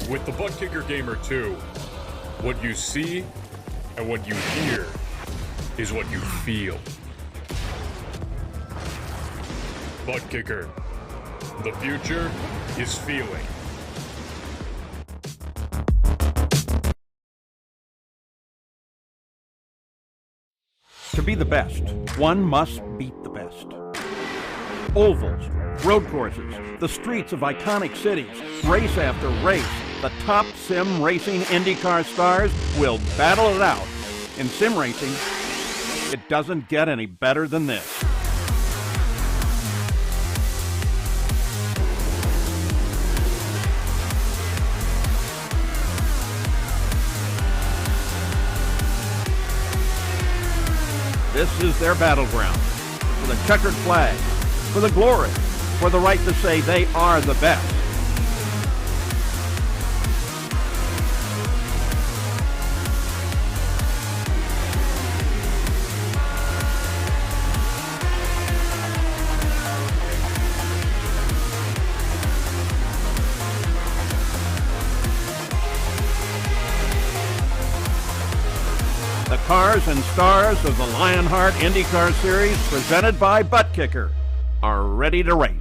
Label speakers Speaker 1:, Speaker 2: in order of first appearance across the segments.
Speaker 1: With the Buttkicker Gamer 2, what you see and what you hear is what you feel. Buttkicker, the future is feeling.
Speaker 2: To be the best, one must beat the best. Ovals, road courses, the streets of iconic cities, race after race, the top sim racing IndyCar stars will battle it out. In sim racing, it doesn't get any better than this. This is their battleground, for the checkered flag, for the glory, for the right to say they are the best. The cars and stars of the Lionheart IndyCar Series, presented by Buttkicker, are ready to race.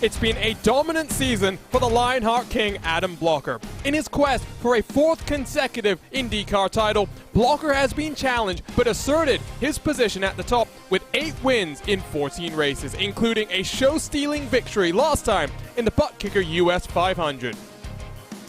Speaker 3: It's been a dominant season for the Lionheart King, Adam Blocker. In his quest for a fourth consecutive IndyCar title, Blocker has been challenged but asserted his position at the top with 8 wins in 14 races, including a show-stealing victory last time in the Buttkicker US 500.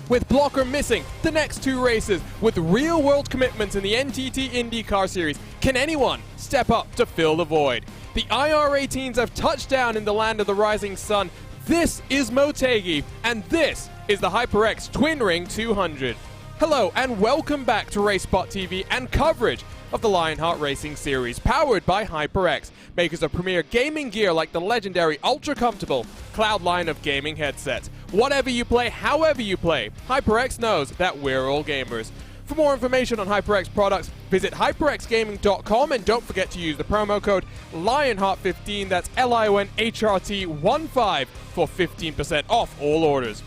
Speaker 3: With Blocker missing the next 2 races with real-world commitments in the NTT IndyCar Series, can anyone step up to fill the void? The IR18s have touched down in the land of the rising sun. This is Motegi, and this is the HyperX Twin Ring 200. Hello, and welcome back to racespottv and coverage of the Lionheart Racing Series, powered by HyperX, makers of premier gaming gear like the legendary ultra-comfortable Cloud line of gaming headsets. Whatever you play, however you play, HyperX knows that we're all gamers. For more information on HyperX products, visit hyperxgaming.com, and don't forget to use the promo code Lionheart15, that's LIONHRT15, for 15% off all orders.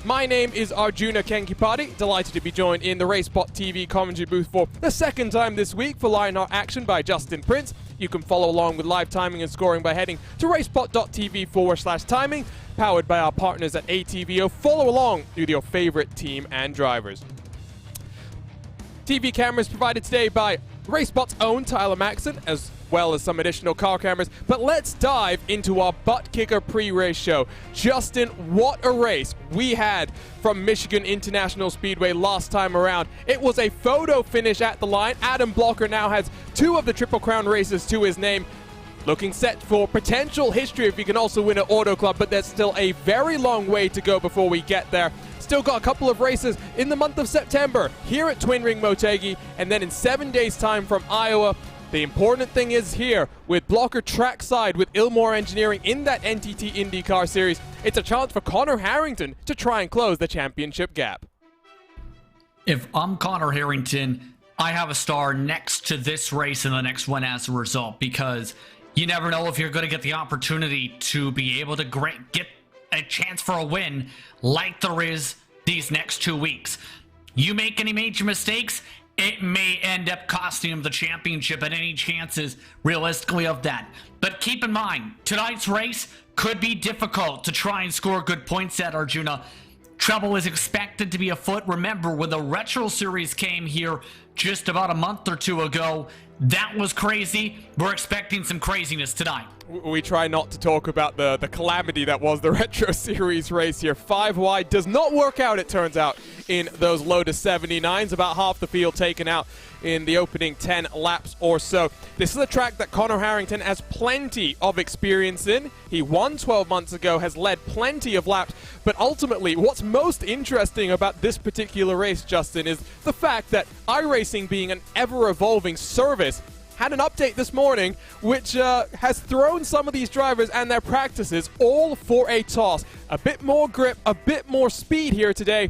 Speaker 3: My name is Arjuna Kenkipati, delighted to be joined in the racespottv commentary booth for the second time this week for Lionheart action by Justin Prince. You can follow along with live timing and scoring by heading to racespot.tv/timing, powered by our partners at ATVO. Follow along with your favorite team and drivers. TV cameras provided today by RaceSpot's own Tyler Maxson, as well as some additional car cameras. But let's dive into our Buttkicker pre-race show. Justin, what a race we had from Michigan International Speedway last time around. It was a photo finish at the line. Adam Blocker now has 2 of the Triple Crown races to his name. Looking set for potential history if he can also win at Auto Club, but there's still a very long way to go before we get there. Still got a couple of races in the month of September here at Twin Ring Motegi, and then in 7 days' time from Iowa. The important thing is here, with Blocker trackside with Ilmore Engineering in that NTT IndyCar Series, it's a chance for Connor Harrington to try and close the championship gap.
Speaker 4: If I'm Connor Harrington, I have a star next to this race and the next one as a result, because you never know if you're going to get the opportunity to be able to get a chance for a win like there is these next 2 weeks. You make any major mistakes, it may end up costing him the championship and any chances realistically of that. But keep in mind, tonight's race could be difficult to try and score good points at, Arjuna. Trouble is expected to be afoot. Remember, when the Retro Series came here just about a month or 2 ago, That was crazy. We're expecting some craziness tonight.
Speaker 3: We try not to talk about the calamity that was the Retro Series race here. 5 wide does not work out, it turns out, in those Lotus 79s. About half the field taken out in the opening 10 laps or so. This is a track that Connor Harrington has plenty of experience in. He won 12 months ago, has led plenty of laps, but ultimately what's most interesting about this particular race, Justin, is the fact that iRacing, being an ever-evolving service, had an update this morning which has thrown some of these drivers and their practices all for a toss. A bit more grip, a bit more speed here today.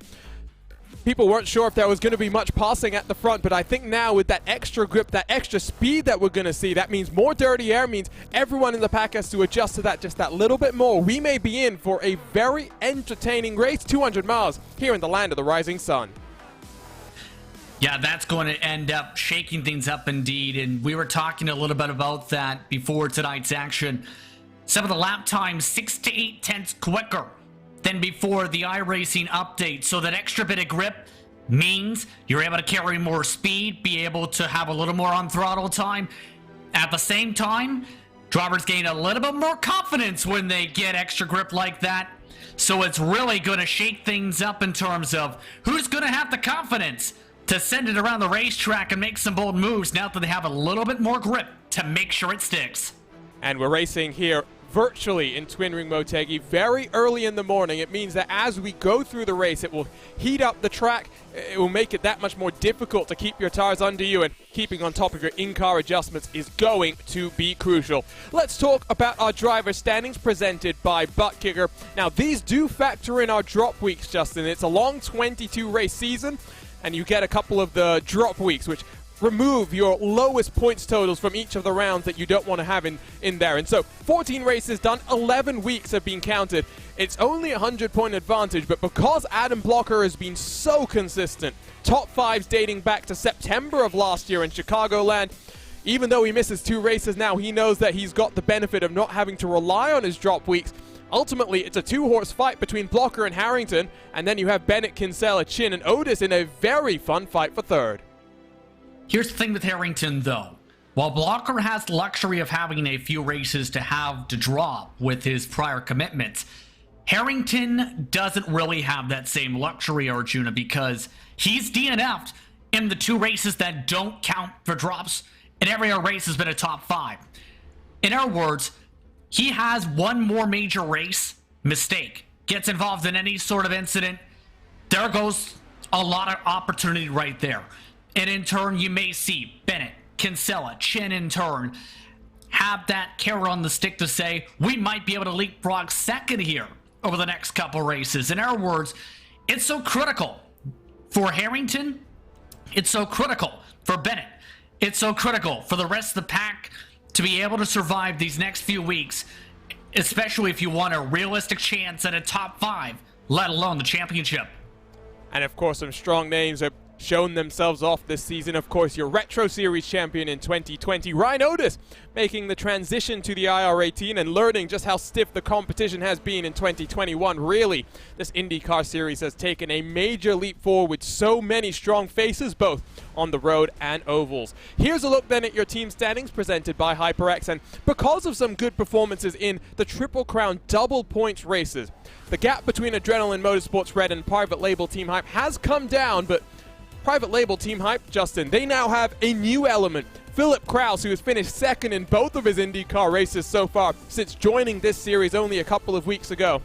Speaker 3: People weren't sure if there was going to be much passing at the front, but I think now with that extra grip, that extra speed that we're going to see, that means more dirty air, means everyone in the pack has to adjust to that just that little bit more. We may be in for a very entertaining race, 200 miles here in the land of the rising sun.
Speaker 4: Yeah, that's going to end up shaking things up indeed, and we were talking a little bit about that before tonight's action. Some of the lap times 6 to 8 tenths quicker than before the iRacing update, so that extra bit of grip means you're able to carry more speed, be able to have a little more on throttle time. At the same time, drivers gain a little bit more confidence when they get extra grip like that, so it's really going to shake things up in terms of who's going to have the confidence to send it around the racetrack and make some bold moves now that they have a little bit more grip to make sure it sticks.
Speaker 3: And we're racing here virtually in Twin Ring Motegi very early in the morning. It means that as we go through the race, it will heat up the track. It will make it that much more difficult to keep your tires under you, and keeping on top of your in-car adjustments is going to be crucial. Let's talk about our driver standings presented by buttkicker. Now, these do factor in our drop weeks, Justin. It's a long 22 race season, and you get a couple of the drop weeks, which remove your lowest points totals from each of the rounds that you don't want to have in there. And so 14 races done, 11 weeks have been counted. It's only a 100-point advantage, but because Adam Blocker has been so consistent, top fives dating back to September of last year in Chicagoland, even though he misses 2 races now, he knows that he's got the benefit of not having to rely on his drop weeks. Ultimately, it's a 2-horse fight between Blocker and Harrington, and then you have Bennett, Kinsella, Chin, and Otis in a very fun fight for third.
Speaker 4: Here's the thing with Harrington, though. While Blocker has the luxury of having a few races to have to drop with his prior commitments, Harrington doesn't really have that same luxury, Arjuna, because he's DNF'd in the 2 races that don't count for drops, and every other race has been a top 5. In other words, he has one more major race mistake, gets involved in any sort of incident, there goes a lot of opportunity right there. And in turn, you may see Bennett, Kinsella, Chin in turn have that carrot on the stick to say, we might be able to leapfrog second here over the next couple races. In other words, it's so critical for Harrington, it's so critical for Bennett, it's so critical for the rest of the pack to be able to survive these next few weeks, especially if you want a realistic chance at a top 5, let alone the championship.
Speaker 3: And of course, some strong names have shown themselves off this season. Of course, your Retro Series champion in 2020, Ryan Otis, making the transition to the IR18 and learning just how stiff the competition has been in 2021. Really, this IndyCar Series has taken a major leap forward with so many strong faces, both on the road and ovals. Here's a look then at your team standings presented by HyperX, and because of some good performances in the Triple Crown double points races, the gap between Adrenaline Motorsports Red and Private Label Team Hype has come down, but Private Label Team Hype, Justin, they now have a new element. Philip Kraus, who has finished second in both of his IndyCar races so far since joining this series only a couple of weeks ago.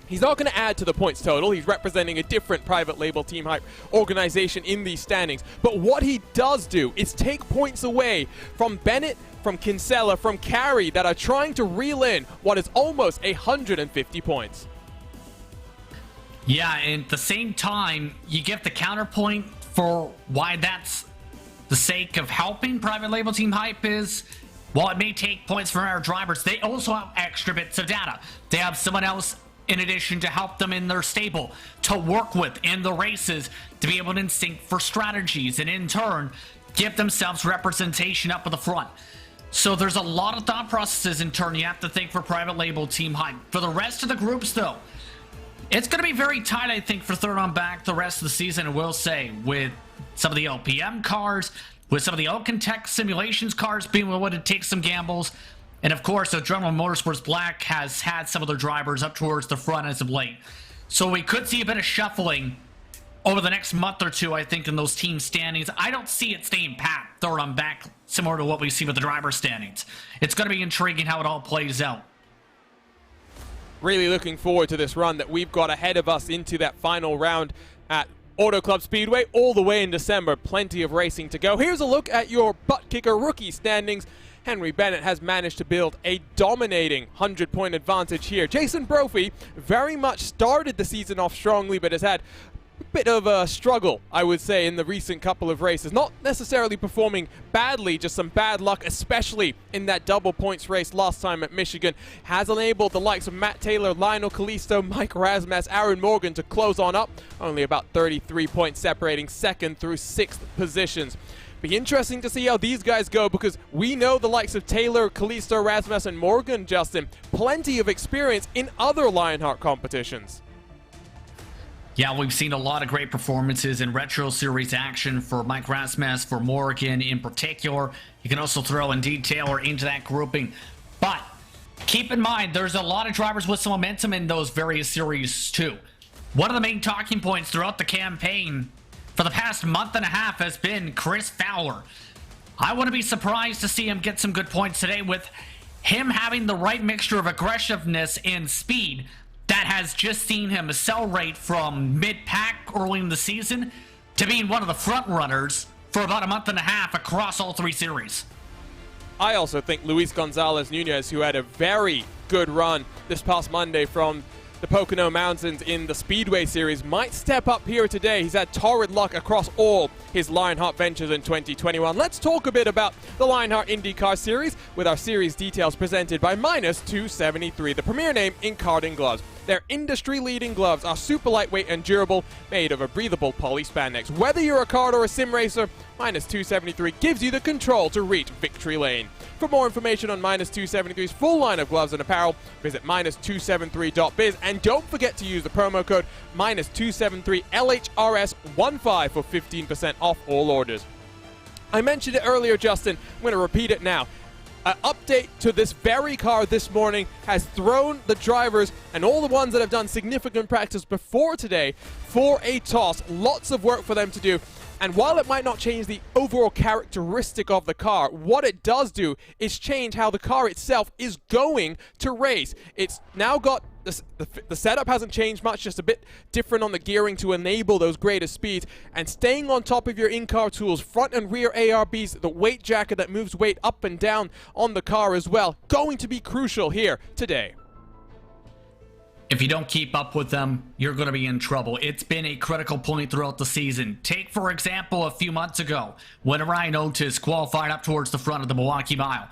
Speaker 3: He's not going to add to the points total. He's representing a different Private Label Team Hype organization in these standings. But what he does do is take points away from Bennett, from Kinsella, from Carey, that are trying to reel in what is almost 150 points.
Speaker 4: Yeah, and at the same time, you give the counterpoint for why that's the sake of helping Private Label Team Hype is, while it may take points from our drivers, they also have extra bits of data. They have someone else in addition to help them in their stable, to work with in the races, to be able to sync for strategies, and in turn, give themselves representation up at the front. So there's a lot of thought processes in turn you have to think for Private Label Team Hype. For the rest of the groups, though, it's going to be very tight, I think, for third on back the rest of the season, I will say, with some of the LPM cars, with some of the Alcantech simulations cars being willing to take some gambles. And of course, Adrenaline Motorsports Black has had some of their drivers up towards the front as of late. So we could see a bit of shuffling over the next month or two, I think, in those team standings. I don't see it staying pat, third on back, similar to what we see with the driver standings. It's going to be intriguing how it all plays out.
Speaker 3: Really looking forward to this run that we've got ahead of us into that final round at Auto Club Speedway all the way in December. Plenty of racing to go. Here's a look at your butt kicker rookie standings. Henry Bennett has managed to build a dominating 100-point advantage here. Jason Brophy very much started the season off strongly, but has had a bit of a struggle, I would say, in the recent couple of races. Not necessarily performing badly, just some bad luck, especially in that double points race last time at Michigan. Has enabled the likes of Matt Taylor, Lionel Kalisto, Mike Rasmus, Aaron Morgan to close on up. Only about 33 points separating second through sixth positions. Be interesting to see how these guys go, because we know the likes of Taylor, Kalisto, Rasmus, and Morgan, Justin, plenty of experience in other Lionheart competitions.
Speaker 4: Yeah, we've seen a lot of great performances in Retro Series action for Mike Rasmus, for Morgan in particular. You can also throw Indeed Taylor into that grouping. But keep in mind, there's a lot of drivers with some momentum in those various series too. One of the main talking points throughout the campaign for the past month and a half has been Chris Fowler. I wouldn't be surprised to see him get some good points today, with him having the right mixture of aggressiveness and speed that has just seen him accelerate from mid-pack early in the season to being one of the front runners for about a month and a half across all three series.
Speaker 3: I also think Luis Gonzalez Nunez, who had a very good run this past Monday from the Pocono Mountains in the Speedway Series, might step up here today. He's had torrid luck across all his Lionheart ventures in 2021. Let's talk a bit about the Lionheart IndyCar Series with our series details presented by Minus 273, the premier name in karting gloves. Their industry-leading gloves are super lightweight and durable, made of a breathable poly spandex. Whether you're a kart or a sim racer, Minus 273 gives you the control to reach victory lane. For more information on Minus 273's full line of gloves and apparel, visit minus273.biz, and don't forget to use the promo code Minus 273 LHRS15 for 15% off all orders. I mentioned it earlier, Justin. I'm going to repeat it now. An update to this very car this morning has thrown the drivers and all the ones that have done significant practice before today for a toss. Lots of work for them to do. And while it might not change the overall characteristic of the car, what it does do is change how the car itself is going to race. It's now got the setup hasn't changed much, just a bit different on the gearing to enable those greater speeds, and staying on top of your in-car tools, front and rear ARBs, the weight jacket that moves weight up and down on the car as well, going to be crucial here today.
Speaker 4: If you don't keep up with them, you're going to be in trouble. It's been a critical point throughout the season. Take, for example, a few months ago, when Ryan Otis qualified up towards the front of the Milwaukee Mile.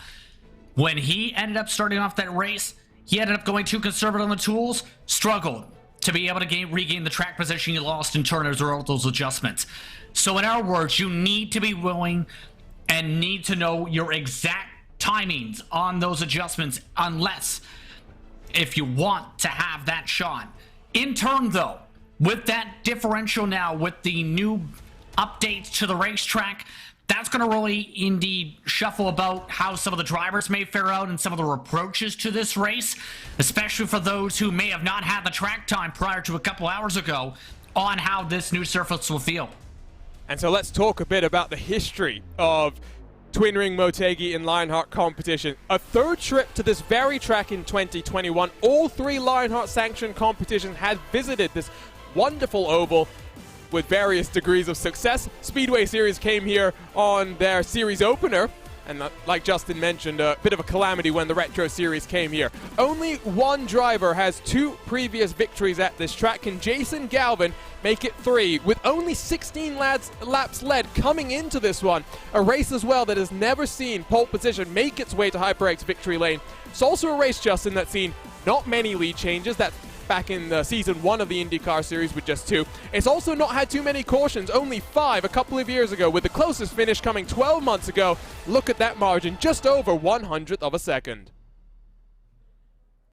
Speaker 4: When he ended up starting off that race, he ended up going too conservative on the tools, struggled to be able to regain the track position he lost in turn as a result of those adjustments. So in our words, you need to be willing and need to know your exact timings on those adjustments, unless if you want to have that shot. In turn, though, with that differential now, with the new updates to the racetrack, that's going to really indeed shuffle about how some of the drivers may fare out and some of their approaches to this race, especially for those who may have not had the track time prior to a couple hours ago on how this new surface will feel.
Speaker 3: And so let's talk a bit about the history of Twin Ring Motegi in Lionheart competition. A third trip to this very track in 2021. All three Lionheart sanctioned competitions have visited this wonderful oval with various degrees of success. Speedway Series came here on their series opener, and like Justin mentioned, a bit of a calamity when the Retro Series came here. Only one driver has two previous victories at this track. Can Jason Galvin make it three with only 16 laps led coming into this one? A race as well that has never seen pole position make its way to HyperX victory lane. It's also a race, Justin, that's seen not many lead changes. That's back in season 1 of the IndyCar Series with just 2. It's also not had too many cautions, only 5 a couple of years ago, with the closest finish coming 12 months ago. Look at that margin, just over 100th of a second.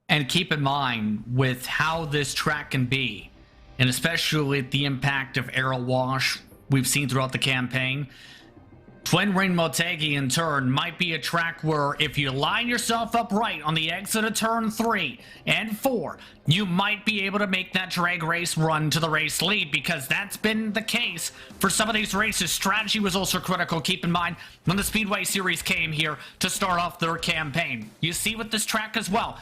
Speaker 4: And keep in mind, with how this track can be, and especially the impact of aero wash we've seen throughout the campaign. Twin Ring Motegi in turn might be a track where if you line yourself up right on the exit of turn 3 and 4, you might be able to make that drag race run to the race lead, because that's been the case for some of these races. Strategy was also critical, keep in mind, when the Speedway Series came here to start off their campaign. You see with this track as well,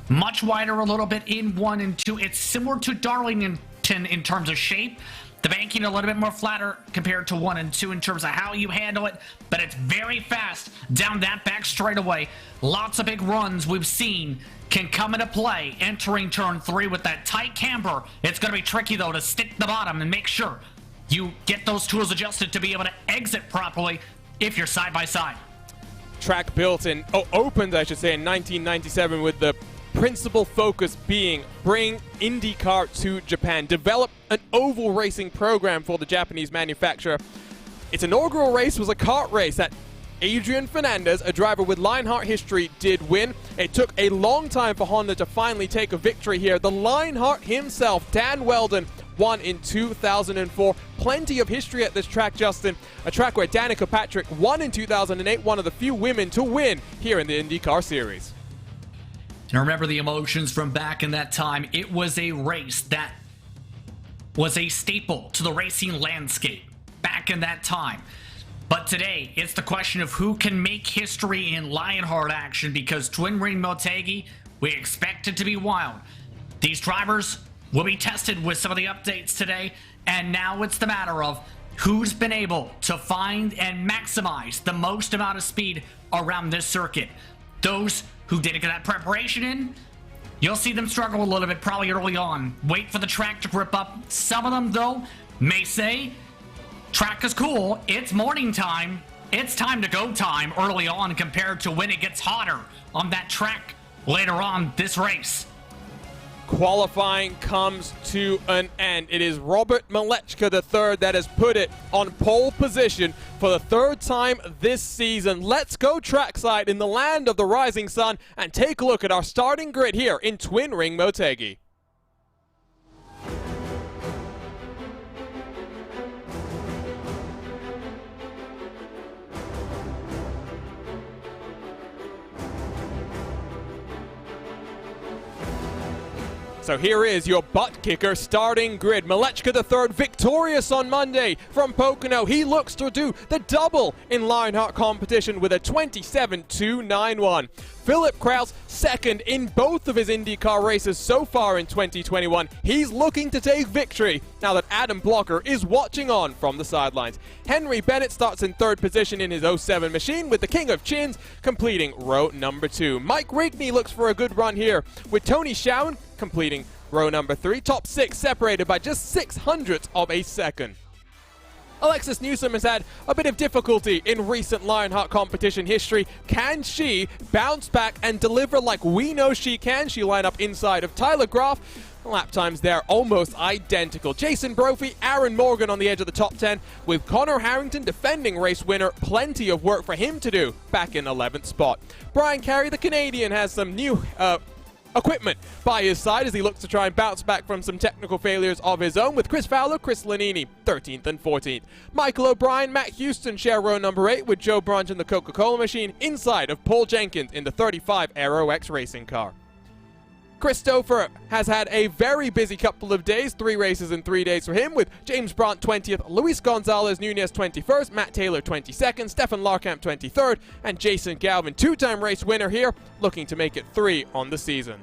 Speaker 4: much wider a little bit in 1 and 2. It's similar to Darlington in terms of shape. The banking a little bit more flatter compared to 1 and 2 in terms of how you handle it, but it's very fast down that back straightaway. Lots of big runs we've seen can come into play entering turn 3 with that tight camber. It's going to be tricky, though, to stick the bottom and make sure you get those tools adjusted to be able to exit properly if you're side by side.
Speaker 3: Track built in, opened, I should say, in 1997 with the principal focus being bring IndyCar to Japan, develop an oval racing program for the Japanese manufacturer. Its inaugural race was a kart race that Adrian Fernandez, a driver with Lionheart history, did win. It took a long time for Honda to finally take a victory here. The Lionheart himself, Dan Weldon, won in 2004. Plenty of history at this track, Justin. A track where Danica Patrick won in 2008, one of the few women to win here in the IndyCar Series.
Speaker 4: And remember the emotions from back in that time. It was a race that was a staple to the racing landscape back in that time. But today, it's the question of who can make history in Lionheart action, because Twin Ring Motegi, we expect it to be wild. These drivers will be tested with some of the updates today, and now it's the matter of who's been able to find and maximize the most amount of speed around this circuit. Those who didn't get that preparation in, you'll see them struggle a little bit probably early on. Wait for the track to grip up. Some of them, though, may say, track is cool, it's morning time, it's time to go time early on compared to when it gets hotter on that track later on this race.
Speaker 3: Qualifying comes to an end. It is Robert Malechka III that has put it on pole position for the 3rd time this season. Let's go trackside in the land of the rising sun and take a look at our starting grid here in Twin Ring Motegi. So here is your butt kicker starting grid. Malechka III victorious on Monday from Pocono. He looks to do the double in Lionheart competition with a 27.291. Philip Kraus second in both of his IndyCar races so far in 2021. He's looking to take victory now that Adam Blocker is watching on from the sidelines. Henry Bennett starts in 3rd position in his 07 machine with the King of Chins completing row number 2. Mike Rigney looks for a good run here with Tony Schowen completing row number 3. Top 6 separated by just 600ths of a second. Alexis Newsom has had a bit of difficulty in recent Lionheart competition history. Can she bounce back and deliver like we know she can? She line up inside of Tyler Graf. Lap times there almost identical. Jason Brophy, Aaron Morgan on the edge of the top 10 with Connor Harrington defending race winner. Plenty of work for him to do back in 11th spot. Brian Carey, the Canadian, has some new equipment by his side as he looks to try and bounce back from some technical failures of his own, with Chris Fowler, Chris Lanini 13th and 14th. Michael O'Brien, Matt Houston share row number 8 with Joe Brunch in the Coca-Cola machine inside of Paul Jenkins in the 35 Aero X racing car. Christopher has had a very busy couple of days, 3 races in 3 days for him, with James Brandt 20th, Luis Gonzalez Nunez 21st, Matt Taylor 22nd, Stefan Larkamp 23rd, and Jason Galvin, 2-time race winner here, looking to make it 3 on the season.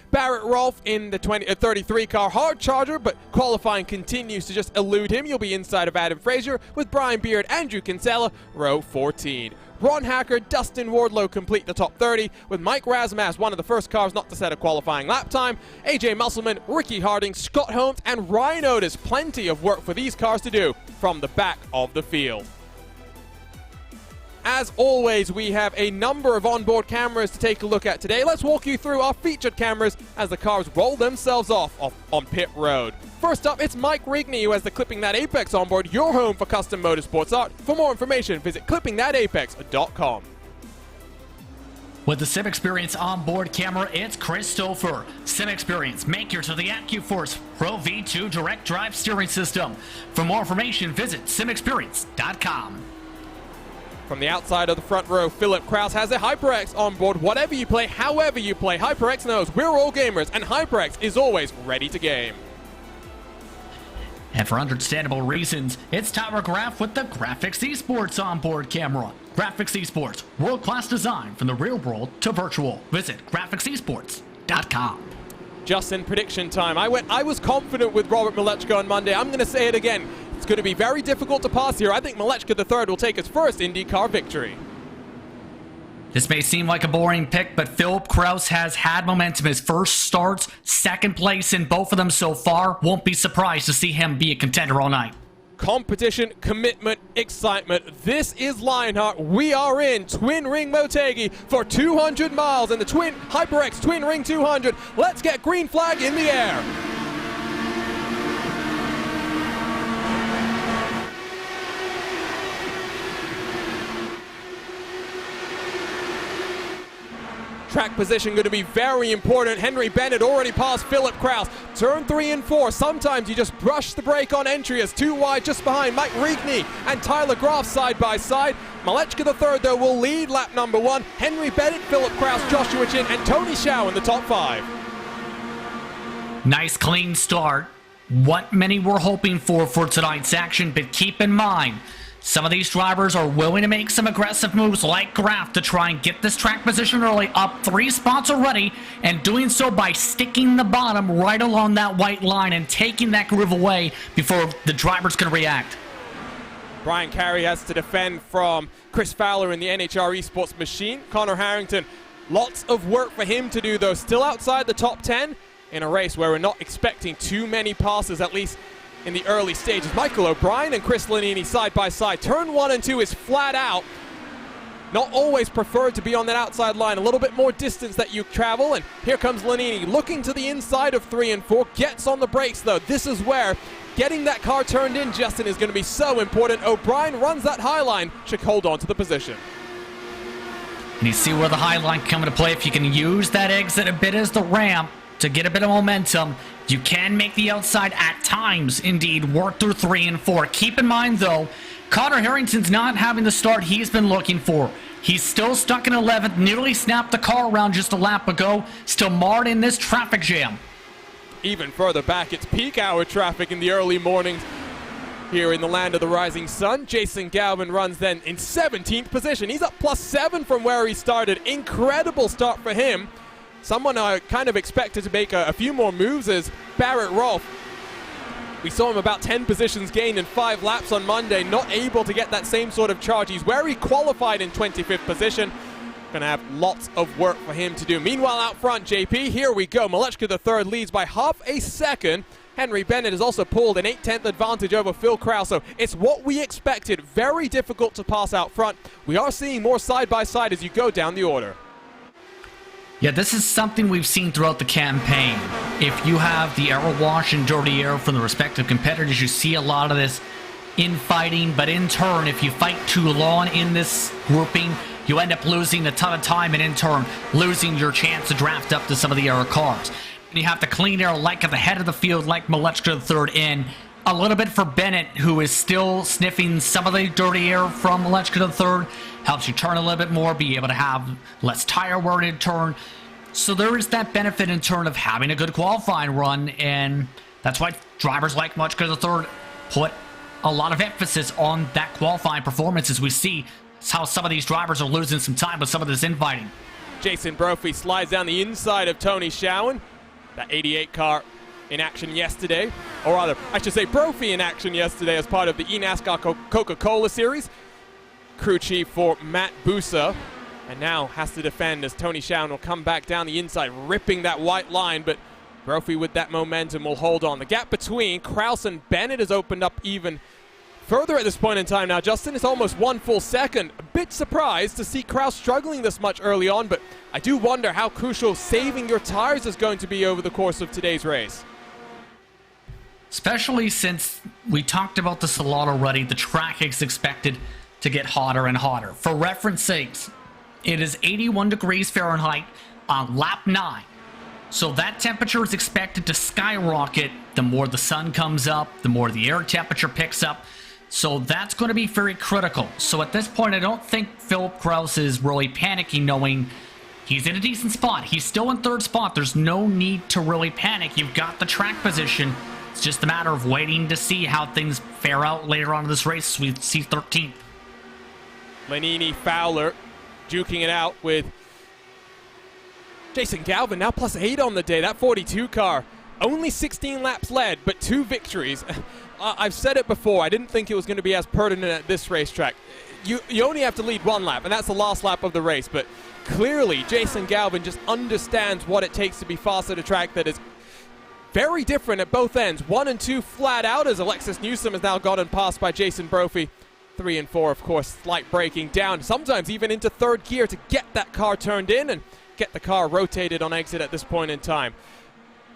Speaker 3: Barrett Rolfe in the 33 car, hard charger, but qualifying continues to just elude him. You'll be inside of Adam Frazier with Brian Beard, Andrew Kinsella, row 14. Ron Hacker, Dustin Wardlow complete the top 30, with Mike Razmas, one of the first cars not to set a qualifying lap time. AJ Musselman, Ricky Harding, Scott Holmes, and Ryan Otis. Plenty of work for these cars to do from the back of the field. As always, we have a number of onboard cameras to take a look at today. Let's walk you through our featured cameras as the cars roll themselves off on pit road. First up, it's Mike Rigney who has the Clipping That Apex onboard, your home for custom motorsports art. For more information, visit clippingthatapex.com.
Speaker 4: With the SimXperience onboard camera, it's Christopher. SimXperience, maker to the AccuForce Pro V2 direct drive steering system. For more information, visit simexperience.com.
Speaker 3: From the outside of the front row, Philip Kraus has a HyperX on board. Whatever you play, however you play, HyperX knows we're all gamers, and HyperX is always ready to game.
Speaker 4: And for understandable reasons, it's Tyler Graff with the Graphics Esports onboard camera. Graphics Esports, world-class design from the real world to virtual. Visit graphics.esports.com.
Speaker 3: Justin, prediction time. I was confident with Robert Malechka on Monday. I'm going to say it again. It's going to be very difficult to pass here. I think Malechka III will take his first IndyCar victory.
Speaker 4: This may seem like a boring pick, but Philip Kraus has had momentum. His first starts, second place in both of them so far. Won't be surprised to see him be a contender all night.
Speaker 3: Competition, commitment, excitement. This is Lionheart. We are in Twin Ring Motegi for 200 miles in the HyperX Twin Ring 200. Let's get green flag in the air. Track position going to be very important. Henry Bennett already passed Philip Kraus. Turn 3 and 4. Sometimes you just brush the brake on entry as too wide just behind Mike Reekney and Tyler Graff side by side. Malechka III, though, will lead lap number 1. Henry Bennett, Philip Kraus, Joshua Chin, and Tony Schau in the top 5.
Speaker 4: Nice clean start. What many were hoping for tonight's action, but keep in mind, some of these drivers are willing to make some aggressive moves like Graff to try and get this track position early, up 3 spots already, and doing so by sticking the bottom right along that white line and taking that groove away before the driver's going to react.
Speaker 3: Brian Carey has to defend from Chris Fowler in the NHR Esports machine. Connor Harrington, lots of work for him to do, though. Still outside the top 10 in a race where we're not expecting too many passes, at least in the early stages. Michael O'Brien and Chris Lanini side by side. Turn 1 and 2 is flat out. Not always preferred to be on that outside line. A little bit more distance that you travel. And here comes Lanini looking to the inside of 3 and 4. Gets on the brakes, though. This is where getting that car turned in, Justin, is going to be so important. O'Brien runs that high line. Should hold on to the position.
Speaker 4: And you see where the high line come into play. If you can use that exit a bit as the ramp to get a bit of momentum, you can make the outside at times, indeed, work through 3 and 4. Keep in mind, though, Connor Harrington's not having the start he's been looking for. He's still stuck in 11th, nearly snapped the car around just a lap ago, still marred in this traffic jam.
Speaker 3: Even further back, it's peak hour traffic in the early mornings here in the land of the rising sun. Jason Galvin runs then in 17th position. He's up +7 from where he started. Incredible start for him. Someone I kind of expected to make a few more moves is Barrett Rolfe. We saw him about 10 positions gained in 5 laps on Monday, not able to get that same sort of charge. He's where he qualified in 25th position. Going to have lots of work for him to do. Meanwhile, out front, JP, here we go. Malechka III leads by half a second. Henry Bennett has also pulled an 8/10 advantage over Phil Kraus, so it's what we expected. Very difficult to pass out front. We are seeing more side-by-side as you go down the order.
Speaker 4: Yeah, this is something we've seen throughout the campaign. If you have the error wash and dirty air from the respective competitors, you see a lot of this infighting, but in turn, if you fight too long in this grouping, you end up losing a ton of time and in turn, losing your chance to draft up to some of the error cars. And you have the clean air like at the head of the field, like Malechka III in. A little bit for Bennett, who is still sniffing some of the dirty air from Malechka III. Helps you turn a little bit more, be able to have less tire wear in turn. So there is that benefit in turn of having a good qualifying run, and that's why drivers like Malechka III put a lot of emphasis on that qualifying performance, as we see how some of these drivers are losing some time with some of this infighting. Jason
Speaker 3: Brophy slides down the inside of Tony Schau. That 88 car in action yesterday, or rather, I should say Brophy in action yesterday as part of the eNASCAR Coca-Cola Series. Crew chief for Matt Busa, and now has to defend as Tony Schau will come back down the inside, ripping that white line, but Brophy with that momentum will hold on. The gap between Kraus and Bennett has opened up even further at this point in time now. Justin, it's almost 1 full second. A bit surprised to see Kraus struggling this much early on, but I do wonder how crucial saving your tires is going to be over the course of today's race.
Speaker 4: Especially since we talked about this a lot already, the track is expected to get hotter and hotter. For reference sakes, It is 81 degrees Fahrenheit on lap 9. So that temperature is expected to skyrocket the more the sun comes up, the more the air temperature picks up. So that's going to be very critical. So at this point, I don't think Philip Kraus is really panicking, knowing he's in a decent spot. He's still in 3rd spot. There's no need to really panic. You've got the track position. It's just a matter of waiting to see how things fare out later on in this race. We see 13th.
Speaker 3: Manini Fowler duking it out with Jason Galvin, now +8 on the day. That 42 car, only 16 laps led, but 2 victories. I've said it before, I didn't think it was going to be as pertinent at this racetrack. You only have to lead 1 lap, and that's the last lap of the race, but clearly Jason Galvin just understands what it takes to be fast at a track that is very different at both ends. 1 and 2 flat out, as Alexis Newsom has now gotten passed by Jason Brophy. 3 and 4, of course, slight braking down, sometimes even into 3rd gear to get that car turned in and get the car rotated on exit at this point in time.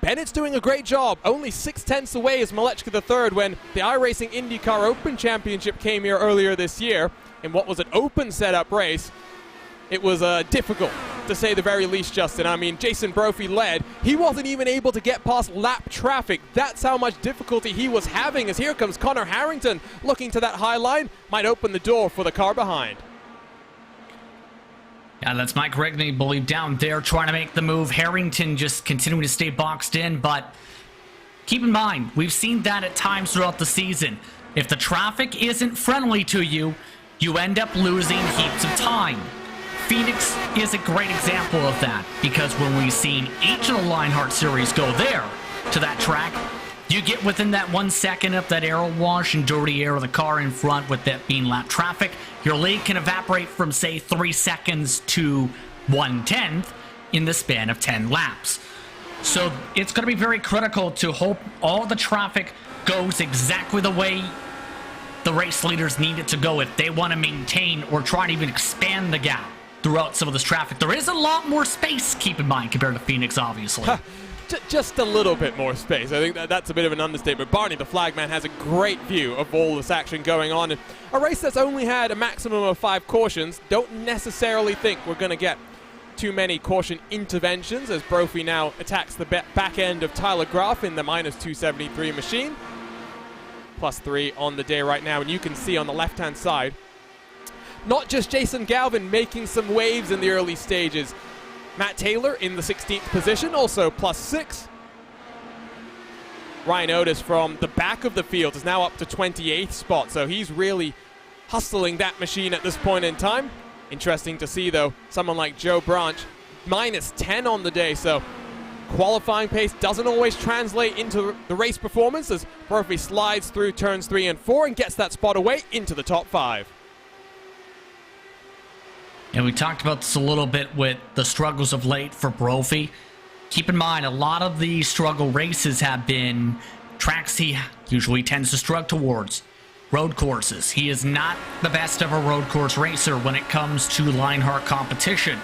Speaker 3: Bennett's doing a great job. Only 6/10 away is Malechka III when the iRacing IndyCar Open Championship came here earlier this year in what was an open setup race. It was difficult, to say the very least, Justin. I mean, Jason Brophy led. He wasn't even able to get past lap traffic. That's how much difficulty he was having, as here comes Connor Harrington looking to that high line. Might open the door for the car behind.
Speaker 4: Yeah, that's Mike Rigney, believe down there, trying to make the move. Harrington just continuing to stay boxed in, but keep in mind, we've seen that at times throughout the season. If the traffic isn't friendly to you, you end up losing heaps of time. Phoenix is a great example of that, because when we've seen each of the Lionheart Series go there to that track, you get within that 1 second of that aero wash and dirty air of the car in front, with that being lap traffic. Your lead can evaporate from, say, 3 seconds to 1/10 in the span of 10 laps. So it's going to be very critical to hope all the traffic goes exactly the way the race leaders need it to go if they want to maintain or try to even expand the gap throughout some of this traffic. There is a lot more space, keep in mind, compared to Phoenix, obviously.
Speaker 3: Just a little bit more space. I think that's a bit of an understatement. Barney, the flagman, has a great view of all this action going on. And a race that's only had a maximum of 5 cautions, don't necessarily think we're going to get too many caution interventions, as Brophy now attacks the back end of Tyler Graf in the -273 machine. +3 on the day right now, and you can see on the left-hand side, not just Jason Galvin making some waves in the early stages. Matt Taylor in the 16th position, also +6. Ryan Otis from the back of the field is now up to 28th spot, so he's really hustling that machine at this point in time. Interesting to see, though, someone like Joe Branch, -10 on the day, so qualifying pace doesn't always translate into the race performance, as Brophy slides through turns 3 and 4 and gets that spot away into the top 5.
Speaker 4: And we talked about this a little bit with the struggles of late for Brophy. Keep in mind, a lot of the struggle races have been tracks he usually tends to struggle towards. Road courses. He is not the best of a road course racer when it comes to Lionheart competition.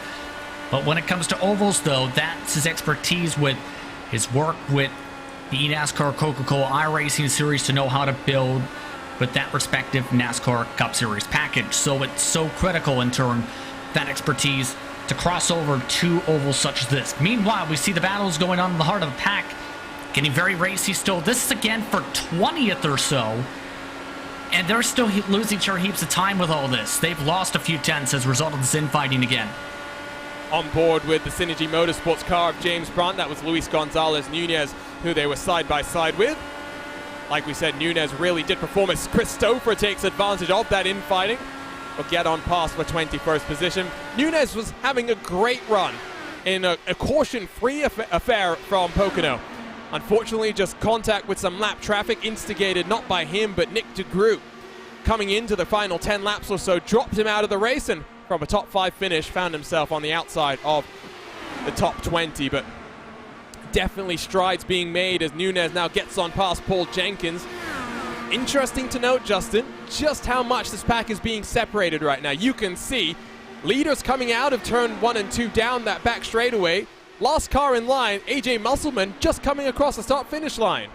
Speaker 4: But when it comes to ovals, though, that's his expertise with his work with the NASCAR Coca-Cola iRacing Series to know how to build with that respective NASCAR Cup Series package. So it's so critical in turn, that expertise, to cross over to ovals such as this. Meanwhile, we see the battles going on in the heart of the pack, getting very racy still. This is again for 20th or so, and they're still losing sure heaps of time with all this. They've lost a few tenths as a result of this infighting again.
Speaker 3: On board with the Synergy Motorsports car of James Brandt, that was Luis Gonzalez Nunez, who they were side by side with. Like we said, Nunez really did perform as Christopher takes advantage of that infighting. Will get on past for 21st position. Nunez was having a great run in a caution-free affair from Pocono. Unfortunately, just contact with some lap traffic instigated not by him but Nick DeGroot, coming into the final 10 laps or so, dropped him out of the race, and from a top 5 finish found himself on the outside of the top 20. But definitely strides being made as Nunez now gets on past Paul Jenkins. Interesting to note, Justin, just how much this pack is being separated right now. You can see leaders coming out of turn 1 and 2 down that back straightaway. Last car in line, AJ Musselman, just coming across the start-finish line.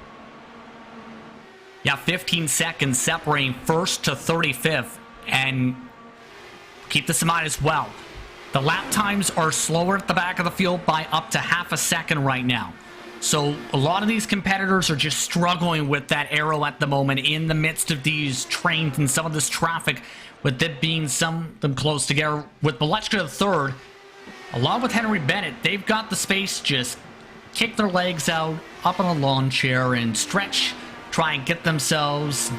Speaker 4: Yeah, 15 seconds separating first to 35th. And keep this in mind as well. The lap times are slower at the back of the field by up to half a second right now. So a lot of these competitors are just struggling with that arrow at the moment in the midst of these trains and some of this traffic, with it being some of them close together. With Motegi the third, along with Henry Bennett, they've got the space to just kick their legs out, up on a lawn chair, and stretch, try and get themselves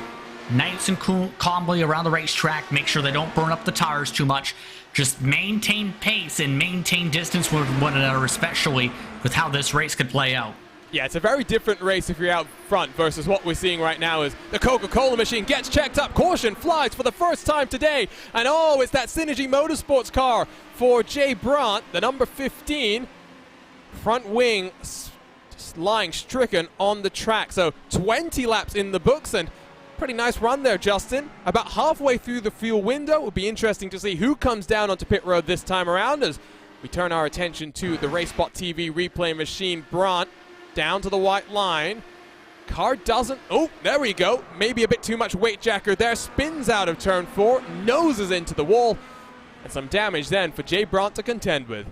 Speaker 4: nice and calmly around the racetrack, make sure they don't burn up the tires too much. Just maintain pace and maintain distance with one another, especially with how this race could play out.
Speaker 3: Yeah, it's a very different race if you're out front versus what we're seeing right now is the Coca-Cola machine gets checked up. Caution flies for the first time today. And oh, it's that Synergy Motorsports car for Jay Brandt, the number 15. Front wing just lying stricken on the track. So 20 laps in the books, and pretty nice run there, Justin. About halfway through the fuel window. It will be interesting to see who comes down onto pit road this time around as we turn our attention to the RaceSpot TV replay machine. Brandt down to the white line. Car doesn't... Oh, there we go. Maybe a bit too much weight jacker there. Spins out of turn 4. Noses into the wall. And some damage then for Jay Brandt to contend with.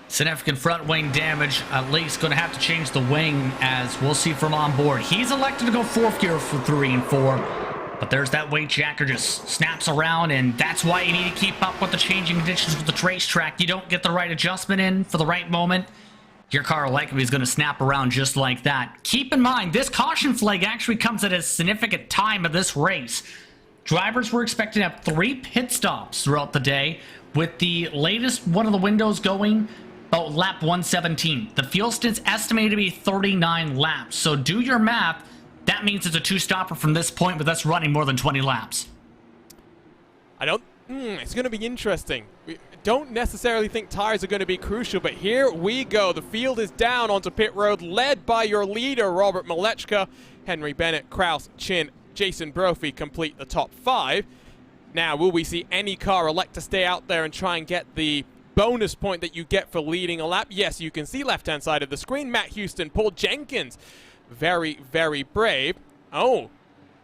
Speaker 4: Significant front wing damage. At least going to have to change the wing, as we'll see from on board. He's elected to go fourth gear for 3 and 4. But there's that weight jacker just snaps around, and that's why you need to keep up with the changing conditions with the racetrack. You don't get the right adjustment in for the right moment, your car likely is going to snap around just like that. Keep in mind, this caution flag actually comes at a significant time of this race. Drivers were expected to have 3 pit stops throughout the day, with the latest one of the windows going about lap 117. The fuel stint's estimated to be 39 laps, so do your math. That means it's a 2-stopper from this point, but that's running more than 20 laps.
Speaker 3: It's going to be interesting. We don't necessarily think tires are going to be crucial, but here we go. The field is down onto pit road, led by your leader, Robert Motegi. Henry Bennett, Kraus, Chin, Jason Brophy complete the top 5. Now, will we see any car elect to stay out there and try and get the bonus point that you get for leading a lap? Yes, you can see left-hand side of the screen. Matt Houston, Paul Jenkins. Very, very brave. Oh,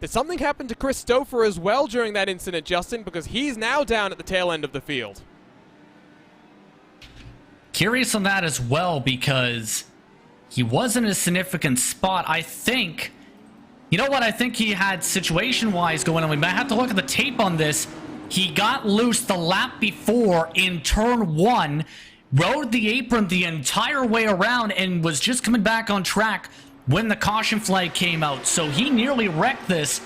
Speaker 3: did something happen to Chris Stouffer as well during that incident, Justin? Because he's now down at the tail end of the field.
Speaker 4: Curious on that as well, because he was in a significant spot. I think, you know what, I think he had situation-wise going on. We might have to look at the tape on this. He got loose the lap before in turn 1, rode the apron the entire way around, and was just coming back on track when the caution flag came out. So he nearly wrecked this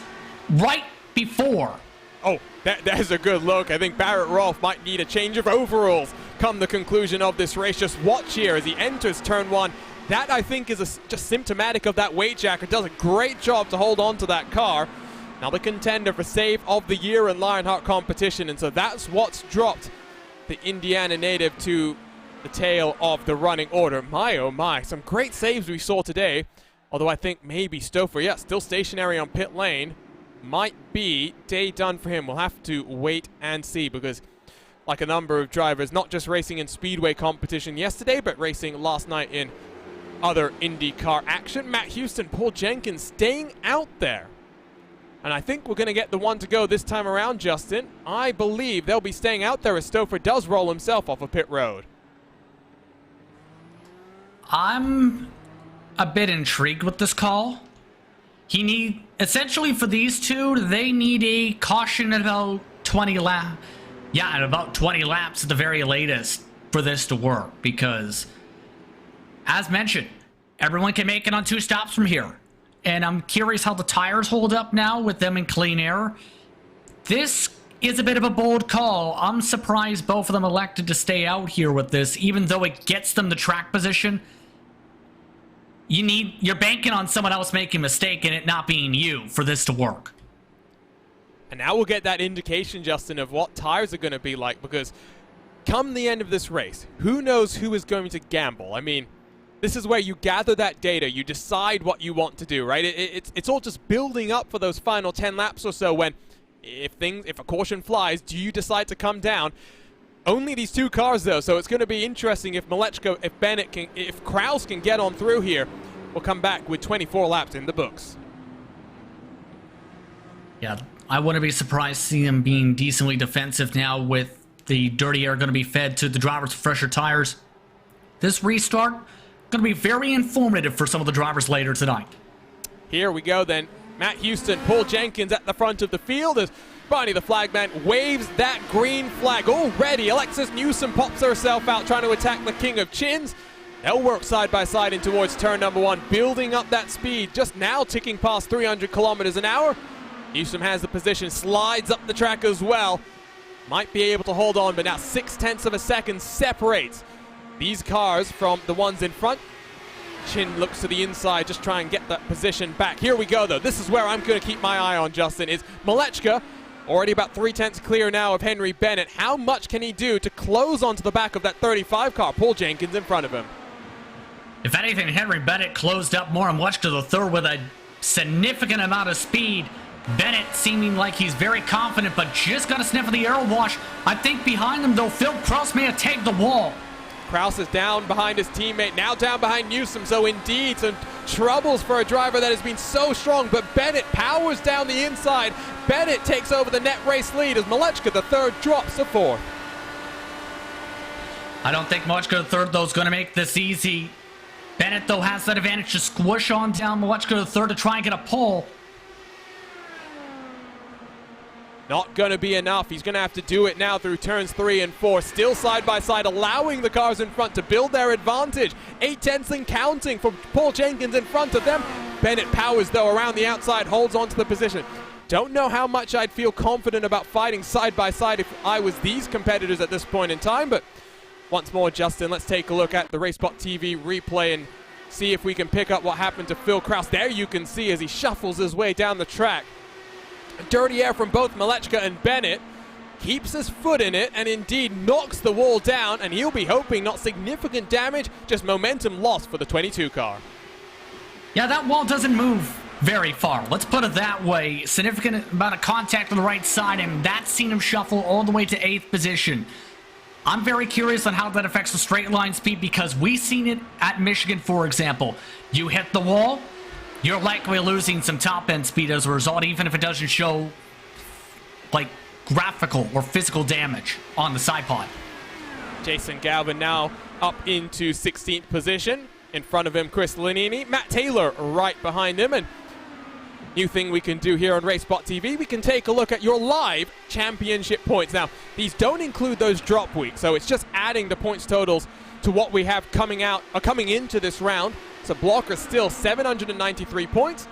Speaker 4: right before.
Speaker 3: Oh, that is a good look. I think Barrett Rolfe might need a change of overalls come the conclusion of this race. Just watch here as he enters turn 1. That, I think, is just symptomatic of that weight jacker. Does a great job to hold on to that car. Now the contender for save of the year in Lionheart competition, and so that's what's dropped the Indiana native to the tail of the running order. My, oh my, some great saves we saw today. Although I think maybe Stouffer, yeah, still stationary on pit lane. Might be day done for him. We'll have to wait and see, because like a number of drivers, not just racing in speedway competition yesterday, but racing last night in other IndyCar action. Matt Houston, Paul Jenkins staying out there. And I think we're going to get the one to go this time around, Justin. I believe they'll be staying out there as Stouffer does roll himself off of pit road.
Speaker 4: I'm a bit intrigued with this call. Essentially for these two, they need a caution at about 20 laps. Yeah, at about 20 laps at the very latest for this to work, because as mentioned, everyone can make it on 2 stops from here. And I'm curious how the tires hold up now with them in clean air. This is a bit of a bold call. I'm surprised both of them elected to stay out here with this, even though it gets them the track position. You're banking on someone else making a mistake and it not being you for this to work.
Speaker 3: And now we'll get that indication, Justin, of what tires are going to be like, because come the end of this race, who knows who is going to gamble? I mean, this is where you gather that data, you decide what you want to do, right? It's all just building up for those final 10 laps or so, when if a caution flies, do you decide to come down? Only these 2 cars, though, so it's going to be interesting if Motegi, if Bennett can, if Kraus can get on through here. We'll come back with 24 laps in the books.
Speaker 4: Yeah, I wouldn't be surprised to see him being decently defensive now with The dirty air going to be fed to the drivers with fresher tires. This restart going to be very informative for some of the drivers later tonight.
Speaker 3: Here we go then. Matt Houston, Paul Jenkins at the front of the field as Barney the flagman waves that green flag already. Alexis Newsom pops herself out trying to attack the King of Chins. They'll work side by side in towards turn number 1, building up that speed, just now ticking past 300 kilometers an hour. Newsom has the position, slides up the track as well. Might be able to hold on, but now 0.6 of a second separates these cars from the ones in front. Chin looks to the inside, just try and get that position back. Here we go, though. This is where I'm going to keep my eye on, Justin, is Motegi. Already about 0.3 clear now of Henry Bennett. How much can he do to close onto the back of that 35 car? Paul Jenkins in front of him.
Speaker 4: If anything, Henry Bennett closed up more and watched to the third with a significant amount of speed. Bennett seeming like he's very confident, but just got a sniff of the air wash. I think behind him, though, Phil Kraus may have tagged the wall.
Speaker 3: Kraus is down behind his teammate, now down behind Newsom, so indeed some troubles for a driver that has been so strong, but Bennett powers down the inside. Bennett takes over the net race lead as Motegi, the third, drops to 4th.
Speaker 4: I don't think Motegi, the third, though, is going to make this easy. Bennett, though, has that advantage to squish on down Motegi, the third, to try and get a pole.
Speaker 3: Not going to be enough. He's going to have to do it now through turns 3 and 4. Still side by side, allowing the cars in front to build their advantage. 0.8 and counting for Paul Jenkins in front of them. Bennett powers, though, around the outside, holds on to the position. Don't know how much I'd feel confident about fighting side by side if I was these competitors at this point in time. But once more, Justin, let's take a look at the racespottv replay and see if we can pick up what happened to Phil Kraus. There you can see as he shuffles his way down the track. Dirty air from both Motegi and Bennett. Keeps his foot in it and indeed knocks the wall down, and he'll be hoping not significant damage, just momentum lost for the 22 car.
Speaker 4: Yeah, that wall doesn't move very far. Let's put it that way. Significant amount of contact on the right side, and that's seen him shuffle all the way to 8th position. I'm very curious on how that affects the straight line speed, because we've seen it at Michigan, for example. You hit the wall, you're likely losing some top-end speed as a result, even if it doesn't show, like, graphical or physical damage on the side pod.
Speaker 3: Jason Galvin now up into 16th position. In front of him, Chris Lanini. Matt Taylor right behind him. And new thing we can do here on RaceSpot.tv, we can take a look at your live championship points. Now, these don't include those drop weeks, so it's just adding the points totals to what we have coming into this round. So Blocker still 793 points.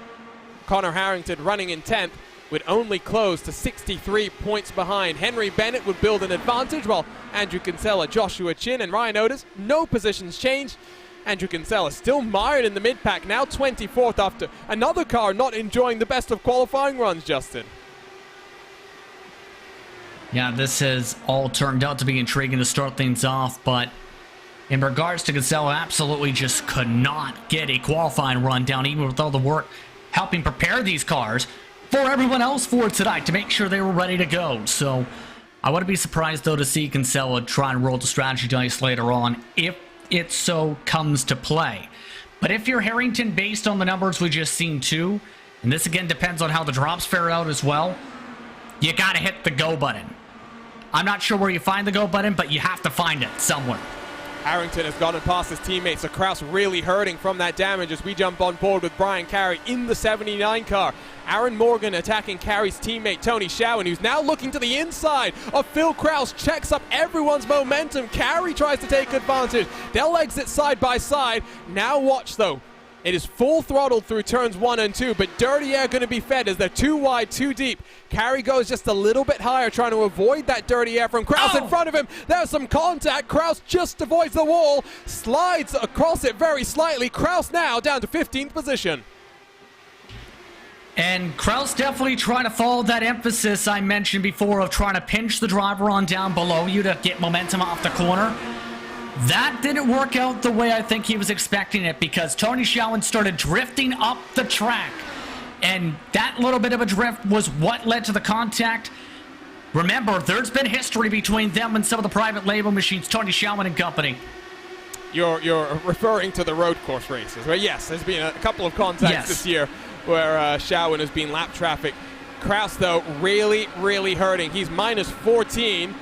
Speaker 3: Connor Harrington running in 10th would only close to 63 points behind. Henry Bennett would build an advantage, while Andrew Kinsella, Joshua Chin, and Ryan Otis, no positions changed. Andrew Kinsella still mired in the mid-pack, now 24th after another car not enjoying the best of qualifying runs, Justin.
Speaker 4: Yeah, this has all turned out to be intriguing to start things off, but in regards to Kinsella, absolutely just could not get a qualifying run down, even with all the work helping prepare these cars for everyone else for tonight to make sure they were ready to go. So I wouldn't be surprised, though, to see Kinsella try and roll the strategy dice later on if it so comes to play. But if you're Harrington, based on the numbers we just seen too, and this again depends on how the drops fare out as well, you gotta hit the go button. I'm not sure where you find the go button, but you have to find it somewhere.
Speaker 3: Harrington has gotten past his teammates, so Kraus really hurting from that damage as we jump on board with Brian Carey in the 79 car. Aaron Morgan attacking Carey's teammate Tony Schowen, who's now looking to the inside of Phil Kraus, checks up everyone's momentum. Carey tries to take advantage. They'll exit side by side. Now watch though. It is full throttle through turns 1 and 2, but dirty air going to be fed as they're too wide, too deep. Carey goes just a little bit higher, trying to avoid that dirty air from Kraus in front of him. There's some contact. Kraus just avoids the wall, slides across it very slightly. Kraus now down to 15th position.
Speaker 4: And Kraus definitely trying to follow that emphasis I mentioned before of trying to pinch the driver on down below you to get momentum off the corner. That didn't work out the way I think he was expecting it, because Tony Schowen started drifting up the track. And that little bit of a drift was what led to the contact. Remember, there's been history between them and some of the private label machines, Tony Schowen and company.
Speaker 3: You're referring to the road course races, right? Yes, there's been a couple of contacts this year where Schowen has been lap traffic. Kraus, though, really, really hurting. He's minus 14.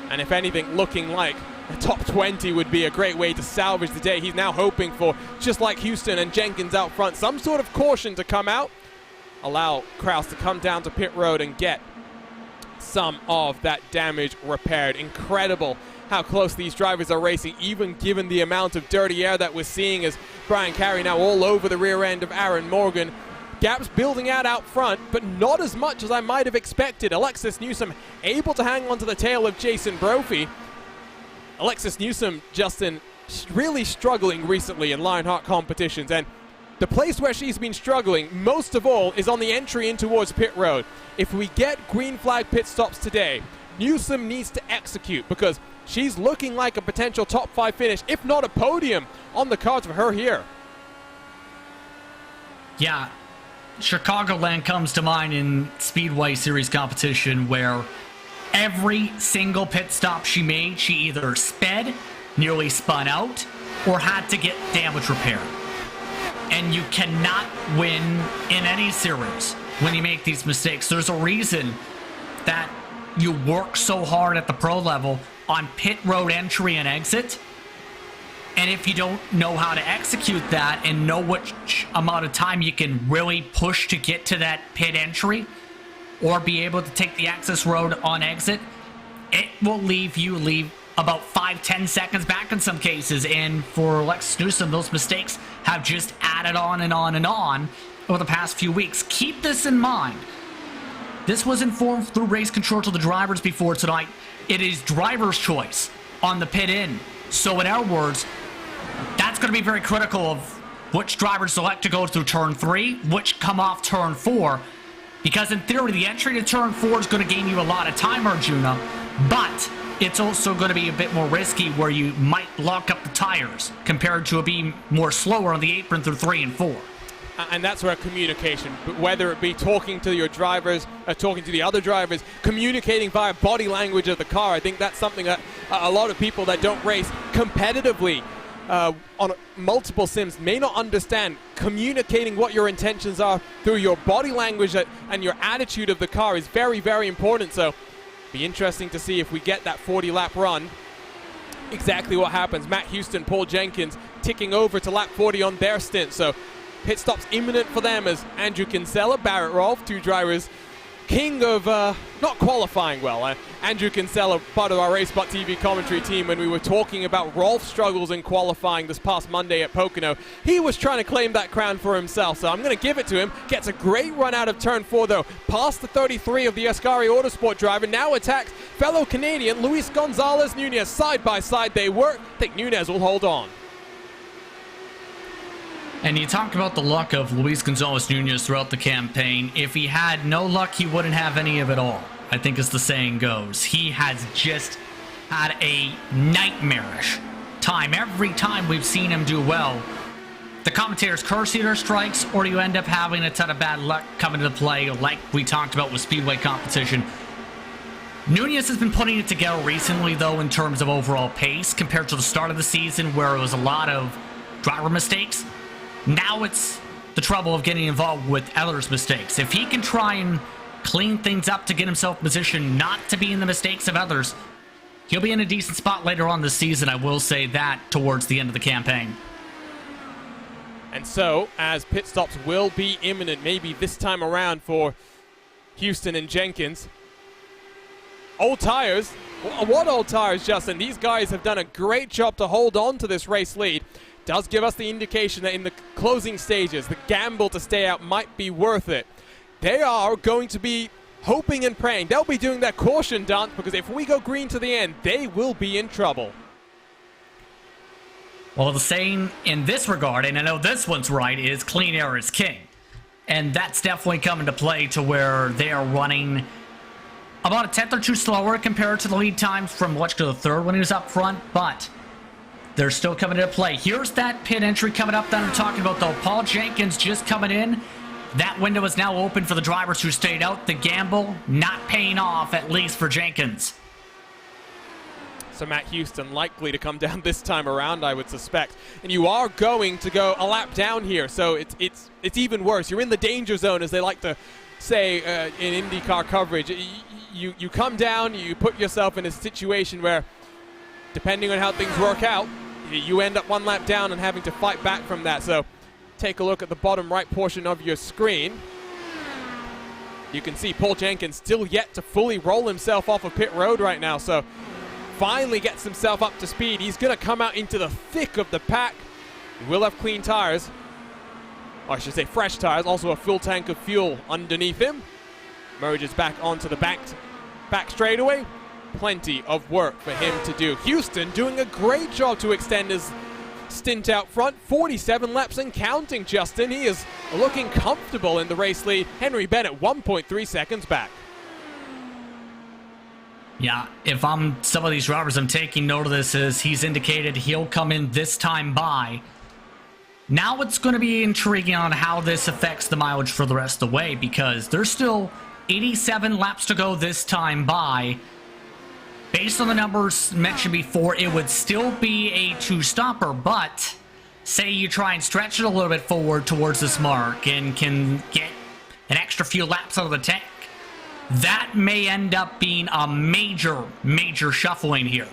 Speaker 3: And if anything, looking like a top 20 would be a great way to salvage the day. He's now hoping for, just like Houston and Jenkins out front, some sort of caution to come out, allow Kraus to come down to pit road and get some of that damage repaired. Incredible how close these drivers are racing, even given the amount of dirty air that we're seeing as Brian Carey now all over the rear end of Aaron Morgan. Gaps building out front, but not as much as I might have expected. Alexis Newsom able to hang on to the tail of Jason Brophy. Alexis Newsom, Justin, really struggling recently in Lionheart competitions, and the place where she's been struggling most of all is on the entry in towards pit road. If we get green flag pit stops today, Newsom needs to execute, because she's looking like a potential top 5 finish, if not a podium, on the cards for her here.
Speaker 4: Yeah, Chicagoland comes to mind in Speedway Series competition, where every single pit stop she made, she either sped, nearly spun out, or had to get damage repaired. And you cannot win in any series when you make these mistakes. There's a reason that you work so hard at the pro level on pit road entry and exit. And if you don't know how to execute that and know which amount of time you can really push to get to that pit entry, or be able to take the access road on exit, it will leave about 5-10 seconds back in some cases. And for Alexis Newsom, those mistakes have just added on and on and on over the past few weeks. Keep this in mind. This was informed through race control to the drivers before tonight. It is driver's choice on the pit in. So in our words, that's going to be very critical of which drivers select to go through turn 3, which come off turn 4. Because in theory, the entry to turn 4 is going to gain you a lot of time, Arjuna, but it's also going to be a bit more risky, where you might lock up the tires compared to it being more slower on the apron through 3 and 4.
Speaker 3: And that's where communication, whether it be talking to your drivers, talking to the other drivers, communicating via body language of the car, I think that's something that a lot of people that don't race competitively on multiple sims may not understand. Communicating what your intentions are through your body language and your attitude of the car is very, very important. So be interesting to see if we get that 40-lap run, exactly what happens. Matt Houston, Paul Jenkins ticking over to lap 40 on their stint. So pit stops imminent for them as Andrew Kinsella, Barrett Rolfe, two drivers king of not qualifying well. Andrew Kinsella, part of our RaceSpot.tv commentary team, when we were talking about Rolfe's struggles in qualifying this past Monday at Pocono, he was trying to claim that crown for himself, so I'm going to give it to him. Gets a great run out of turn 4 though, past the 33 of the Ascari Autosport driver, now attacks fellow Canadian Luis Gonzalez Nunez. Side by side they work. I think Nunez will hold on.
Speaker 4: And you talk about the luck of Luis Gonzalez Nunez throughout the campaign. If he had no luck, he wouldn't have any of it all, I think, as the saying goes. He has just had a nightmarish time. Every time we've seen him do well, the commentators curse either strikes, or you end up having a ton of bad luck coming into play, like we talked about with Speedway competition. Nunez has been putting it together recently, though, in terms of overall pace, compared to the start of the season, where it was a lot of driver mistakes. Now it's the trouble of getting involved with others' mistakes. If he can try and clean things up to get himself positioned not to be in the mistakes of others, he'll be in a decent spot later on this season. I will say that towards the end of the campaign.
Speaker 3: And so, as pit stops will be imminent, maybe this time around for Houston and Jenkins. Old tires. What old tires, Justin? These guys have done a great job to hold on to this race lead. Does give us the indication that in the closing stages, the gamble to stay out might be worth it. They are going to be hoping and praying. They'll be doing that caution dance, because if we go green to the end, they will be in trouble.
Speaker 4: Well, the saying in this regard, and I know this one's right, is clean air is king. And that's definitely coming to play, to where they are running about a tenth or two slower compared to the lead times from Lechka the third when he was up front, but they're still coming into play. Here's that pit entry coming up that I'm talking about, though. Paul Jenkins just coming in. That window is now open for the drivers who stayed out. The gamble not paying off, at least for Jenkins.
Speaker 3: So Matt Houston likely to come down this time around, I would suspect. And you are going to go a lap down here, so it's even worse. You're in the danger zone, as they like to say in IndyCar coverage. you come down, you put yourself in a situation where, depending on how things work out, you end up one lap down and having to fight back from that. So take a look at the bottom right portion of your screen. You can see Paul Jenkins still yet to fully roll himself off of pit road right now. So finally gets himself up to speed. He's going to come out into the thick of the pack. He will have clean tires. Or I should say fresh tires. Also a full tank of fuel underneath him. Merges back onto the back straightaway. Plenty of work for him to do. Houston doing a great job to extend his stint out front. 47 laps and counting, Justin. He is looking comfortable in the race lead. Henry Bennett 1.3 seconds back.
Speaker 4: Yeah, if I'm some of these drivers, I'm taking note of this as he's indicated he'll come in this time by. Now it's going to be intriguing on how this affects the mileage for the rest of the way, because there's still 87 laps to go this time by. Based on the numbers mentioned before, it would still be a two-stopper, but say you try and stretch it a little bit forward towards this mark and can get an extra few laps out of the tank, that may end up being a major shuffling here.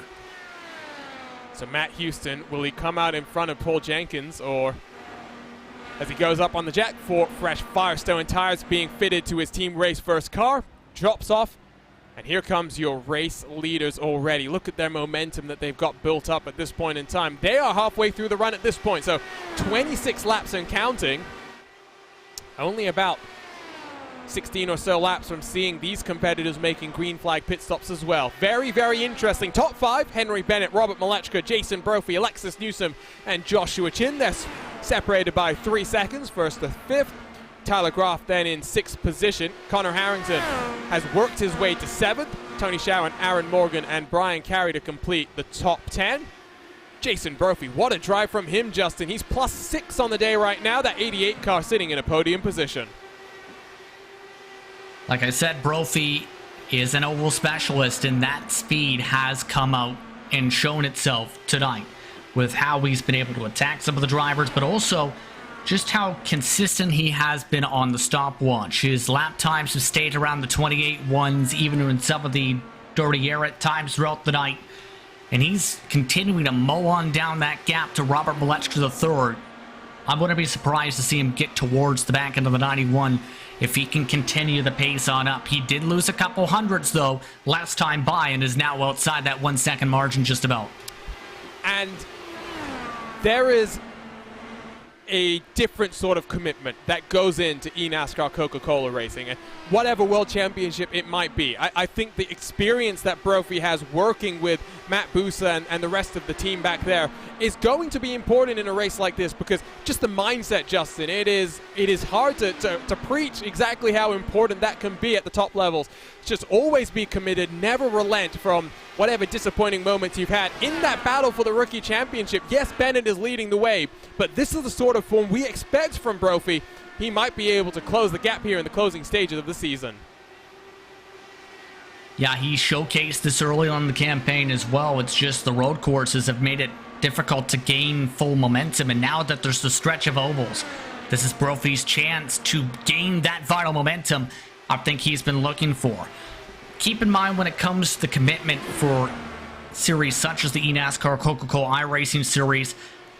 Speaker 3: So Matt Houston, will he come out in front of Paul Jenkins, or as he goes up on the jack for fresh Firestone tires being fitted to his Team Race First car, drops off, and here comes your race leaders already. Look at their momentum that they've got built up at this point in time. They are halfway through the run at this point, so 26 laps and counting. Only about 16 or so laps from seeing these competitors making green flag pit stops as well. Very, very interesting. Top 5, Henry Bennett, Robert Malechka, Jason Brophy, Alexis Newsom, and Joshua Chin. They're separated by 3 seconds, first to 5th. Tyler Graf then in 6th position. Connor Harrington has worked his way to 7th. Tony Sharon, Aaron Morgan, and Brian Carey to complete the top 10. Jason Brophy, what a drive from him, Justin. He's +6 on the day right now. That 88 car sitting in a podium position.
Speaker 4: Like I said, Brophy is an oval specialist, and that speed has come out and shown itself tonight with how he's been able to attack some of the drivers, but also just how consistent he has been on the stopwatch. His lap times have stayed around the 28.1s, even in some of the dirty air at times throughout the night. And he's continuing to mow on down that gap to Robert Malechka III. I wouldn't be surprised to see him get towards the back end of the 91 if he can continue the pace on up. He did lose a couple hundreds, though, last time by, and is now outside that 1 second margin just about.
Speaker 3: And there is a different sort of commitment that goes into eNASCAR Coca-Cola racing, and whatever world championship it might be. I think the experience that Brophy has working with Matt Busa and the rest of the team back there is going to be important in a race like this, because just the mindset, Justin, it is hard to preach exactly how important that can be at the top levels. Just always be committed, never relent from whatever disappointing moments you've had in that battle for the rookie championship. Yes, Bennett is leading the way, but this is the sort of form we expect from Brophy. He might be able to close the gap here in the closing stages of the season.
Speaker 4: Yeah, he showcased this early on in the campaign as well. It's just the road courses have made it difficult to gain full momentum, and now that there's the stretch of ovals, this is Brophy's chance to gain that vital momentum I think he's been looking for. Keep in mind, when it comes to the commitment for series such as the eNASCAR Coca-Cola iRacing Series,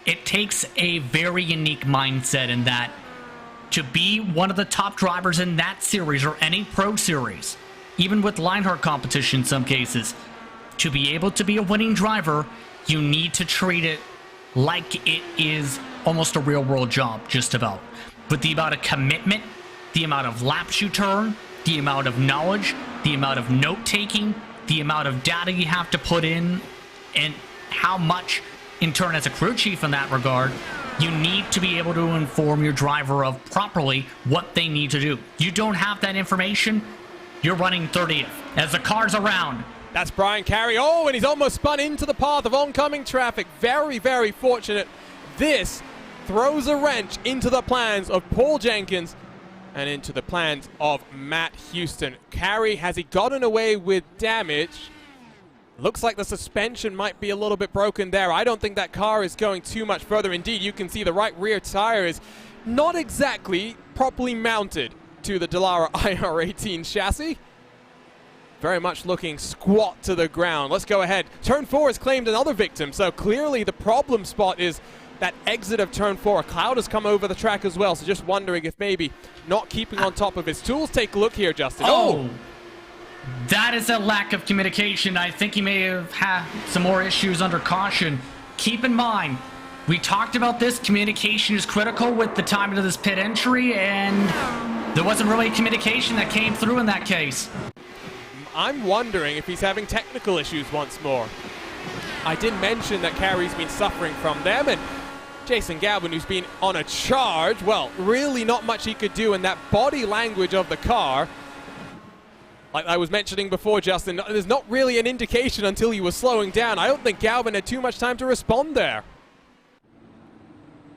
Speaker 4: it takes a very unique mindset in that to be one of the top drivers in that series or any pro series, even with Lionheart competition in some cases, to be able to be a winning driver, you need to treat it like it is almost a real-world job, just about. With the amount of commitment, the amount of laps you turn, the amount of knowledge, the amount of note-taking, the amount of data you have to put in, and how much, in turn, as a crew chief in that regard, you need to be able to inform your driver of properly what they need to do. You don't have that information, you're running 30th as the car's around.
Speaker 3: That's Brian Carey. Oh, and he's almost spun into the path of oncoming traffic. Very, very fortunate. This throws a wrench into the plans of Paul Jenkins and into the plans of Matt Houston. Carey, has he gotten away with damage? Looks like the suspension might be a little bit broken there. I don't think that car is going too much further. Indeed, you can see the right rear tire is not exactly properly mounted to the Dallara IR18 chassis. very much looking squat to the ground. Let's go ahead. Turn 4 has claimed another victim, so clearly the problem spot is that exit of turn 4. A cloud has come over the track as well, so just wondering if maybe not keeping on top of his tools. Take a look here, Justin.
Speaker 4: Oh! That is a lack of communication. I think he may have had some more issues under caution. Keep in mind, we talked about this. Communication is critical with the timing of this pit entry, and there wasn't really communication that came through in that case.
Speaker 3: I'm wondering if he's having technical issues once more. I did mention that Carey's been suffering from them, and Jason Galvin, who's been on a charge, well, really not much he could do, and that body language of the car, like I was mentioning before, Justin, there's not really an indication until he was slowing down. I don't think Galvin had too much time to respond there.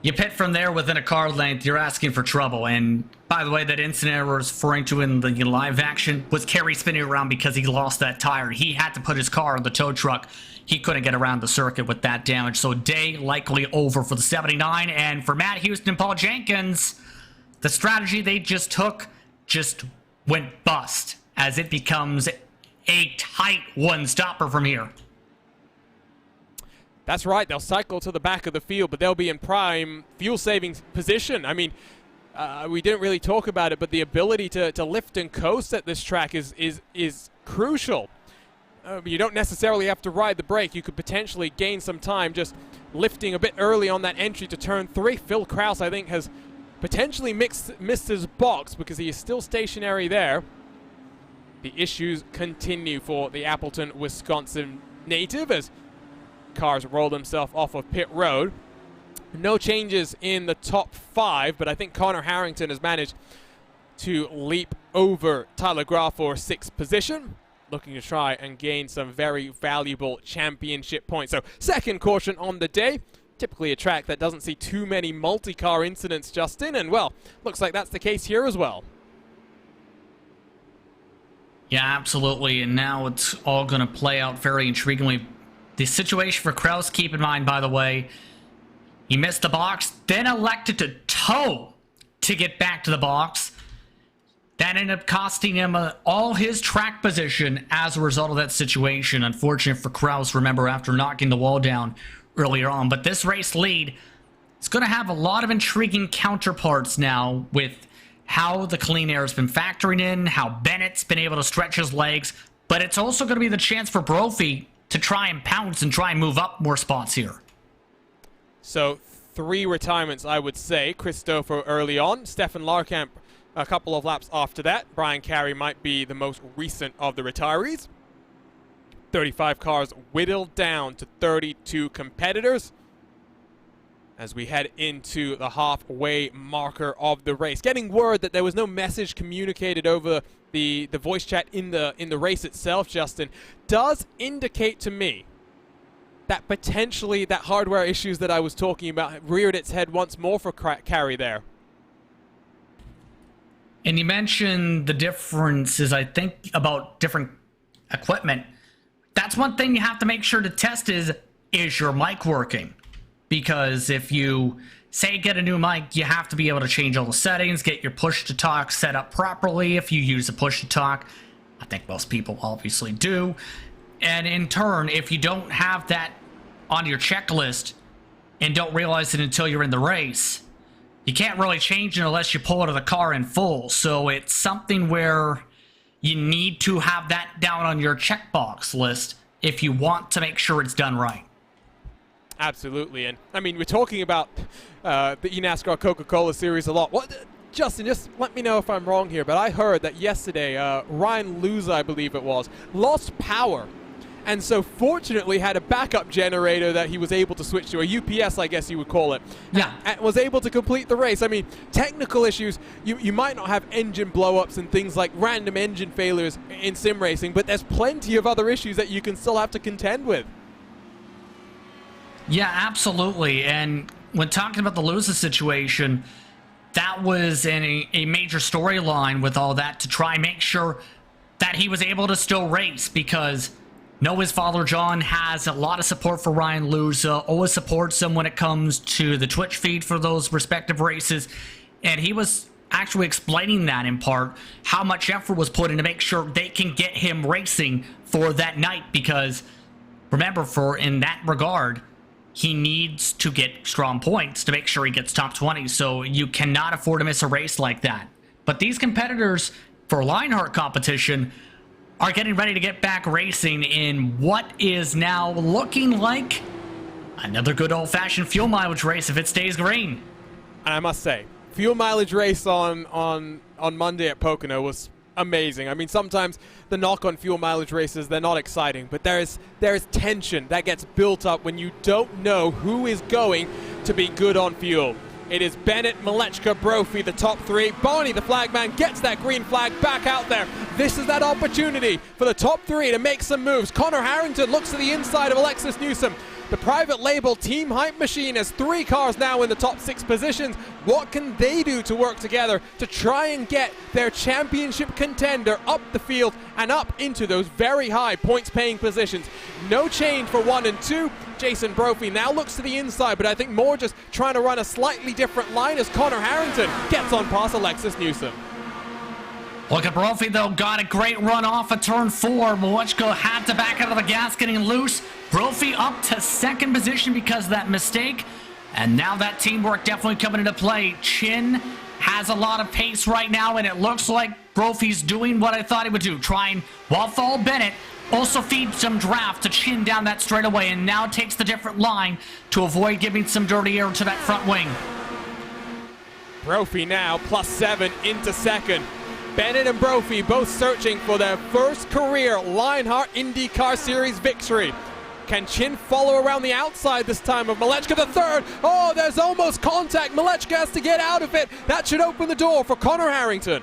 Speaker 4: You pit from there within a car length, you're asking for trouble. And by the way, that incident I was referring to in the live action was Carey spinning around because he lost that tire. He had to put his car in the tow truck. He couldn't get around the circuit with that damage. So day likely over for the 79. And for Matt Houston and Paul Jenkins, the strategy they just took just went bust as it becomes a tight one-stopper from here.
Speaker 3: That's right, they'll cycle to the back of the field, but they'll be in prime fuel-saving position. I mean, we didn't really talk about it, but the ability to lift and coast at this track is crucial. You don't necessarily have to ride the brake. You could potentially gain some time just lifting a bit early on that entry to turn 3. Phil Krause, I think, has potentially missed his box because he is still stationary there. The issues continue for the Appleton, Wisconsin native as cars roll themselves off of pit road. No changes in the top 5, but I think Connor Harrington has managed to leap over Tyler Graf for 6th position, looking to try and gain some very valuable championship points. So second caution on the day, typically a track that doesn't see too many multi-car incidents, Justin, and well, looks like that's the case here as well.
Speaker 4: Yeah, absolutely, and now it's all going to play out very intriguingly. The situation for Krause, keep in mind, by the way, he missed the box, then elected to tow to get back to the box. That ended up costing him all his track position as a result of that situation. Unfortunate for Krause, remember, after knocking the wall down earlier on. But this race lead is going to have a lot of intriguing counterparts now with how the clean air has been factoring in, how Bennett's been able to stretch his legs. But it's also going to be the chance for Brophy to try and pounce and try and move up more spots here.
Speaker 3: So 3 retirements, I would say. Christopher early on, Stefan Larkamp a couple of laps after that. Brian Carey might be the most recent of the retirees. 35 cars whittled down to 32 competitors as we head into the halfway marker of the race. Getting word that there was no message communicated over the voice chat in the race itself, Justin, does indicate to me that potentially that hardware issues that I was talking about reared its head once more for Carey there.
Speaker 4: And you mentioned the differences, I think, about different equipment. That's one thing you have to make sure to test is your mic working? Because if you, say, get a new mic, you have to be able to change all the settings, get your push-to-talk set up properly if you use a push-to-talk. I think most people obviously do. And in turn, if you don't have that on your checklist and don't realize it until you're in the race, you can't really change it unless you pull out of the car in full. So it's something where you need to have that down on your checkbox list if you want to make sure it's done right.
Speaker 3: Absolutely, and I mean, we're talking about the eNASCAR Coca-Cola Series a lot. Justin, just let me know if I'm wrong here, but I heard that yesterday Ryan Luza, I believe it was, lost power, and so fortunately had a backup generator that he was able to switch to, a UPS, I guess you would call it.
Speaker 4: Yeah.
Speaker 3: And was able to complete the race. I mean, technical issues, you might not have engine blowups and things like random engine failures in sim racing, but there's plenty of other issues that you can still have to contend with.
Speaker 4: Yeah, absolutely. And when talking about the Luza situation, that was a major storyline with all that to try and make sure that he was able to still race, because Noah's father, John, has a lot of support for Ryan Luza, always supports him when it comes to the Twitch feed for those respective races. And he was actually explaining that in part, how much effort was put in to make sure they can get him racing for that night, because remember, in that regard, he needs to get strong points to make sure he gets top 20, so you cannot afford to miss a race like that. But these competitors for Lionheart competition are getting ready to get back racing in what is now looking like another good old-fashioned fuel mileage race if it stays green.
Speaker 3: And I must say, fuel mileage race on Monday at Pocono was amazing. I mean, sometimes the knock on fuel mileage races, they're not exciting, but there is tension that gets built up when you don't know who is going to be good on fuel. It is Bennett, Malechka, Brophy, the top three. Barney, the flagman, gets that green flag back out there. This is that opportunity for the top three to make some moves. Connor Harrington looks to the inside of Alexis Newsom. The private label Team Hype Machine has 3 cars now in the top 6 positions. What can they do to work together to try and get their championship contender up the field and up into those very high points-paying positions? No change for 1 and 2. Jason Brophy now looks to the inside, but I think more just trying to run a slightly different line as Connor Harrington gets on past Alexis Newsom.
Speaker 4: Look at Brophy, though, got a great run off of turn 4. Malechka had to back out of the gas, getting loose. Brophy up to 2nd position because of that mistake. And now that teamwork definitely coming into play. Chin has a lot of pace right now, and it looks like Brophy's doing what I thought he would do. Trying, while follow Bennett, also feed some draft to Chin down that straightaway, and now takes the different line to avoid giving some dirty air to that front wing.
Speaker 3: Brophy now +7 into 2nd. Bennett and Brophy both searching for their first career Lionheart IndyCar Series victory. Can Chin follow around the outside this time of Malechka the 3rd? Oh, there's almost contact. Malechka has to get out of it. That should open the door for Connor Harrington.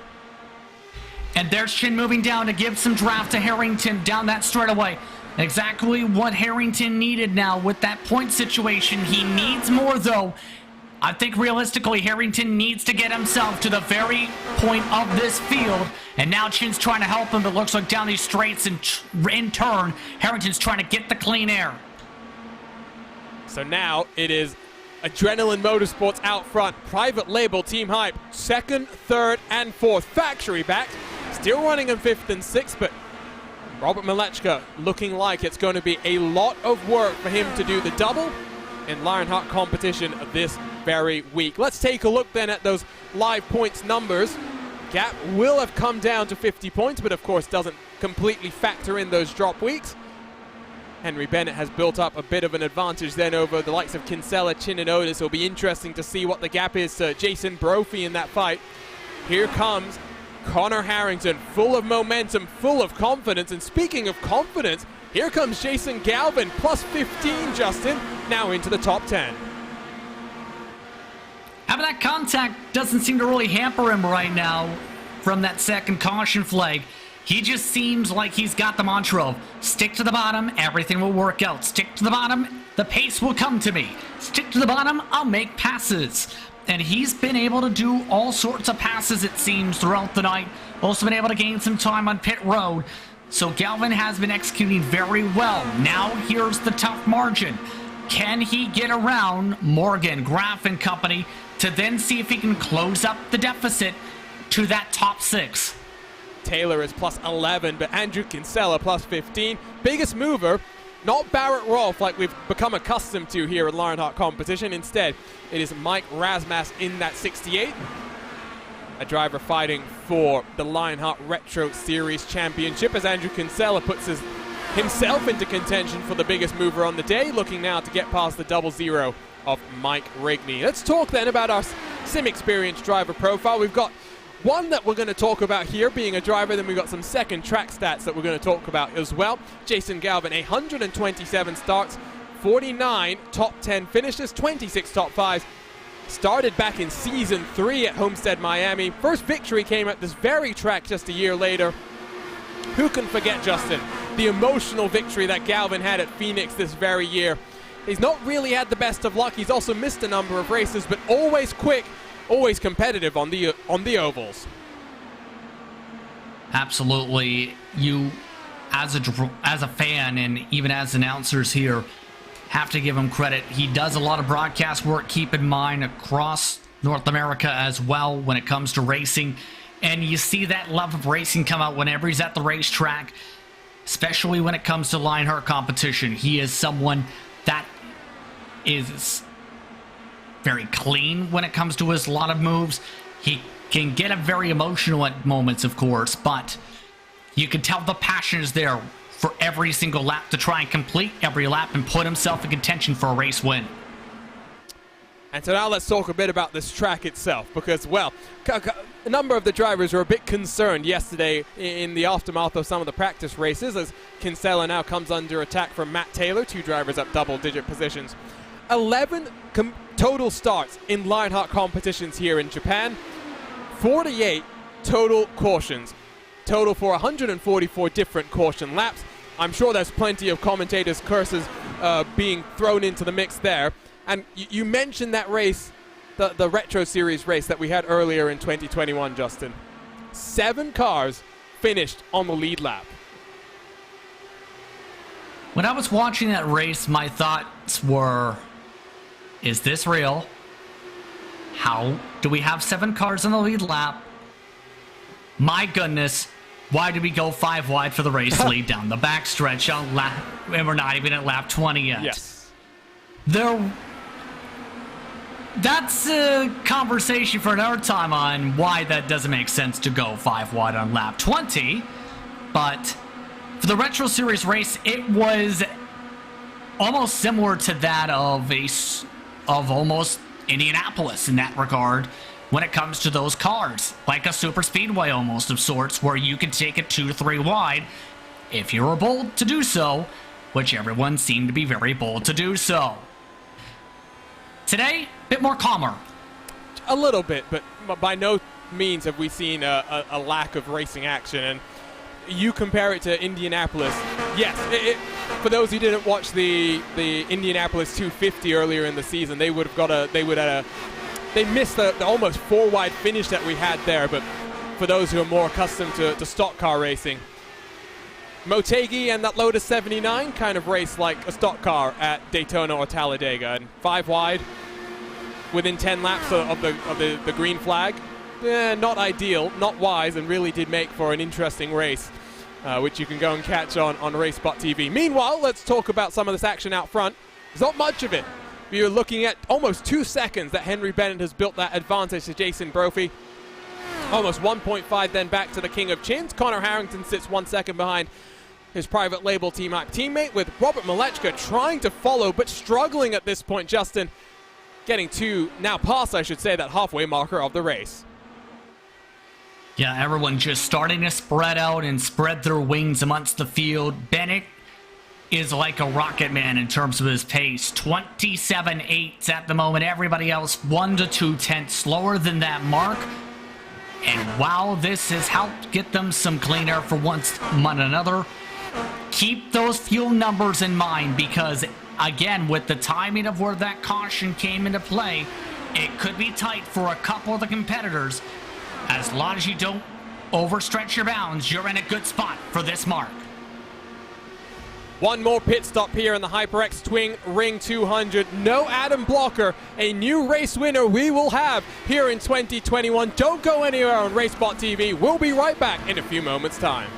Speaker 4: And there's Chin moving down to give some draft to Harrington down that straightaway. Exactly what Harrington needed now with that point situation. He needs more, though. I think realistically, Harrington needs to get himself to the very point of this field. And now Chin's trying to help him, but looks like down these straights and in turn, Harrington's trying to get the clean air.
Speaker 3: So now it is Adrenaline Motorsports out front. Private label Team Hype, 2nd, 3rd, and 4th. Factory backed. Still running in 5th and 6th, but Robert Malechka looking like it's going to be a lot of work for him to do the double in Lionheart competition this very week. Let's take a look then at those live points numbers. Gap will have come down to 50 points, but of course doesn't completely factor in those drop weeks. Henry Bennett has built up a bit of an advantage then over the likes of Kinsella, Chin, and Otis. It'll be interesting to see what the gap is to Jason Brophy in that fight. Here comes Connor Harrington, full of momentum, full of confidence. And speaking of confidence, here comes Jason Galvin, +15, Justin, now into the top 10.
Speaker 4: Having that contact doesn't seem to really hamper him right now from that 2nd caution flag. He just seems like he's got the mantra of stick to the bottom, everything will work out. Stick to the bottom, the pace will come to me. Stick to the bottom, I'll make passes. And he's been able to do all sorts of passes, it seems, throughout the night. Also been able to gain some time on pit road. So Galvin has been executing very well. Now here's the tough margin. Can he get around Morgan, Graff and company to then see if he can close up the deficit to that top 6?
Speaker 3: Taylor is +11, but Andrew Kinsella +15. Biggest mover, not Barrett Rolfe like we've become accustomed to here in Lionheart competition. Instead, it is Mike Rasmas in that 68. A driver fighting for the Lionheart Retro Series Championship as Andrew Kinsella puts himself into contention for the biggest mover on the day, looking now to get past the 0-0 of Mike Rigney. Let's talk then about our sim experience driver profile. We've got one that we're going to talk about here being a driver, then we've got some second track stats that we're going to talk about as well. Jason Galvin, 127 starts, 49 top 10 finishes, 26 top 5s. Started back in season 3 at Homestead, Miami. First victory came at this very track just a year later. Who can forget, Justin, the emotional victory that Galvin had at Phoenix this very year? He's not really had the best of luck. He's also missed a number of races, but always quick, always competitive on the ovals.
Speaker 4: Absolutely. You, as a fan and even as announcers here, have to give him credit. He does a lot of broadcast work, keep in mind, across North America as well when it comes to racing. And you see that love of racing come out whenever he's at the racetrack, especially when it comes to Lionheart competition. He is someone that is very clean when it comes to his lot of moves. He can get very emotional at moments, of course, but you can tell the passion is there for every single lap to try and complete every lap and put himself in contention for a race win.
Speaker 3: And so now let's talk a bit about this track itself, because, well, a number of the drivers were a bit concerned yesterday in the aftermath of some of the practice races, as Kinsella now comes under attack from Matt Taylor, 2 drivers up double-digit positions. 11 total starts in Lionheart competitions here in Japan, 48 total cautions, total for 144 different caution laps. I'm sure there's plenty of commentators' curses being thrown into the mix there. And you mentioned that race, the Retro Series race that we had earlier in 2021, Justin. 7 cars finished on the lead lap.
Speaker 4: When I was watching that race, my thoughts were, is this real? How do we have 7 cars on the lead lap? My goodness, why did we go 5 wide for the race lead down the backstretch on lap, and we're not even at lap 20 yet?
Speaker 3: Yes.
Speaker 4: That's a conversation for another time on why that doesn't make sense to go 5 wide on lap 20. But for the Retro Series race, it was almost similar to that of almost Indianapolis in that regard when it comes to those cars. Like a super speedway almost of sorts, where you can take it 2 to 3 wide if you were bold to do so, which everyone seemed to be very bold to do so. Today, a bit more calmer.
Speaker 3: A little bit, but by no means have we seen a lack of racing action. And you compare it to Indianapolis. Yes, for those who didn't watch the Indianapolis 250 earlier in the season, they missed the almost 4 wide finish that we had there. But for those who are more accustomed to stock car racing, Motegi and that Lotus 79 kind of race like a stock car at Daytona or Talladega, and 5 wide within 10 laps of the green flag. Not ideal, not wise, and really did make for an interesting race, which you can go and catch on racespottv. Meanwhile, let's talk about some of this action out front. There's not much of it. You're looking at almost 2 seconds that Henry Bennett has built that advantage to Jason Brophy. Almost 1.5 then back to the King of Chins. Connor Harrington sits 1 second behind his private label team-up teammate, with Robert Malechka trying to follow but struggling at this point, Justin, getting to now past, I should say, that halfway marker of the race.
Speaker 4: Yeah, everyone just starting to spread out and spread their wings amongst the field. Bennett is like a rocket man in terms of his pace. 27.8 at the moment. Everybody else 1 to 2 tenths slower than that mark. And wow, this has helped get them some clean air for once among another. Keep those fuel numbers in mind, because again, with the timing of where that caution came into play, it could be tight for a couple of the competitors. As long as you don't overstretch your bounds, you're in a good spot for this mark.
Speaker 3: One more pit stop here in the HyperX Twin Ring 200. No Adam Blocker, a new race winner we will have here in 2021. Don't go anywhere on racespottv. We'll be right back in a few moments' time.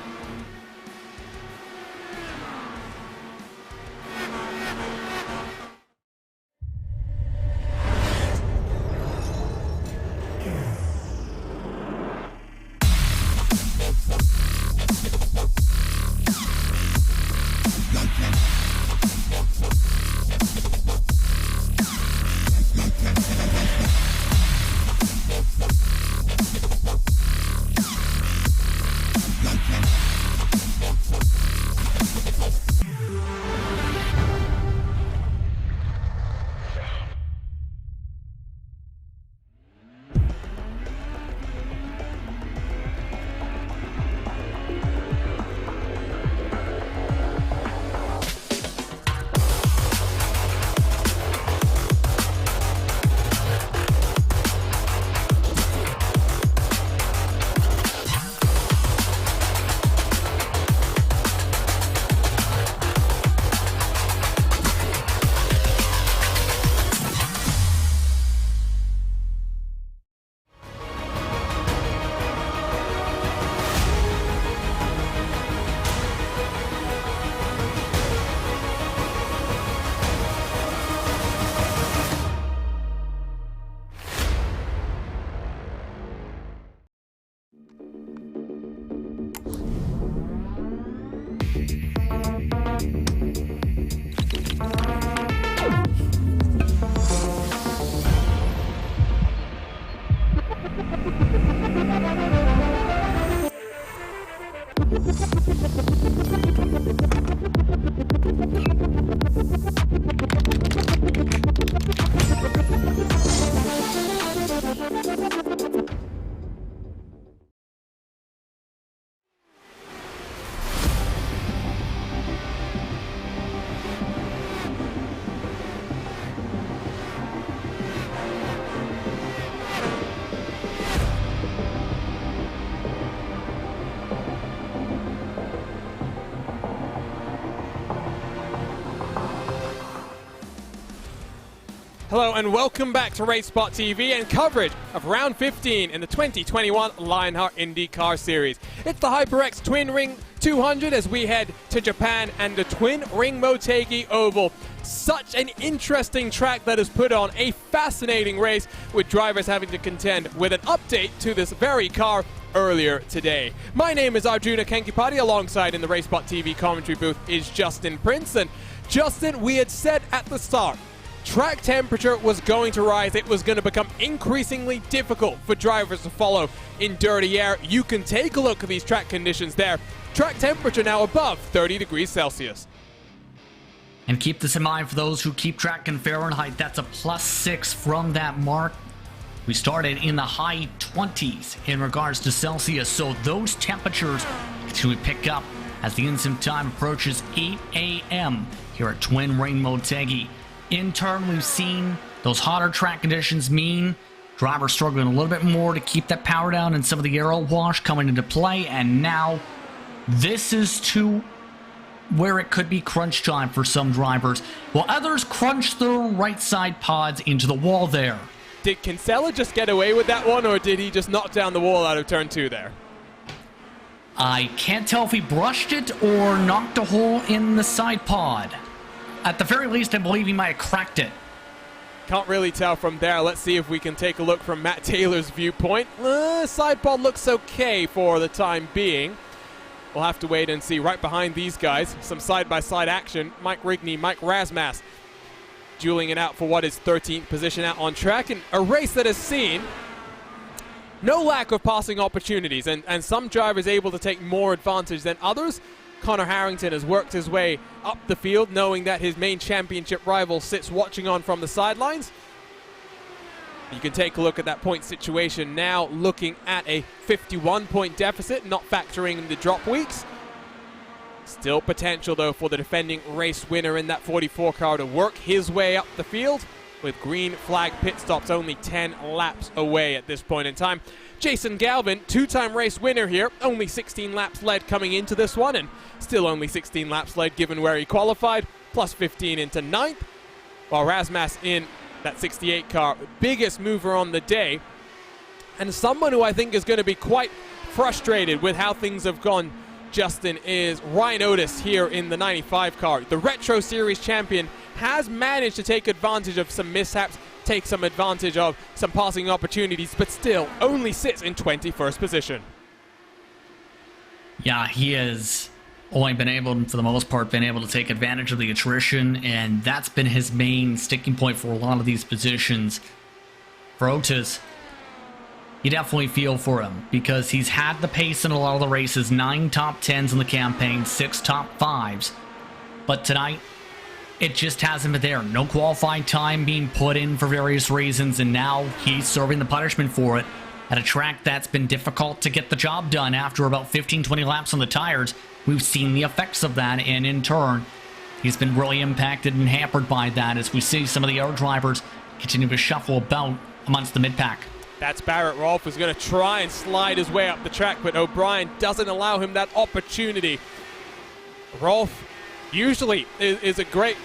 Speaker 3: Hello and welcome back to racespottv and coverage of round 15 in the 2021 Lionheart IndyCar Series. It's the HyperX Twin Ring 200 as we head to Japan and the Twin Ring Motegi Oval. Such an interesting track that has put on a fascinating race with drivers having to contend with an update to this very car earlier today. My name is Arjuna Kankipati, alongside in the racespottv commentary booth is Justin Prince. And Justin, we had said at the start, track temperature was going to rise. It was going to become increasingly difficult for drivers to follow in dirty air. You can take a look at these track conditions there. Track temperature now above 30 degrees Celsius.
Speaker 4: And keep this in mind for those who keep track in Fahrenheit. That's a +6 from that mark. We started in the high 20s in regards to Celsius, so those temperatures should pick up as the instant time approaches 8 a.m. here at Twin Ring Motegi. In turn, we've seen those hotter track conditions mean drivers struggling a little bit more to keep that power down and some of the aero wash coming into play. And now this is to where it could be crunch time for some drivers, while others crunch their right side pods into the wall there.
Speaker 3: Did Kinsella just get away with that one, or did he just knock down the wall out of turn 2 there?
Speaker 4: I can't tell if he brushed it or knocked a hole in the side pod. At the very least, I believe he might have cracked it.
Speaker 3: Can't really tell from there. Let's see if we can take a look from Matt Taylor's viewpoint. Side pod looks okay for the time being. We'll have to wait and see. Right behind these guys, some side-by-side action. Mike Rigney, Mike Rasmas dueling it out for what is 13th position out on track. And a race that has seen no lack of passing opportunities, and some drivers able to take more advantage than others. Connor Harrington has worked his way up the field, knowing that his main championship rival sits watching on from the sidelines. You can take a look at that point situation now, looking at a 51-point deficit, not factoring in the drop weeks. Still potential, though, for the defending race winner in that 44 car to work his way up the field, with green flag pit stops only 10 laps away at this point in time. Jason Galvin, two-time race winner here, only 16 laps led coming into this one, and still only 16 laps led given where he qualified, plus 15 into 9th, while Rasmas in that 68 car, biggest mover on the day, and someone who I think is going to be quite frustrated with how things have gone, Justin, is Ryan Otis here in the 95 car. The Retro Series champion has managed to take advantage of some mishaps, take some advantage of some passing opportunities, but still only sits in 21st position. Yeah, he has only been able, for the most part, been able to take advantage of the attrition, and that's been his main sticking point for a lot of these positions. For Otis, you definitely feel for him, because he's had the pace in a lot of the races, 9 top 10s in the campaign, 6 top 5s, but tonight, it just hasn't been there. No qualifying time being put in for various reasons, and now he's serving the punishment for it at a track that's been difficult to get the job done after about 15-20 laps on the tires. We've seen the effects of that, and in turn, he's been really impacted and hampered by that as we see some of the other drivers continue to shuffle about amongst the mid-pack. That's Barrett Rolfe, who's going to try and slide his way up the track, but O'Brien doesn't allow him that opportunity. Rolfe usually is a great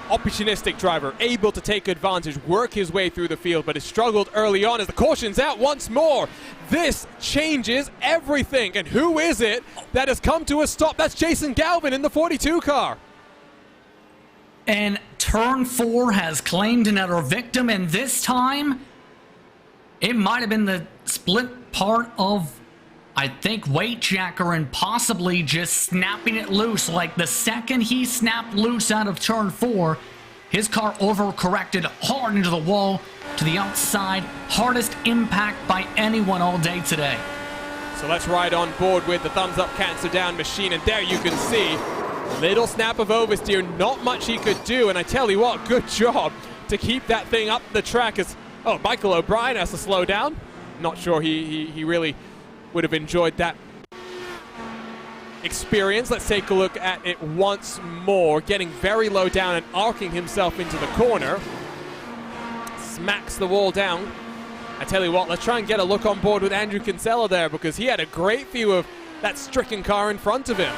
Speaker 3: opportunistic driver, able to take advantage, work his way through the field, but has struggled early on as the caution's out once more. This changes everything. And who is it that has come to a stop? That's Jason Galvin in the 42 car.
Speaker 4: And turn 4 has claimed another victim, and this time it might have been the split part of, I think, weight jacker and possibly just snapping it loose. Like the second he snapped loose out of turn 4, his car overcorrected hard into the wall, to the outside. Hardest impact by anyone all day today.
Speaker 3: So let's ride on board with the thumbs up, cancer down machine. And there you can see, little snap of oversteer, not much he could do. And I tell you what, good job to keep that thing up the track. As Michael O'Brien has to slow down. Not sure he really would have enjoyed that experience. Let's take a look at it once more. Getting very low down and arcing himself into the corner. Smacks the wall down. I tell you what, let's try and get a look on board with Andrew Kinsella there, because he had a great view of that stricken car in front of him.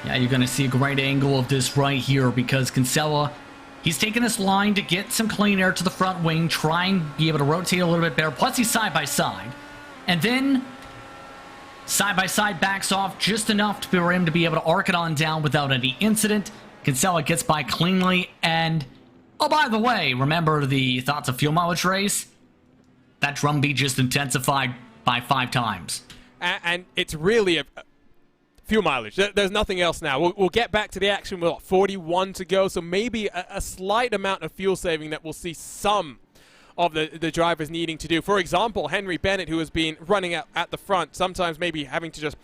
Speaker 4: Yeah, you're going to see a great angle of this right here, because Kinsella, he's taking this line to get some clean air to the front wing, try and be able to rotate a little bit better. Plus he's side by side. And then side by side backs off just enough for him to be able to arc it on down without any incident. Kinsella gets by cleanly. And oh, by the way, remember the Thoughts of Fuel Mileage race? That drumbeat just intensified by 5 times.
Speaker 3: And it's really a fuel mileage. There's nothing else now. We'll get back to the action with 41 to go, so maybe a slight amount of fuel saving that we'll see some of the drivers needing to do. For example, Henry Bennett, who has been running at the front, sometimes maybe having to just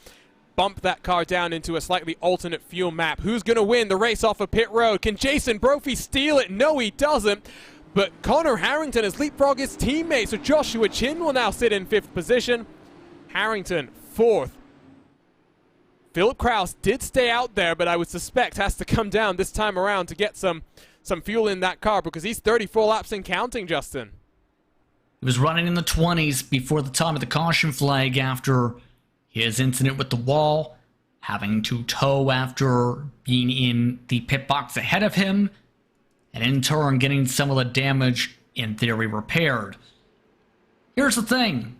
Speaker 3: bump that car down into a slightly alternate fuel map. Who's going to win the race off of pit road? Can Jason Brophy steal it? No, he doesn't. But Connor Harrington has leapfrogged his teammate, so Joshua Chin will now sit in 5th position. Harrington 4th. Philip Kraus did stay out there, but I would suspect has to come down this time around to get some fuel in that car, because he's 34 laps and counting, Justin.
Speaker 4: He was running in the 20s before the time of the caution flag after his incident with the wall, having to tow after being in the pit box ahead of him, and in turn getting some of the damage in theory repaired. Here's the thing.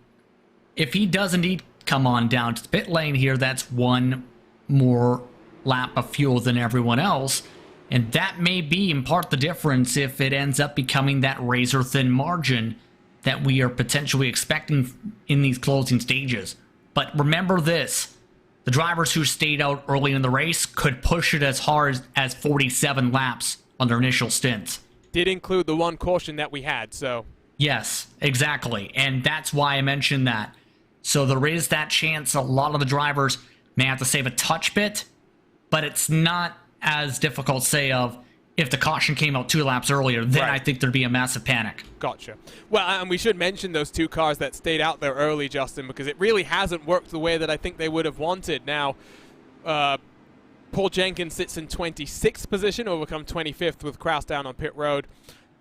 Speaker 4: If he does indeed come on down to the pit lane here, that's one more lap of fuel than everyone else, and that may be in part the difference if it ends up becoming that razor thin margin that we are potentially expecting in these closing stages. But remember this, the drivers who stayed out early in the race could push it as hard as 47 laps on their initial stints.
Speaker 3: Did include the one caution that we had, so.
Speaker 4: Yes, exactly, and that's why I mentioned that. So there is that chance a lot of the drivers may have to save a touch bit, but it's not as difficult, say, of if the caution came out 2 laps earlier, then right. I think there'd be a massive panic.
Speaker 3: Gotcha. Well, and we should mention those 2 cars that stayed out there early, Justin, because it really hasn't worked the way that I think they would have wanted. Now, Paul Jenkins sits in 26th position, will become 25th with Kraus down on pit road.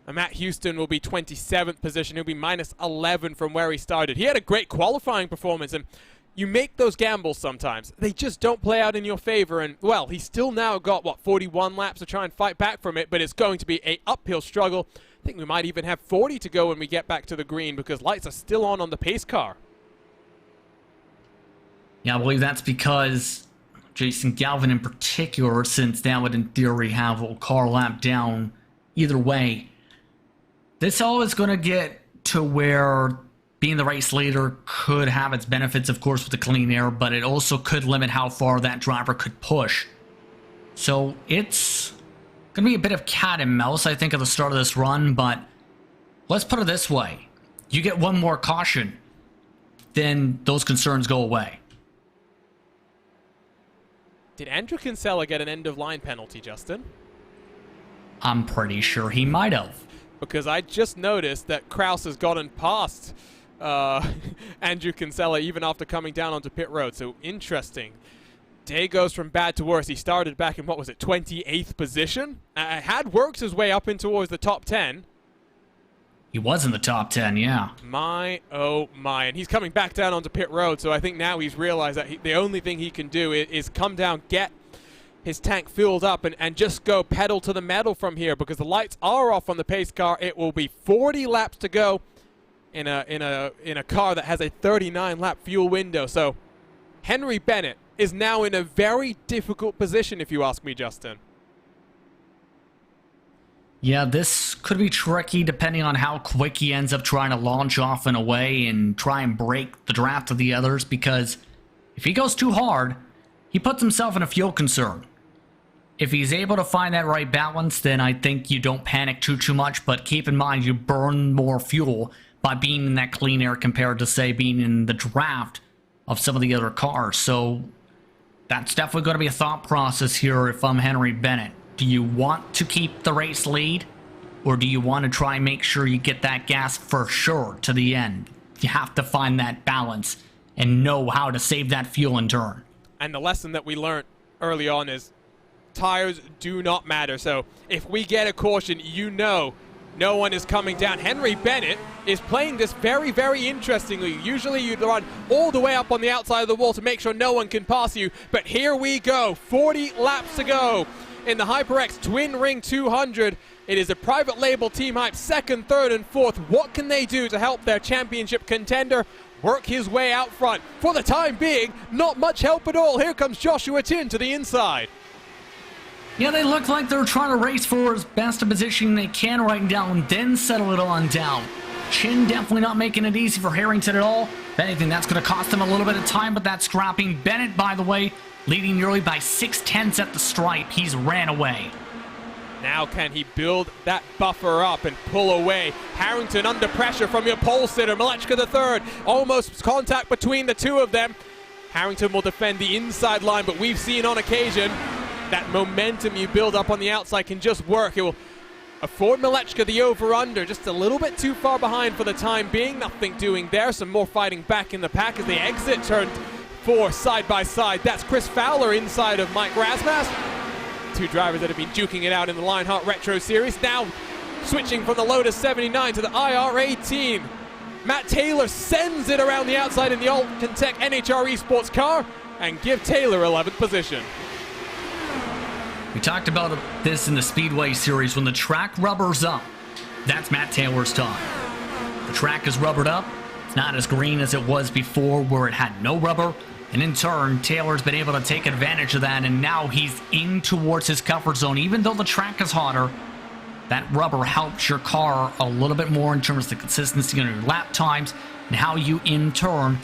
Speaker 3: And Matt Houston will be 27th position. He'll be minus 11 from where he started. He had a great qualifying performance, and you make those gambles sometimes. They just don't play out in your favor. And, well, he's still now got, 41 laps to try and fight back from it, but it's going to be an uphill struggle. I think we might even have 40 to go when we get back to the green, because lights are still on the pace car.
Speaker 4: Yeah, I believe that's because Jason Galvin in particular, since that would in theory have a car lap down either way. This all is going to get to where being the race leader could have its benefits, of course, with the clean air, but it also could limit how far that driver could push. So it's going to be a bit of cat and mouse, I think, at the start of this run, but let's put it this way. You get one more caution, then those concerns go away.
Speaker 3: Did Andrew Kinsella get an end-of-line penalty, Justin?
Speaker 4: I'm pretty sure he might have.
Speaker 3: Because I just noticed that Kraus has gotten past Andrew Kinsella even after coming down onto pit road. So interesting. Day goes from bad to worse. He started back in, 28th position? Had worked his way up in towards the top 10.
Speaker 4: He was in the top 10, yeah.
Speaker 3: My, oh my. And he's coming back down onto pit road, so I think now he's realized that the only thing he can do is come down, get his tank filled up, and just go pedal to the metal from here, because the lights are off on the pace car. It will be 40 laps to go in a car that has a 39 lap fuel window. So Henry Bennett is now in a very difficult position, if you ask me, Justin.
Speaker 4: Yeah, this could be tricky depending on how quick he ends up trying to launch off in a way and try and break the draft of the others, because if he goes too hard, he puts himself in a fuel concern. if he's able to find that right balance, then I think you don't panic too much, but keep in mind you burn more fuel by being in that clean air compared to, say, being in the draft of some of the other cars. So that's definitely going to be a thought process here if I'm Henry Bennett. Do you want to keep the race lead, or do you want to try and make sure you get that gas for sure to the end? You have to find that balance and know how to save that fuel in turn.
Speaker 3: And the lesson that we learned early on is tires do not matter. So if we get a caution, you know no one is coming down. Henry Bennett is playing this very, very interestingly. Usually you'd run all the way up on the outside of the wall to make sure no one can pass you. But here we go, 40 laps to go in the HyperX Twin Ring 200. It is a private label Team Hype, second, third, and fourth. What can they do to help their championship contender work his way out front? For the time being, not much help at all. Here comes Joshua Tin to the inside.
Speaker 4: Yeah, they look like they're trying to race for as best a position they can right now and then settle it on down. Chin definitely not making it easy for Harrington at all. If anything, that's going to cost him a little bit of time, but that's scrapping. Bennett, by the way, leading nearly by 6/10 at the stripe. He's ran away.
Speaker 3: Now can he build that buffer up and pull away? Harrington under pressure from your pole sitter. Malechka the third. Almost contact between the two of them. Harrington will defend the inside line, but we've seen on occasion that momentum you build up on the outside can just work. It will afford Malechka the over-under, just a little bit too far behind for the time being. Nothing doing there. Some more fighting back in the pack as they exit turn 4 side by side. That's Chris Fowler inside of Mike Rasmus. Two drivers that have been duking it out in the Lionheart Retro Series. Now switching from the Lotus 79 to the IR18. Matt Taylor sends it around the outside in the Altentech NHR Esports car and give Taylor 11th position.
Speaker 4: We talked about this in the Speedway Series. When the track rubbers up, that's Matt Taylor's time. The track is rubbered up. It's not as green as it was before where it had no rubber. And in turn, Taylor's been able to take advantage of that, and now he's in towards his comfort zone. Even though the track is hotter, that rubber helps your car a little bit more in terms of the consistency on your lap times and how you, in turn,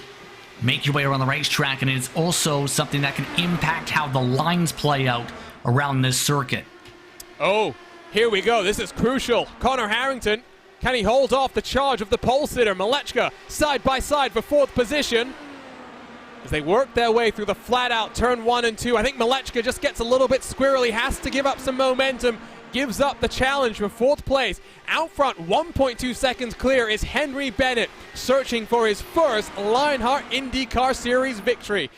Speaker 4: make your way around the racetrack. And it's also something that can impact how the lines play out around this circuit.
Speaker 3: Oh, here we go. This is crucial. Connor Harrington, can he hold off the charge of the pole sitter? Malechka side by side for 4th position as they work their way through the flat out turn 1 and 2. I think Malechka just gets a little bit squirrely, has to give up some momentum, gives up the challenge for 4th place. Out front, 1.2 seconds clear is Henry Bennett, searching for his first Lionheart IndyCar Series victory.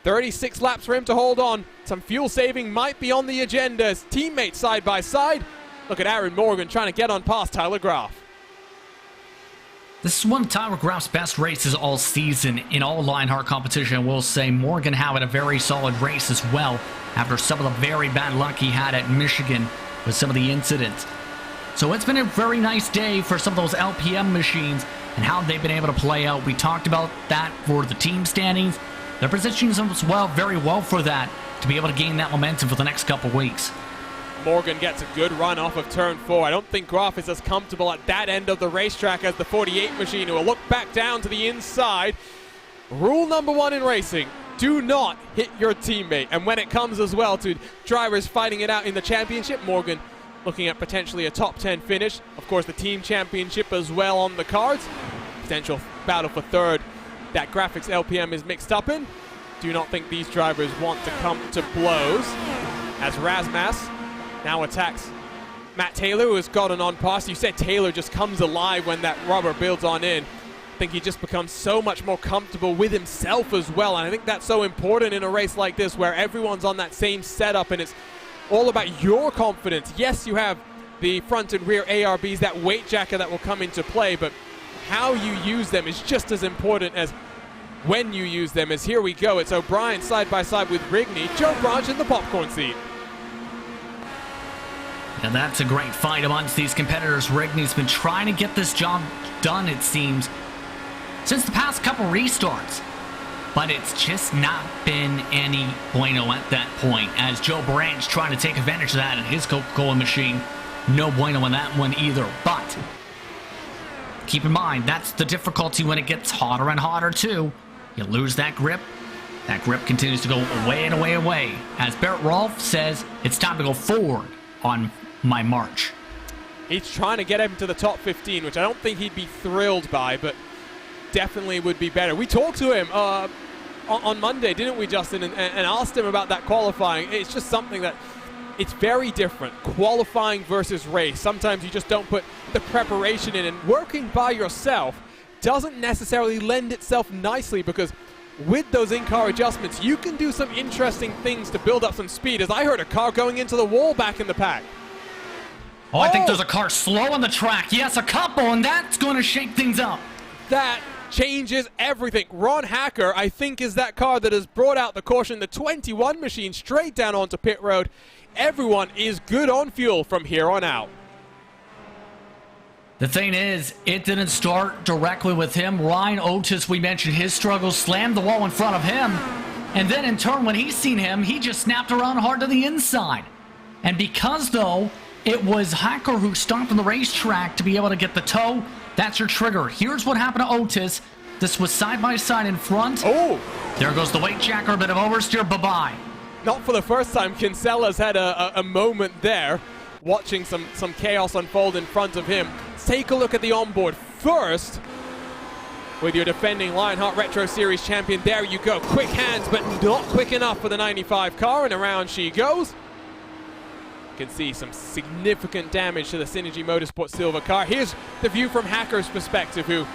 Speaker 3: 36 laps for him to hold on. Some fuel saving might be on the agenda as teammates side by side. Look at Aaron Morgan trying to get on past Tyler Graf.
Speaker 4: This is one of Tyler Graf's best races all season in all Lionheart competition. I will say Morgan having a very solid race as well after some of the very bad luck he had at Michigan with some of the incidents. So it's been a very nice day for some of those LPM machines and how they've been able to play out. We talked about that for the team standings. They're positioning themselves very well for that, to be able to gain that momentum for the next couple weeks.
Speaker 3: Morgan gets a good run off of turn 4. I don't think Graf is as comfortable at that end of the racetrack as the 48 machine, who will look back down to the inside. Rule number 1 in racing, do not hit your teammate. And when it comes as well to drivers fighting it out in the championship, Morgan looking at potentially a top 10 finish. Of course, the team championship as well on the cards. Potential battle for 3rd. That graphics LPM is mixed up in. Do not think these drivers want to come to blows as Rasmus now attacks Matt Taylor, who has gotten on past. You said Taylor just comes alive when that rubber builds on in. I think he just becomes so much more comfortable with himself as well, and I think that's so important in a race like this where everyone's on that same setup and it's all about your confidence. Yes, you have the front and rear ARBs, that weight jacket that will come into play, but how you use them is just as important as when you use them. As here we go, it's O'Brien side by side with Rigney, Joe Branch in the popcorn seat.
Speaker 4: And that's a great fight amongst these competitors. Rigney's been trying to get this job done, it seems, since the past couple restarts. But it's just not been any bueno at that point, as Joe Branch trying to take advantage of that in his Coca-Cola machine. No bueno on that one either. But keep in mind, that's the difficulty when it gets hotter and hotter too. You lose that grip, That grip continues to go away and away, away, as Barrett Rolfe says it's time to go forward on my march.
Speaker 3: He's trying to get him to the top 15, which I don't think he'd be thrilled by, but definitely would be better. We talked to him on Monday, didn't we, Justin, and asked him about that qualifying. It's just something that it's very different, qualifying versus race. Sometimes you just don't put the preparation in, and working by yourself doesn't necessarily lend itself nicely, because with those in-car adjustments, you can do some interesting things to build up some speed, as I heard a car going into the wall back in the pack.
Speaker 4: Oh, I think there's a car slow on the track. Yes, a couple, and that's going to shake things up.
Speaker 3: That changes everything. Ron Hacker, I think, is that car that has brought out the caution, the 21 machine, straight down onto pit road. Everyone is good on fuel from here on out.
Speaker 4: The thing is, it didn't start directly with him. Ryan Otis, we mentioned his struggles, slammed the wall in front of him. And then in turn, when he seen him, he just snapped around hard to the inside. And because, though, it was Hacker who stopped on the racetrack to be able to get the tow, that's your trigger. Here's what happened to Otis. This was side by side in front.
Speaker 3: Oh!
Speaker 4: There goes the weight jacker, a bit of oversteer, bye-bye.
Speaker 3: Not for the first time. Kinsella's had a moment there, watching some chaos unfold in front of him. Let's take a look at the onboard first. With your defending Lionheart Retro Series champion, there you go. Quick hands, but not quick enough for the 95 car, and around she goes. You can see some significant damage to the Synergy Motorsports silver car. Here's the view from Hacker's perspective, who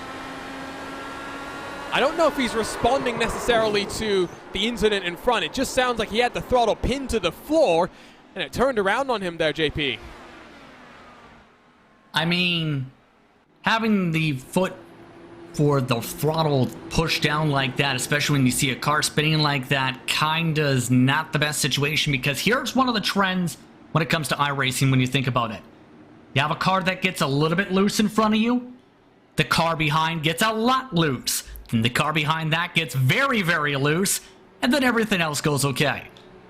Speaker 3: I don't know if he's responding necessarily to the incident in front. It just sounds like he had the throttle pinned to the floor, and it turned around on him there, JP.
Speaker 4: I mean, having the foot for the throttle pushed down like that, especially when you see a car spinning like that, kinda is not the best situation, because here's one of the trends when it comes to iRacing when you think about it. You have a car that gets a little bit loose in front of you, the car behind gets a lot loose, and the car behind that gets very, very loose, and then everything else goes okay.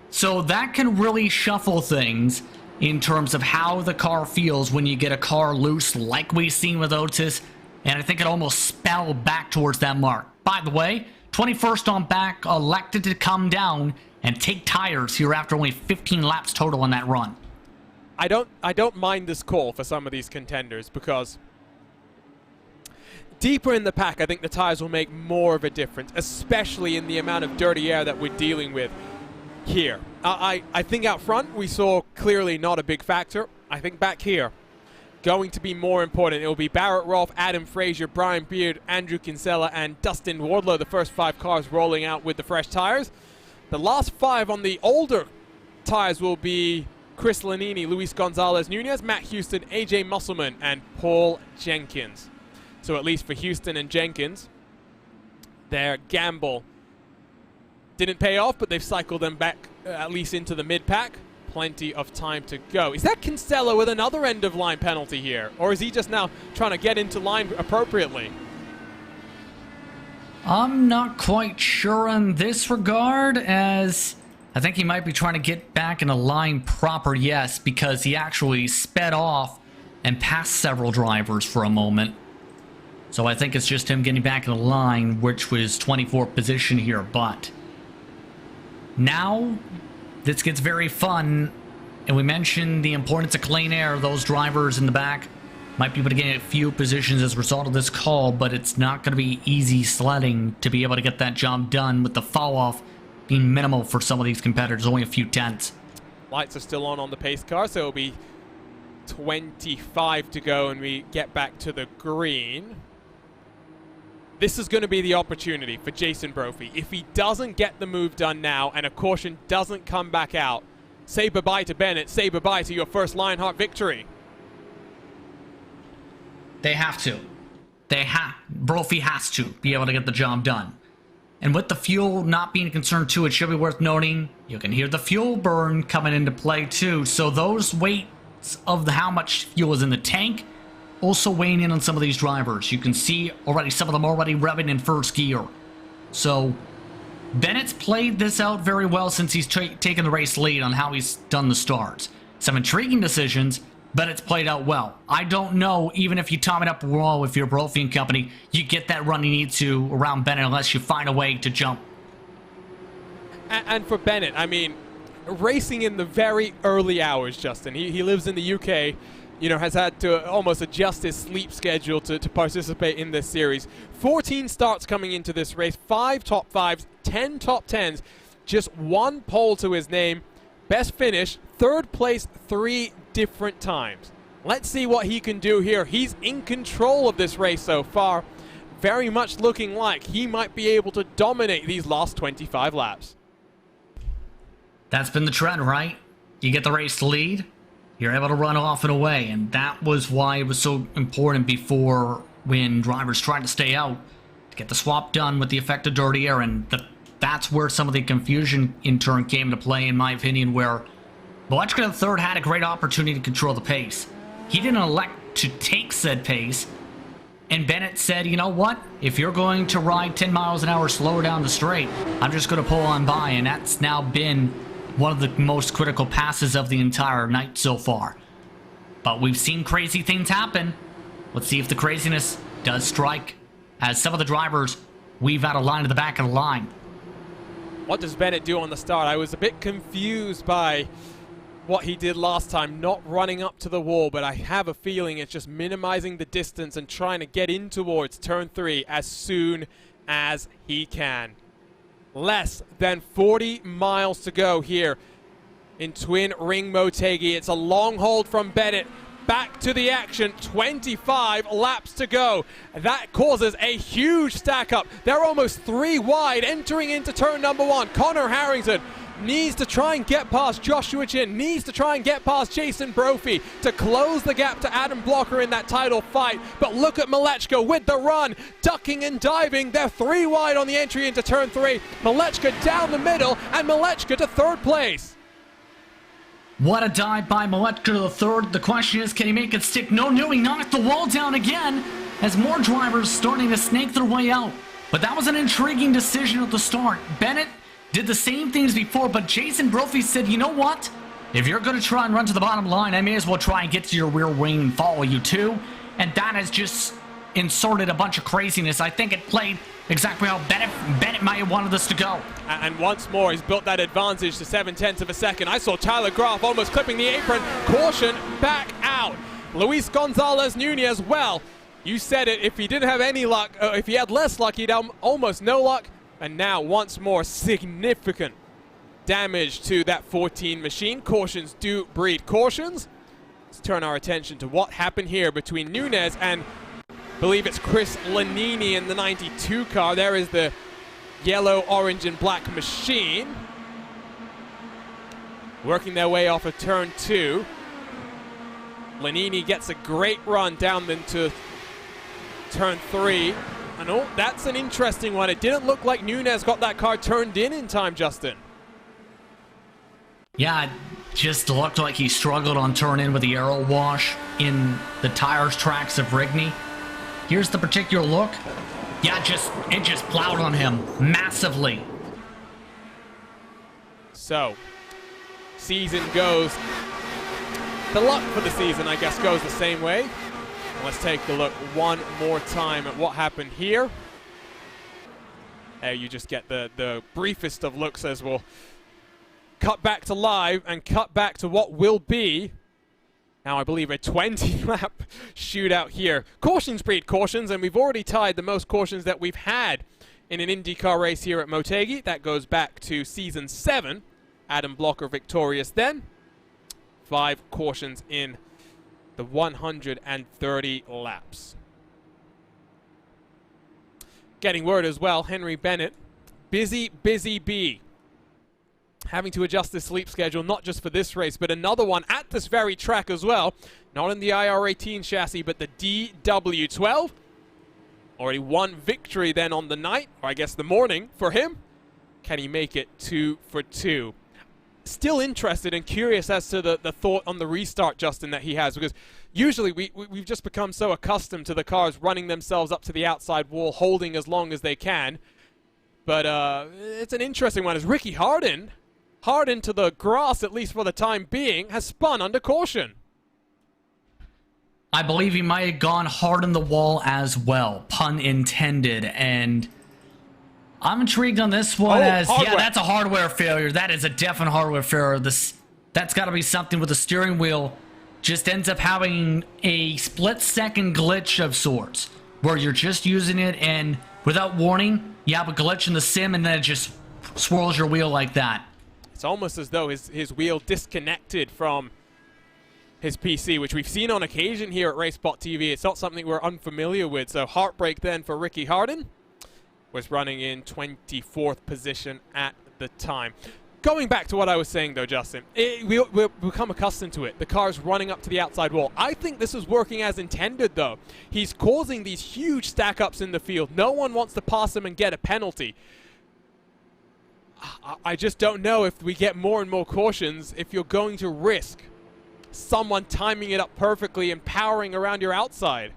Speaker 4: So that can really shuffle things in terms of how the car feels when you get a car loose like we've seen with Otis, and I think it almost spelled back towards that mark. By the way, 21st on back, elected to come down and take tires here after only 15 laps total on that run.
Speaker 3: I don't mind this call for some of these contenders, because deeper in the pack, I think the tires will make more of a difference, especially in the amount of dirty air that we're dealing with here. I think out front we saw clearly not a big factor. I think back here, going to be more important. It will be Barrett Rolfe, Adam Frazier, Brian Beard, Andrew Kinsella, and Dustin Wardlow, the first 5 cars rolling out with the fresh tires. The last 5 on the older tires will be Chris Lanini, Luis Gonzalez Nunez, Matt Houston, AJ Musselman, and Paul Jenkins. So at least for Houston and Jenkins, their gamble didn't pay off, but they've cycled them back at least into the mid-pack. Plenty of time to go. Is that Kinsella with another end-of-line penalty here? Or is he just now trying to get into line appropriately?
Speaker 4: I'm not quite sure in this regard, as I think he might be trying to get back in a line proper, yes, because he actually sped off and passed several drivers for a moment. So I think it's just him getting back in the line, which was 24th position here, but now this gets very fun, and we mentioned the importance of clean air. Those drivers in the back might be able to get a few positions as a result of this call, but it's not going to be easy sledding to be able to get that job done, with the fall-off being minimal for some of these competitors, only a few tenths.
Speaker 3: Lights are still on the pace car, so it'll be 25 to go and we get back to the green. This is going to be the opportunity for Jason Brophy. If he doesn't get the move done now and a caution doesn't come back out, say bye-bye to Bennett, say bye-bye to your first Lionheart victory.
Speaker 4: They have to. Brophy has to be able to get the job done. And with the fuel not being a concern too, it should be worth noting, you can hear the fuel burn coming into play too. So those weights of how much fuel is in the tank also weighing in on some of these drivers. You can see already some of them already revving in first gear. So Bennett's played this out very well since he's taken the race lead on how he's done the starts. Some intriguing decisions, but it's played out well. I don't know, even if you time it up well with your Brophy and company, you get that run you need to around Bennett unless you find a way to jump.
Speaker 3: And for Bennett, I mean, racing in the very early hours, Justin. He lives in the UK, you know, has had to almost adjust his sleep schedule to participate in this series. 14 starts coming into this race, 5 top 5s, 10 top 10s, just 1 pole to his name. Best finish, 3rd place 3 different times. Let's see what he can do here. He's in control of this race so far. Very much looking like he might be able to dominate these last 25 laps.
Speaker 4: That's been the trend, right? You get the race lead, you're able to run off and away, and that was why it was so important before when drivers tried to stay out to get the swap done with the effect of dirty air, and that's where some of the confusion in turn came into play, in my opinion, where Motegi the third had a great opportunity to control the pace. He didn't elect to take said pace, and Bennett said, you know what? If you're going to ride 10 miles an hour slower down the straight, I'm just going to pull on by, and that's now been one of the most critical passes of the entire night so far. But we've seen crazy things happen. Let's see if the craziness does strike, as some of the drivers weave out a line to the back of the line.
Speaker 3: What does Bennett do on the start? I was a bit confused by what he did last time, not running up to the wall, but I have a feeling it's just minimizing the distance and trying to get in towards turn 3 as soon as he can. Less than 40 miles to go here in Twin Ring Motegi. It's a long hold from Bennett. Back to the action, 25 laps to go. That causes a huge stack up. They're almost 3 wide entering into turn number 1. Connor Harrington needs to try and get past Joshua Chin, needs to try and get past Jason Brophy to close the gap to Adam Blocker in that title fight. But look at Motegi with the run, ducking and diving. They're 3 wide on the entry into turn 3. Motegi down the middle, and Motegi to 3rd place.
Speaker 4: What a dive by Motegi to the third. The question is, can he make it stick? No, he knocked the wall down again as more drivers starting to snake their way out. But that was an intriguing decision at the start. Bennett did the same things before, but Jason Brophy said, you know what? If you're going to try and run to the bottom line, I may as well try and get to your rear wing and follow you too. And that has just inserted a bunch of craziness. I think it played exactly how Bennett might have wanted this to go.
Speaker 3: And once more, he's built that advantage to 0.7 of a second. I saw Tyler Graf almost clipping the apron. Caution, back out. Luis Gonzalez Nunez, well, you said it. If he didn't have any luck, if he had less luck, he'd have almost no luck. And now, once more, significant damage to that 14 machine. Cautions do breed cautions. Let's turn our attention to what happened here between Nunez and, I believe it's Chris Lanini in the 92 car. There is the yellow, orange, and black machine. Working their way off of turn 2. Lanini gets a great run down into turn 3. And oh, that's an interesting one. It didn't look like Nunez got that car turned in time, Justin.
Speaker 4: Yeah, it just looked like he struggled on turn in with the aero wash in the tires tracks of Rigney. Here's the particular look. Yeah, it just plowed on him massively.
Speaker 3: So, season goes. The luck for the season, I guess, goes the same way. Let's take a look one more time at what happened here. There you just get the briefest of looks as we'll cut back to live and cut back to what will be, now I believe, a 20-lap shootout here. Cautions breed cautions, and we've already tied the most cautions that we've had in an IndyCar race here at Motegi. That goes back to season 7. Adam Blocker victorious then. 5 cautions in the 130 laps. Getting word as well, Henry Bennett, busy bee. Having to adjust his sleep schedule, not just for this race, but another one at this very track as well. Not in the IR18 chassis, but the DW12. Already 1 victory then on the night, or I guess the morning for him. Can he make it 2 for 2? Still interested and curious as to the thought on the restart, Justin, that he has, because usually we've just become so accustomed to the cars running themselves up to the outside wall, holding as long as they can. But it's an interesting one, as Ricky Hardin to the grass, at least for the time being, has spun under caution.
Speaker 4: I believe he might have gone hard on the wall as well, pun intended, and I'm intrigued on this one
Speaker 3: hardware.
Speaker 4: yeah, that's a hardware failure. That is a definite hardware failure. That's got to be something with the steering wheel. Just ends up having a split-second glitch of sorts, where you're just using it and without warning, you have a glitch in the sim and then it just swirls your wheel like that.
Speaker 3: It's almost as though his wheel disconnected from his PC, which we've seen on occasion here at racespottv. It's not something we're unfamiliar with. So heartbreak then for Ricky Hardin. Was running in 24th position at the time. Going back to what I was saying, though, Justin, we've become accustomed to it. The car's running up to the outside wall. I think this is working as intended, though. He's causing these huge stack-ups in the field. No one wants to pass him and get a penalty. I just don't know if we get more and more cautions if you're going to risk someone timing it up perfectly and powering around your outside.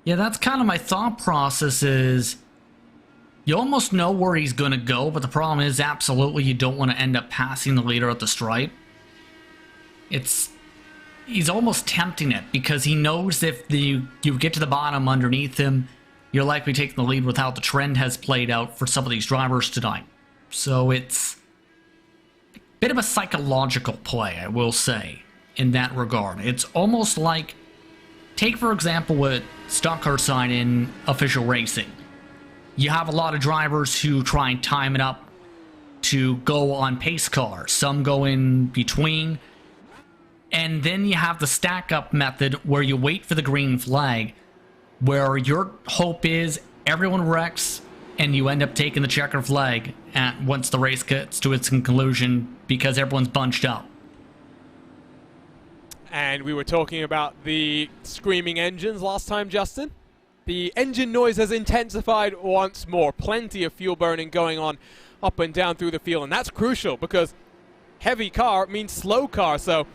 Speaker 4: Yeah, that's kind of my thought process is you almost know where he's going to go, but the problem is absolutely you don't want to end up passing the leader at the stripe. He's almost tempting it because he knows if you get to the bottom underneath him, you're likely taking the lead with how the trend has played out for some of these drivers tonight. So it's a bit of a psychological play, I will say, in that regard. It's almost like, take for example what stock car side in official racing. You have a lot of drivers who try and time it up to go on pace cars. Some go in between. And then you have the stack up method where you wait for the green flag, where your hope is everyone wrecks and you end up taking the checker flag once the race gets to its conclusion because everyone's bunched up.
Speaker 3: And we were talking about the screaming engines last time, Justin. The engine noise has intensified once more. Plenty of fuel burning going on up and down through the field. And that's crucial because heavy car means slow car. So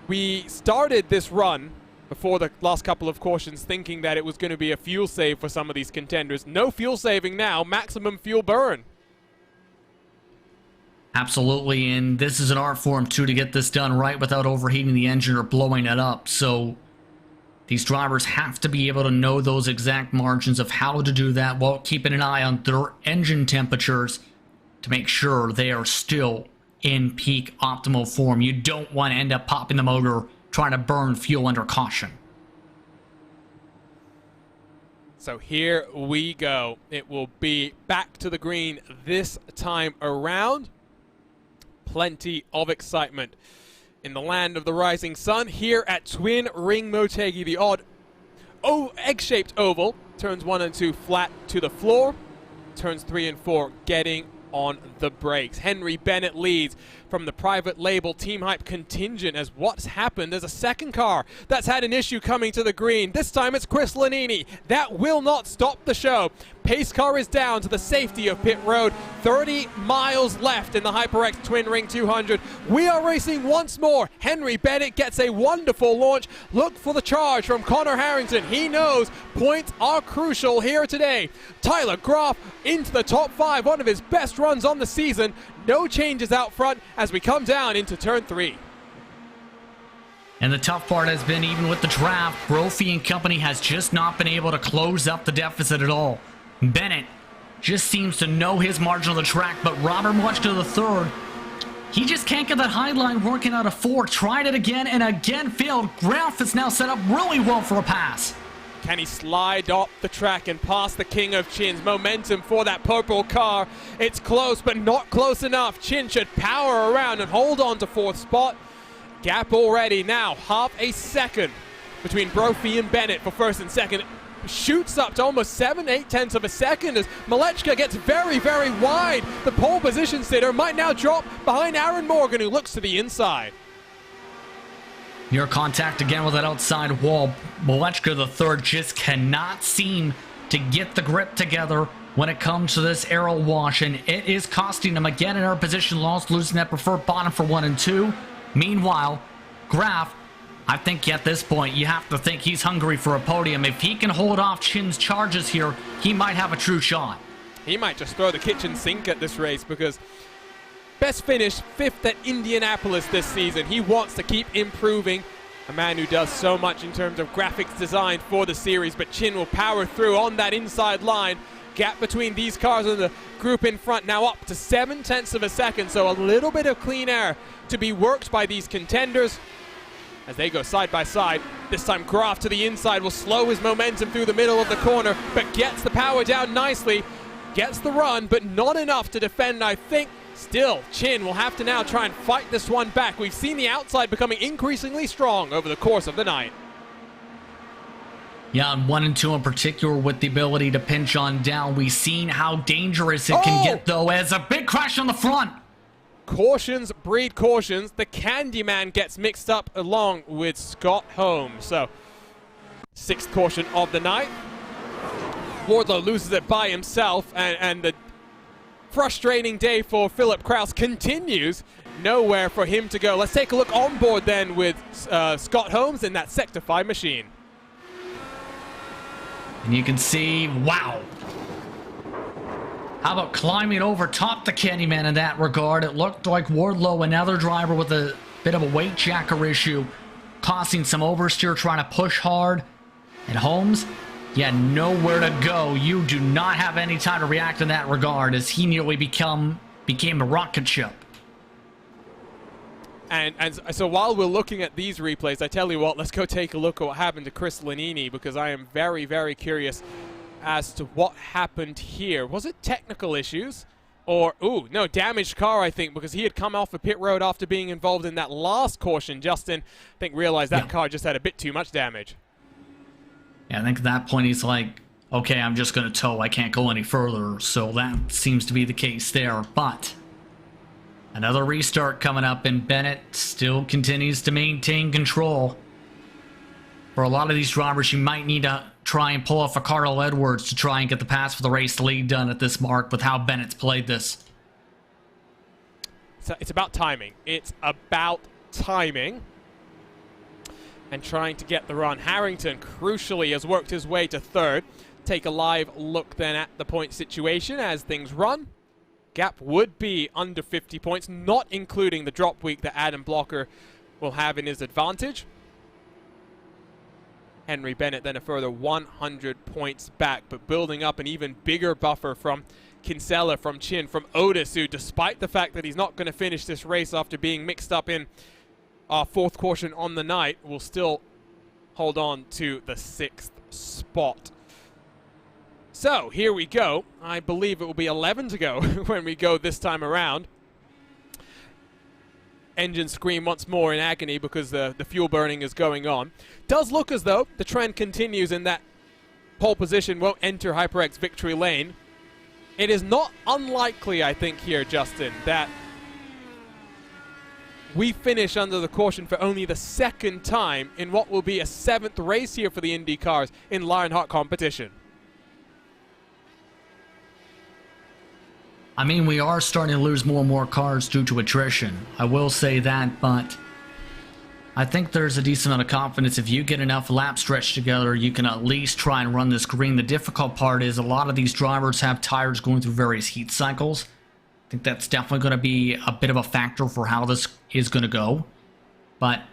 Speaker 3: we started this run before the last couple of cautions thinking that it was going to be a fuel save for some of these contenders. No fuel saving now, maximum fuel burn.
Speaker 4: Absolutely, and this is an art form too to get this done right without overheating the engine or blowing it up. So these drivers have to be able to know those exact margins of how to do that while keeping an eye on their engine temperatures to make sure they are still in peak optimal form. You don't want to end up popping the motor trying to burn fuel under caution.
Speaker 3: So here we go. It will be back to the green this time around. Plenty of excitement in the land of the rising sun here at Twin Ring Motegi. The odd egg-shaped oval. Turns 1 and 2 flat to the floor. Turns 3 and 4 getting on the brakes. Henry Bennett leads from the private label Team Hype contingent as what's happened. There's a second car that's had an issue coming to the green. This time it's Chris Lanini. That will not stop the show. Pace car is down to the safety of pit road. 30 miles left in the HyperX Twin Ring 200. We are racing once more. Henry Bennett gets a wonderful launch. Look for the charge from Connor Harrington. He knows points are crucial here today. Tyler Graf into the top 5, one of his best runs on the season. No changes out front as we come down into turn 3.
Speaker 4: And the tough part has been, even with the draft, Brophy and company has just not been able to close up the deficit at all. Bennett just seems to know his margin of the track, but Robert Motegi the third, he just can't get that high line working out of 4. Tried it again and again failed. Graf is now set up really well for a pass.
Speaker 3: Can he slide up the track and pass the King of Chins? Momentum for that purple car. It's close, but not close enough. Chin should power around and hold on to 4th spot. Gap already now, half a second between Brophy and Bennett for 1st and 2nd. Shoots up to almost 7/8 tenths of a second as Motegi gets very, very wide. The pole position sitter might now drop behind Aaron Morgan, who looks to the inside.
Speaker 4: Near contact again with that outside wall. Motegi the third just cannot seem to get the grip together when it comes to this aero wash, and it is costing him again in our position loss, losing that preferred bottom for 1 and 2. Meanwhile, Graf, I think at this point you have to think he's hungry for a podium. If he can hold off Chin's charges here, he might have a true shot.
Speaker 3: He might just throw the kitchen sink at this race because best finish 5th at Indianapolis this season. He wants to keep improving A man who does so much in terms of graphics design for the series, but Chin will power through on that inside line. Gap between these cars and the group in front now up to 0.7 of a second, so a little bit of clean air to be worked by these contenders as they go side by side. This time Graf to the inside will slow his momentum through the middle of the corner, but gets the power down nicely, gets the run, but not enough to defend, I think. Still, Chin will have to now try and fight this one back. We've seen the outside becoming increasingly strong over the course of the night.
Speaker 4: Yeah, and 1 and 2 in particular with the ability to pinch on down. We've seen how dangerous it can get, though, as a big crash on the front.
Speaker 3: Cautions breed cautions. The Candyman gets mixed up along with Scott Holmes. So, 6th caution of the night. Wardlow loses it by himself, and the frustrating day for Philip Kraus continues. Nowhere for him to go. Let's take a look on board then with Scott Holmes in that Sector 5 machine.
Speaker 4: And you can see, wow. How about climbing over top the Candyman in that regard? It looked like Wardlow, another driver with a bit of a weight jacker issue, causing some oversteer, trying to push hard. And Holmes, he had nowhere to go. You do not have any time to react in that regard, as he nearly became a rocket ship.
Speaker 3: And so while we're looking at these replays, I tell you what, let's go take a look at what happened to Chris Lanini, because I am very, very curious as to what happened here. Was it technical issues? Or, ooh, no, damaged car, I think, because he had come off the pit road after being involved in that last caution. Justin, I think, realized that car just had a bit too much damage.
Speaker 4: Yeah, I think at that point he's like, okay, I'm just going to tow. I can't go any further. So that seems to be the case there. But another restart coming up, and Bennett still continues to maintain control. For a lot of these drivers, you might need to try and pull off a Carl Edwards to try and get the pass for the race lead done at this mark with how Bennett's played this.
Speaker 3: So it's about timing. It's about timing and trying to get the run. Harrington, crucially, has worked his way to 3rd. Take a live look then at the point situation as things run. Gap would be under 50 points, not including the drop week that Adam Blocker will have in his advantage. Henry Bennett then a further 100 points back, but building up an even bigger buffer from Kinsella, from Chin, from Otis, who, despite the fact that he's not going to finish this race after being mixed up in our 4th caution on the night, will still hold on to the 6th spot. So, here we go. I believe it will be 11 to go when we go this time around. Engines scream once more in agony because the fuel burning is going on. Does look as though the trend continues in that pole position won't enter HyperX victory lane. It is not unlikely, I think, here, Justin, that we finish under the caution for only the 2nd time in what will be a 7th race here for the Indy cars in Lionheart competition.
Speaker 4: I mean, we are starting to lose more and more cars due to attrition. I will say that, but I think there's a decent amount of confidence. If you get enough lap stretch together, you can at least try and run this green. The difficult part is a lot of these drivers have tires going through various heat cycles. I think that's definitely going to be a bit of a factor for how this is going to go. But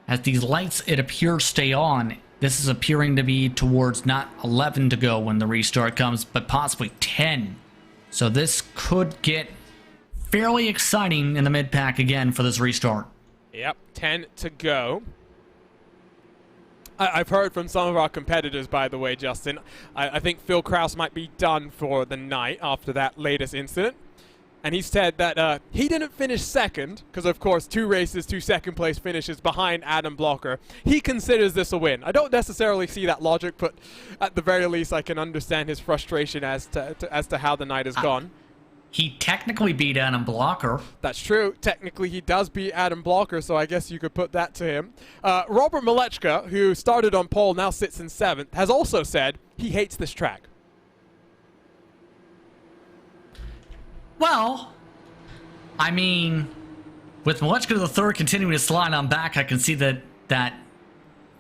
Speaker 4: as these lights, it appears, stay on, this is appearing to be towards not 11 to go when the restart comes, but possibly 10. So this could get fairly exciting in the mid-pack again for this restart.
Speaker 3: Yep, 10 to go. I've heard from some of our competitors, by the way, Justin. I think Phil Kraus might be done for the night after that latest incident. And he said that he didn't finish 2nd, because of course 2 races, 2 2nd place finishes behind Adam Blocker. He considers this a win. I don't necessarily see that logic, but at the very least I can understand his frustration as to how the night has gone.
Speaker 4: He technically beat Adam Blocker.
Speaker 3: That's true. Technically he does beat Adam Blocker, so I guess you could put that to him. Robert Malechka, who started on pole, now sits in 7th, has also said he hates this track.
Speaker 4: Well, I mean, with Malechka the third continuing to slide on back, I can see that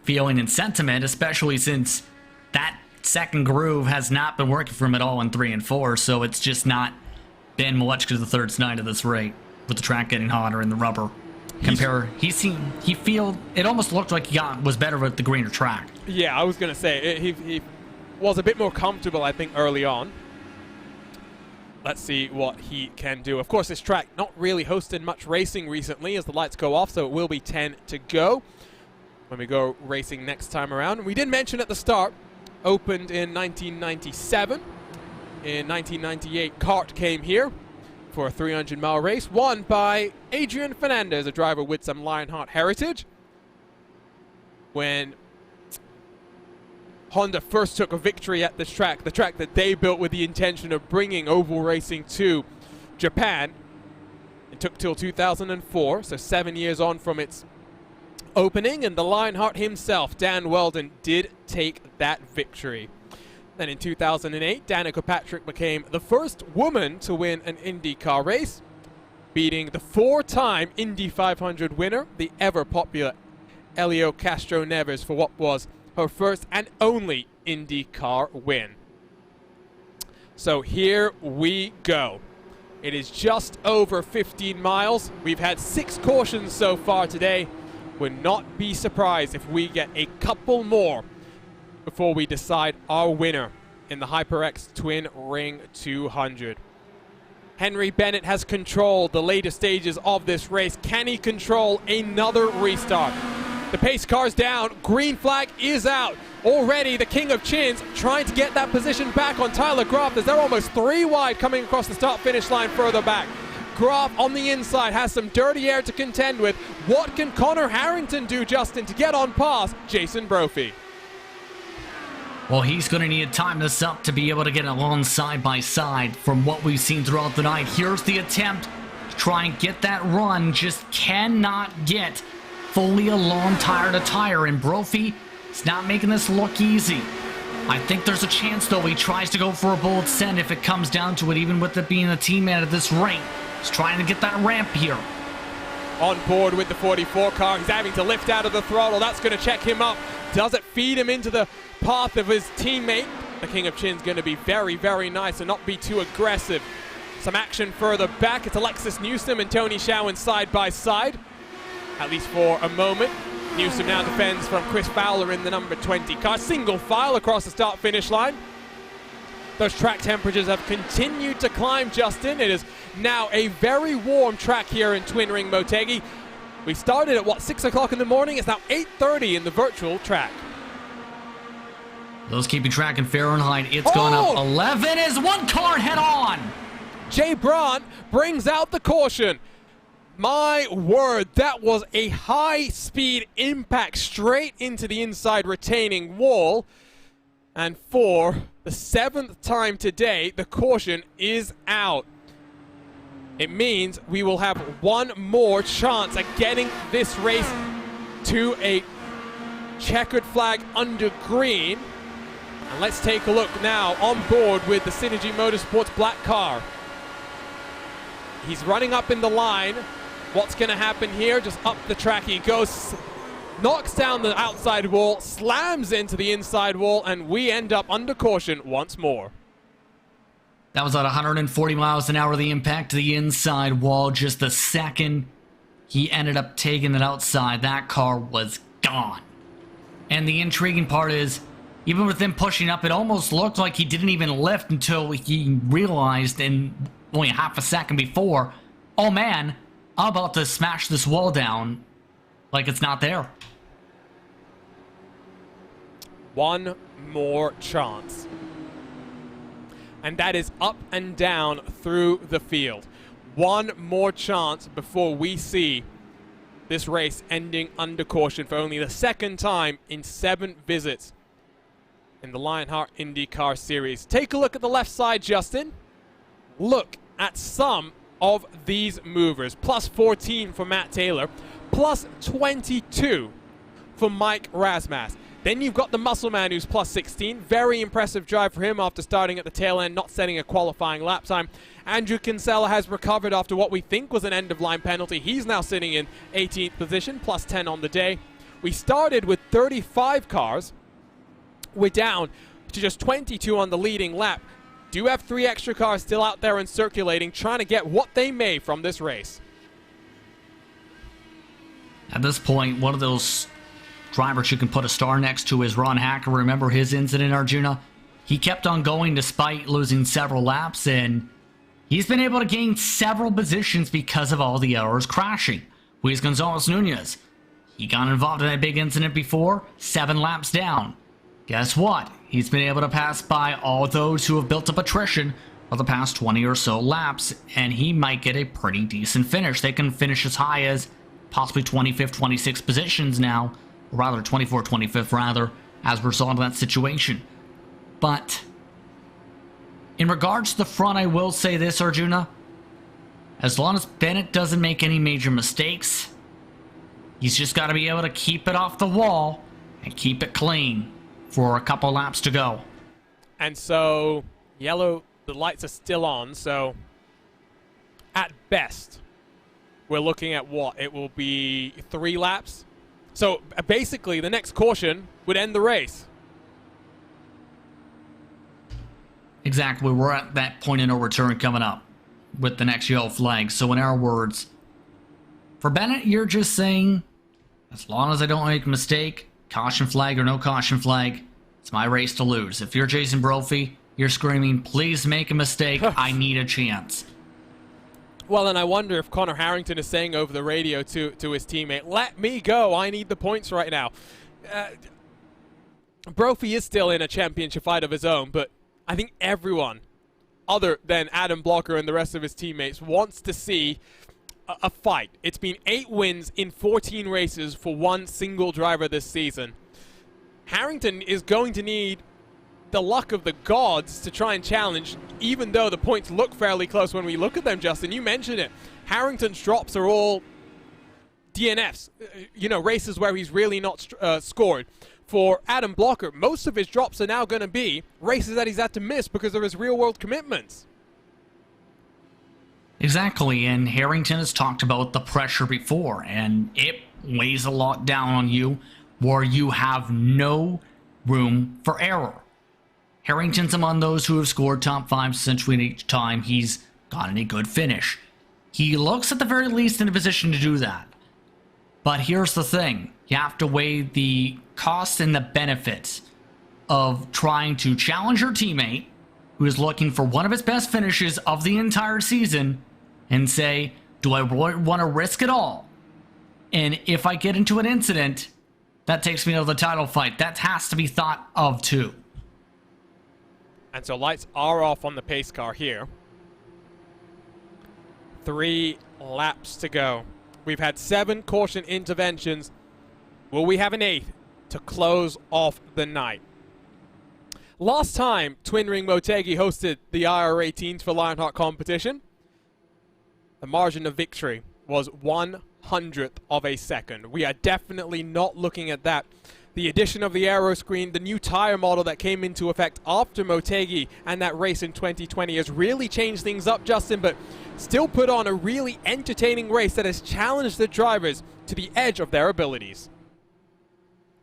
Speaker 4: feeling and sentiment, especially since that 2nd groove has not been working for him at all in 3 and 4, so it's just not been Malechka the third's night of this rate, with the track getting hotter and the rubber. It almost looked like he was better with the greener track.
Speaker 3: Yeah, I was going to say, he was a bit more comfortable, I think, early on. Let's see what he can do. Of course, this track not really hosted much racing recently as the lights go off, so it will be 10 to go when we go racing next time around. We did mention at the start, opened in 1997. In 1998, Kart came here for a 300-mile race, won by Adrian Fernandez, a driver with some Lionheart heritage. When Honda first took a victory at this track, the track that they built with the intention of bringing oval racing to Japan. It took till 2004, so 7 years on from its opening, and the Lionheart himself, Dan Weldon, did take that victory. Then in 2008, Danica Patrick became the first woman to win an IndyCar race, beating the 4-time Indy 500 winner, the ever-popular Elio Castro Neves, for what was her first and only IndyCar win. So here we go. It is just over 15 miles. We've had 6 cautions so far today. Would not be surprised if we get a couple more before we decide our winner in the HyperX Twin Ring 200. Henry Bennett has controlled the later stages of this race. Can he control another restart? The pace car's down, green flag is out. Already the King of Chins trying to get that position back on Tyler Graf as they're almost 3 wide coming across the start-finish line further back. Graf on the inside has some dirty air to contend with. What can Connor Harrington do, Justin, to get on past Jason Brophy?
Speaker 4: Well, he's going to need to time this up to be able to get along side by side from what we've seen throughout the night. Here's the attempt to try and get that run, just cannot get fully along tire to tire, and Brophy is not making this look easy. I think there's a chance, though, he tries to go for a bullet send if it comes down to it, even with it being a teammate at this rate. He's trying to get that ramp here.
Speaker 3: On board with the 44 car, he's having to lift out of the throttle. That's going to check him up. Does it feed him into the path of his teammate? The King of Chin's going to be very, very nice and not be too aggressive. Some action further back. It's Alexis Newsom and Tony Schowen side by side, at least for a moment. Newsom now defends from Chris Fowler in the number 20 car. Single file across the start-finish line. Those track temperatures have continued to climb, Justin. It is now a very warm track here in Twin Ring Motegi. We started at, 6 o'clock in the morning? It's now 8:30 in the virtual track.
Speaker 4: Those keeping track in Fahrenheit. It's gone up 11 as one car head on.
Speaker 3: Jay Braun brings out the caution. My word, that was a high-speed impact straight into the inside retaining wall. And for the 7th time today, the caution is out. It means we will have one more chance at getting this race to a checkered flag under green. And let's take a look now on board with the Synergy Motorsports black car. He's running up in the line. What's going to happen here? Just up the track he goes, knocks down the outside wall, slams into the inside wall, and we end up under caution once more.
Speaker 4: That was at 140 miles an hour, the impact to the inside wall. Just the second he ended up taking it outside, that car was gone. And the intriguing part is, even with him pushing up, it almost looked like he didn't even lift until he realized in only half a second before, oh man, I'm about to smash this wall down like it's not there.
Speaker 3: One more chance. And that is up and down through the field. One more chance before we see this race ending under caution for only the 2nd time in 7 visits in the Lionheart IndyCar Series. Take a look at the left side, Justin. Look at some of these movers. Plus 14 for Matt Taylor. Plus 22 for Mike Rasmussen. Then you've got the muscle man who's plus 16. Very impressive drive for him after starting at the tail end, not setting a qualifying lap time. Andrew Kinsella has recovered after what we think was an end-of-line penalty. He's now sitting in 18th position, plus 10 on the day. We started with 35 cars. We're down to just 22 on the leading lap. Do have 3 extra cars still out there and circulating, trying to get what they may from this race.
Speaker 4: At this point, one of those drivers you can put a star next to is Ron Hacker. Remember his incident, Arjuna? He kept on going despite losing several laps, and he's been able to gain several positions because of all the errors crashing. Luis Gonzalez Nunez, he got involved in that big incident before, 7 laps down. Guess what? He's been able to pass by all those who have built up attrition for the past 20 or so laps, and he might get a pretty decent finish. They can finish as high as possibly 25th, 26th positions now, or rather 24th, 25th rather, as a result of that situation. But in regards to the front, I will say this, Arjuna. As long as Bennett doesn't make any major mistakes, he's just got to be able to keep it off the wall and keep it clean for a couple laps to go.
Speaker 3: And so, yellow, the lights are still on, so at best, we're looking at what? It will be 3 laps. So basically, the next caution would end the race.
Speaker 4: Exactly, we're at that point of no return coming up with the next yellow flag. So in our words, for Bennett, you're just saying, as long as I don't make a mistake, caution flag or no caution flag, it's my race to lose. If you're Jason Brophy, you're screaming, please make a mistake, I need a chance.
Speaker 3: Well, and I wonder if Connor Harrington is saying over the radio to his teammate, let me go, I need the points right now. Brophy is still in a championship fight of his own, but I think everyone, other than Adam Blocker and the rest of his teammates, wants to see a fight. It's been 8 wins in 14 races for one single driver this season. Harrington is going to need the luck of the gods to try and challenge, even though the points look fairly close when we look at them, Justin. You mentioned it. Harrington's drops are all DNFs, races where he's really not scored. For Adam Blocker, most of his drops are now going to be races that he's had to miss because of his real-world commitments.
Speaker 4: Exactly, and Harrington has talked about the pressure before, and it weighs a lot down on you where you have no room for error. Harrington's among those who have scored top 5 essentially each time he's gotten a good finish. He looks at the very least in a position to do that. But here's the thing. You have to weigh the costs and the benefits of trying to challenge your teammate who is looking for one of his best finishes of the entire season and say, do I want to risk it all? And if I get into an incident, that takes me to the title fight. That has to be thought of too.
Speaker 3: And so lights are off on the pace car here. 3 laps to go. We've had 7 caution interventions. Will we have an 8th to close off the night? Last time Twin Ring Motegi hosted the IR18s for Lionheart competition, the margin of victory was 1/100th of a second. We are definitely not looking at that. The addition of the aero screen, the new tire model that came into effect after Motegi and that race in 2020 has really changed things up, Justin, but still put on a really entertaining race that has challenged the drivers to the edge of their abilities.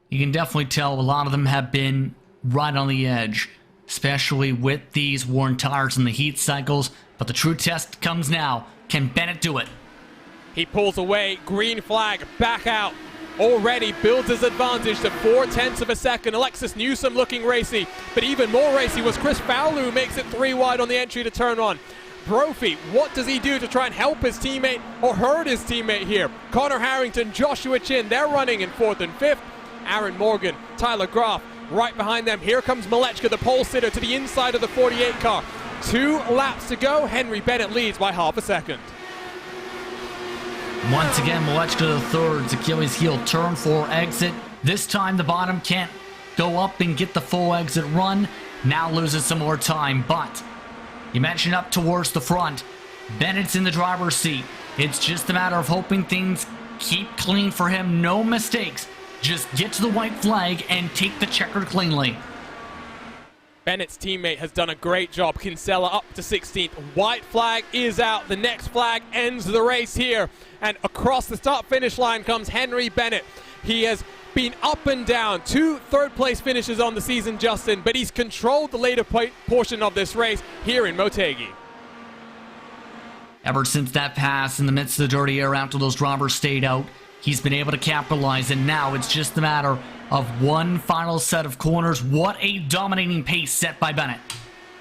Speaker 4: You can definitely tell a lot of them have been right on the edge, especially with these worn tires and the heat cycles, but the true test comes now. Can Bennett do it?
Speaker 3: He pulls away, green flag, back out. Already builds his advantage to 0.4 of a second. Alexis Newsom looking racy, but even more racy was Chris Fowler, who makes it 3 wide on the entry to turn 1. Brophy, what does he do to try and help his teammate or hurt his teammate here? Connor Harrington, Joshua Chin, they're running in 4th and 5th. Aaron Morgan, Tyler Graf, right behind them. Here comes Malechka, the pole sitter, to the inside of the 48 car. 2 laps to go. Henry Bennett leads by 0.5 a second.
Speaker 4: Once again, Malechka to the third, Achilles heel, turn 4 exit. This time the bottom can't go up and get the full exit run. Now loses some more time, but you mentioned up towards the front. Bennett's in the driver's seat. It's just a matter of hoping things keep clean for him. No mistakes. Just get to the white flag and take the checker cleanly.
Speaker 3: Bennett's teammate has done a great job. Kinsella up to 16th. White flag is out. The next flag ends the race here. And across the start-finish line comes Henry Bennett. He has been up and down. 2 third-place finishes on the season, Justin, but he's controlled the later portion of this race here in Motegi.
Speaker 4: Ever since that pass in the midst of the dirty air after those drivers stayed out, He's been able to capitalize, and now it's just a matter of one final set of corners. What a dominating pace set by Bennett.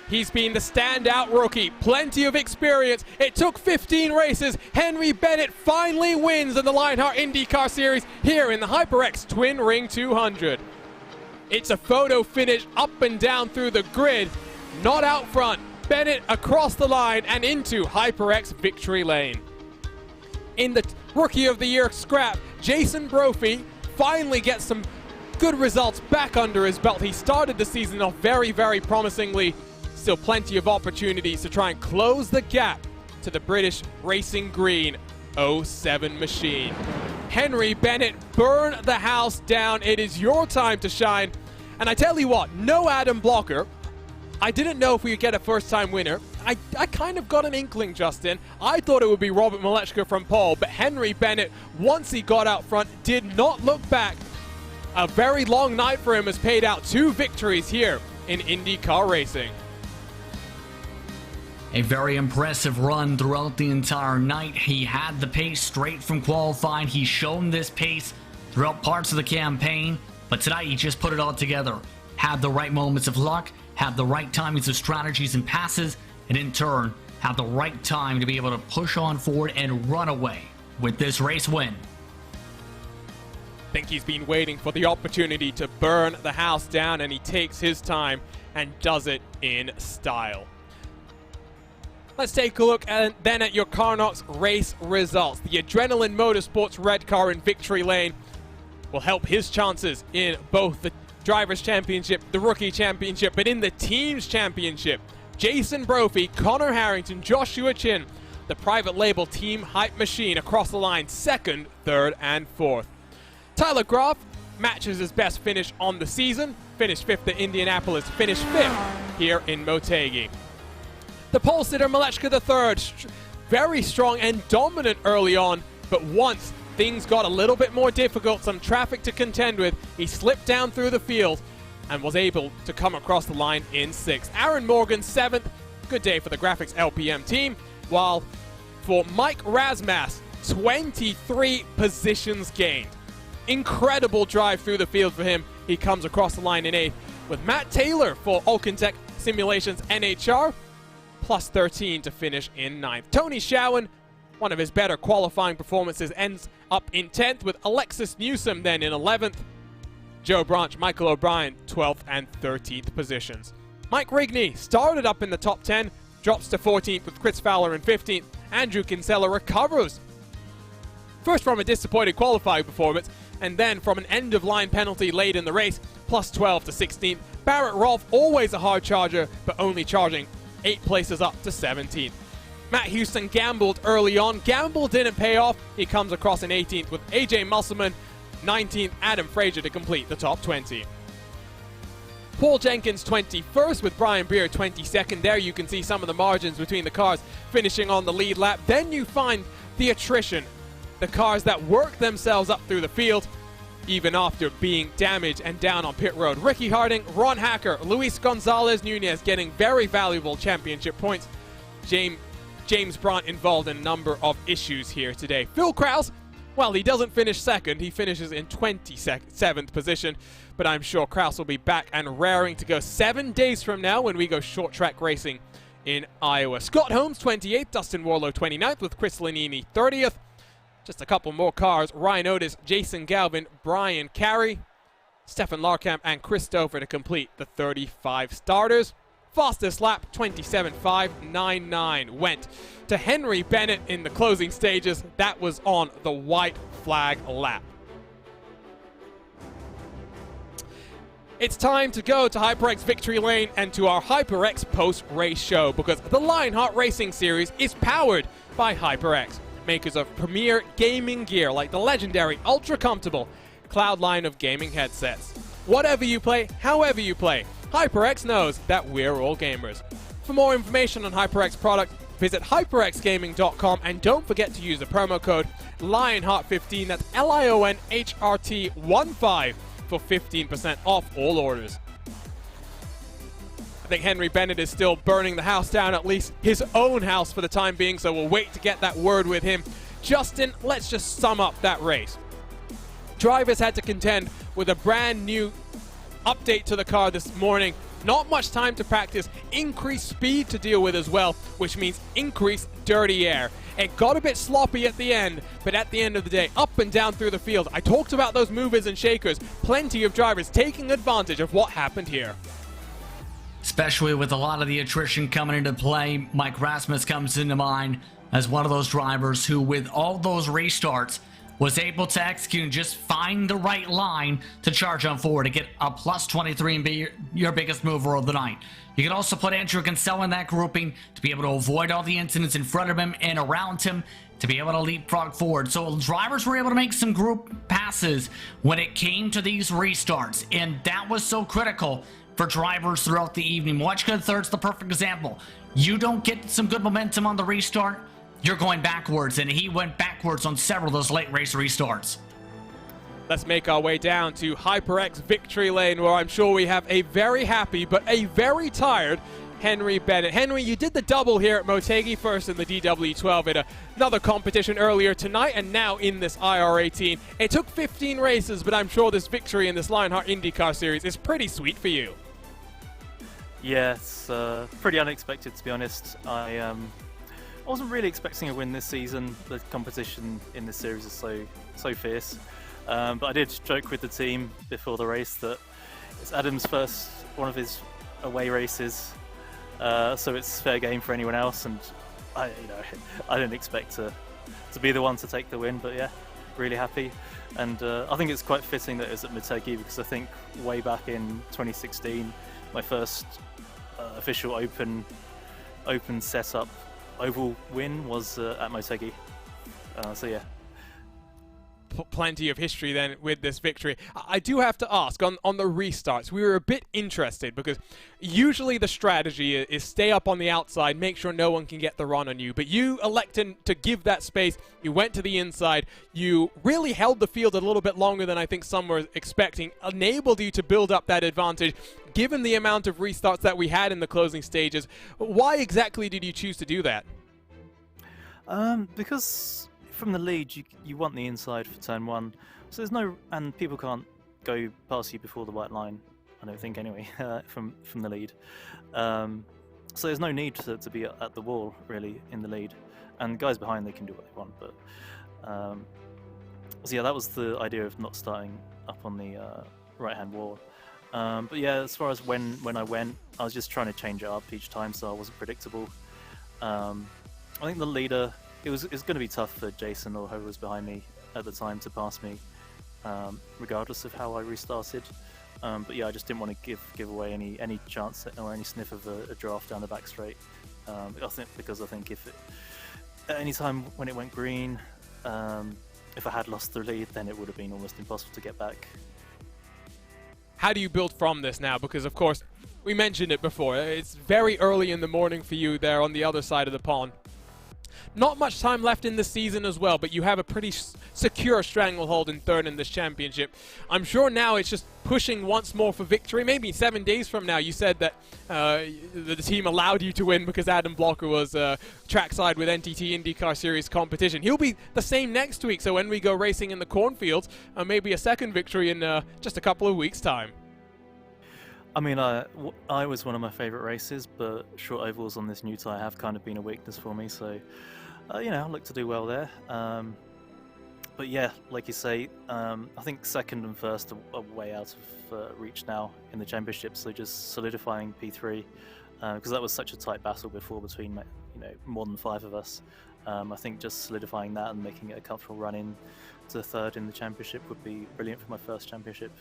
Speaker 3: He's been the standout rookie, plenty of experience. It took 15 races. Henry Bennett finally wins in the Lionheart IndyCar Series here in the HyperX Twin Ring 200. It's a photo finish up and down through the grid, not out front. Bennett across the line and into HyperX victory lane. In the Rookie of the Year scrap, Jason Brophy finally gets some good results back under his belt. He started the season off very, very promisingly. Still plenty of opportunities to try and close the gap to the British Racing Green 07 machine. Henry Bennett, burn the house down. It is your time to shine. And I tell you what, no Adam Blocker. I didn't know if we would get a first-time winner. I kind of got an inkling, Justin. I thought it would be Robert Malechka from pole, but Henry Bennett, once he got out front, did not look back. A very long night for him has paid out 2 victories here in IndyCar racing.
Speaker 4: A very impressive run throughout the entire night. He had the pace straight from qualifying. He's shown this pace throughout parts of the campaign, but tonight he just put it all together. Had the right moments of luck, had the right timings of strategies and passes, and in turn, had the right time to be able to push on forward and run away with this race win.
Speaker 3: I think he's been waiting for the opportunity to burn the house down, and he takes his time and does it in style. Let's take a look then at your Carnox race results. The Adrenaline Motorsports red car in victory lane will help his chances in both the Drivers' Championship, the Rookie Championship, but in the Teams Championship, Jason Brophy, Connor Harrington, Joshua Chin, the private label Team Hype Machine across the line, 2nd, 3rd, and 4th. Tyler Graf matches his best finish on the season, finished 5th at Indianapolis, finished 5th here in Motegi. The pole sitter Malechka III, very strong and dominant early on, but once things got a little bit more difficult, some traffic to contend with, he slipped down through the field and was able to come across the line in 6th. Aaron Morgan, 7th. Good day for the Graphics LPM team. While for Mike Rasmas, 23 positions gained. Incredible drive through the field for him. He comes across the line in 8th. With Matt Taylor for Alcantech Simulations NHR, plus 13 to finish in 9th. Tony Showen, one of his better qualifying performances, ends up in 10th, with Alexis Newsom then in 11th. Joe Branch, Michael O'Brien, 12th and 13th positions. Mike Rigney started up in the top 10, drops to 14th with Chris Fowler in 15th. Andrew Kinsella recovers. First from a disappointing qualifying performance, and then from an end-of-line penalty late in the race, plus 12 to 16th. Barrett Rolfe, always a hard charger, but only charging 8 places up to 17th. Matt Houston gambled early on. Gamble didn't pay off. He comes across in 18th with AJ Musselman, 19th, Adam Frazier to complete the top 20. Paul Jenkins 21st with Brian Beer 22nd. There you can see some of the margins between the cars finishing on the lead lap. Then you find the attrition, the cars that work themselves up through the field even after being damaged and down on pit road. Ricky Harding, Ron Hacker, Luis Gonzalez Nunez getting very valuable championship points. James Brandt involved in a number of issues here today. Phil Krause, well, he doesn't finish 2nd. He finishes in 27th position, but I'm sure Krause will be back and raring to go 7 days from now when we go short track racing in Iowa. Scott Holmes 28th, Dustin Warlow 29th with Chris Lanini 30th. Just a couple more cars. Ryan Otis, Jason Galvin, Brian Carey, Stefan Larkamp, and Chris Stover to complete the 35 starters. Fastest lap, 27.599, went to Henry Bennett in the closing stages. That was on the white flag lap. It's time to go to HyperX Victory Lane and to our HyperX post-race show, because the Lionheart Racing Series is powered by HyperX, makers of premier gaming gear like the legendary ultra-comfortable Cloud line of gaming headsets. Whatever you play, however you play, HyperX knows that we're all gamers. For more information on HyperX product, visit hyperxgaming.com, and don't forget to use the promo code Lionheart15, that's LIONHRT15, for 15% off all orders. I think Henry Bennett is still burning the house down, at least his own house for the time being, so we'll wait to get that word with him. Justin, let's just sum up that race. drivers had to contend with a brand new update to the car this morning. Not much time to practice, increased speed to deal with as well, which means increased dirty air. It got a bit sloppy at the end, but at the end of the day, up and down through the field, I talked about those movers and shakers, plenty of drivers taking advantage of what happened here.
Speaker 4: Especially with a lot of the attrition coming into play, Mike Rasmus comes into mind as one of those drivers who, with all those restarts, was able to execute and just find the right line to charge on forward to get a plus 23 and be your biggest mover of the night. You can also put Andrew Kinsella in that grouping to be able to avoid all the incidents in front of him and around him to be able to leapfrog forward. So drivers were able to make some group passes when it came to these restarts, and that was so critical for drivers throughout the evening. Watch Good Third's the perfect example. You don't get some good momentum on the restart, you're going backwards, and he went backwards on several of those late race restarts.
Speaker 3: Let's make our way down to HyperX Victory Lane, where I'm sure we have a very happy but a very tired Henry Bennett. Henry, you did the double here at Motegi, first in the DW12 in another competition earlier tonight, and now in this IR18. It took 15 races, but I'm sure this victory in this Lionheart IndyCar Series is pretty sweet for you.
Speaker 5: Yeah, it's pretty unexpected, to be honest. I wasn't really expecting a win this season. The competition in this series is so fierce. But I did joke with the team before the race that it's Adam's first one of his away races, so it's fair game for anyone else. And I didn't expect to be the one to take the win, but yeah, really happy. And I think it's quite fitting that it's at Motegi, because I think way back in 2016, my first official open setup oval win was at Motegi. So yeah.
Speaker 3: Plenty of history then with this victory. I do have to ask, on the restarts, we were a bit interested because usually the strategy is stay up on the outside, make sure no one can get the run on you, but you elected to give that space. You went to the inside, you really held the field a little bit longer than I think some were expecting, enabled you to build up that advantage given the amount of restarts that we had in the closing stages. Why exactly did you choose to do that?
Speaker 5: Because from the lead, you want the inside for turn one, so there's no, and people can't go past you before the white line, I don't think anyway, from the lead. So there's no need to be at the wall really in the lead, and guys behind, they can do what they want. But so yeah, that was the idea of not starting up on the right hand wall. But yeah, as far as when I went, I was just trying to change it up each time so I wasn't predictable. I think the leader, it's going to be tough for Jason or whoever was behind me at the time to pass me, regardless of how I restarted. But yeah, I just didn't want to give away any chance or any sniff of a draft down the back straight. Because I think if at any time when it went green, if I had lost the lead, then it would have been almost impossible to get back.
Speaker 3: How do you build from this now? Because of course, we mentioned it before, it's very early in the morning for you there on the other side of the pond. Not much time left in the season as well, but you have a pretty secure stranglehold in third in this championship. I'm sure now it's just pushing once more for victory. Maybe 7 days from now, you said that the team allowed you to win because Adam Blocker was trackside with NTT IndyCar Series competition. He'll be the same next week, so when we go racing in the cornfields, maybe a second victory in just a couple of weeks' time.
Speaker 5: I mean, I was one of my favourite races, but short ovals on this new tyre have kind of been a weakness for me, so I look to do well there. But yeah, like you say, I think second and first are way out of reach now in the championship, so just solidifying P3, because that was such a tight battle before between more than 5 of us. I think just solidifying that and making it a comfortable run in to third in the championship would be brilliant for my first championship.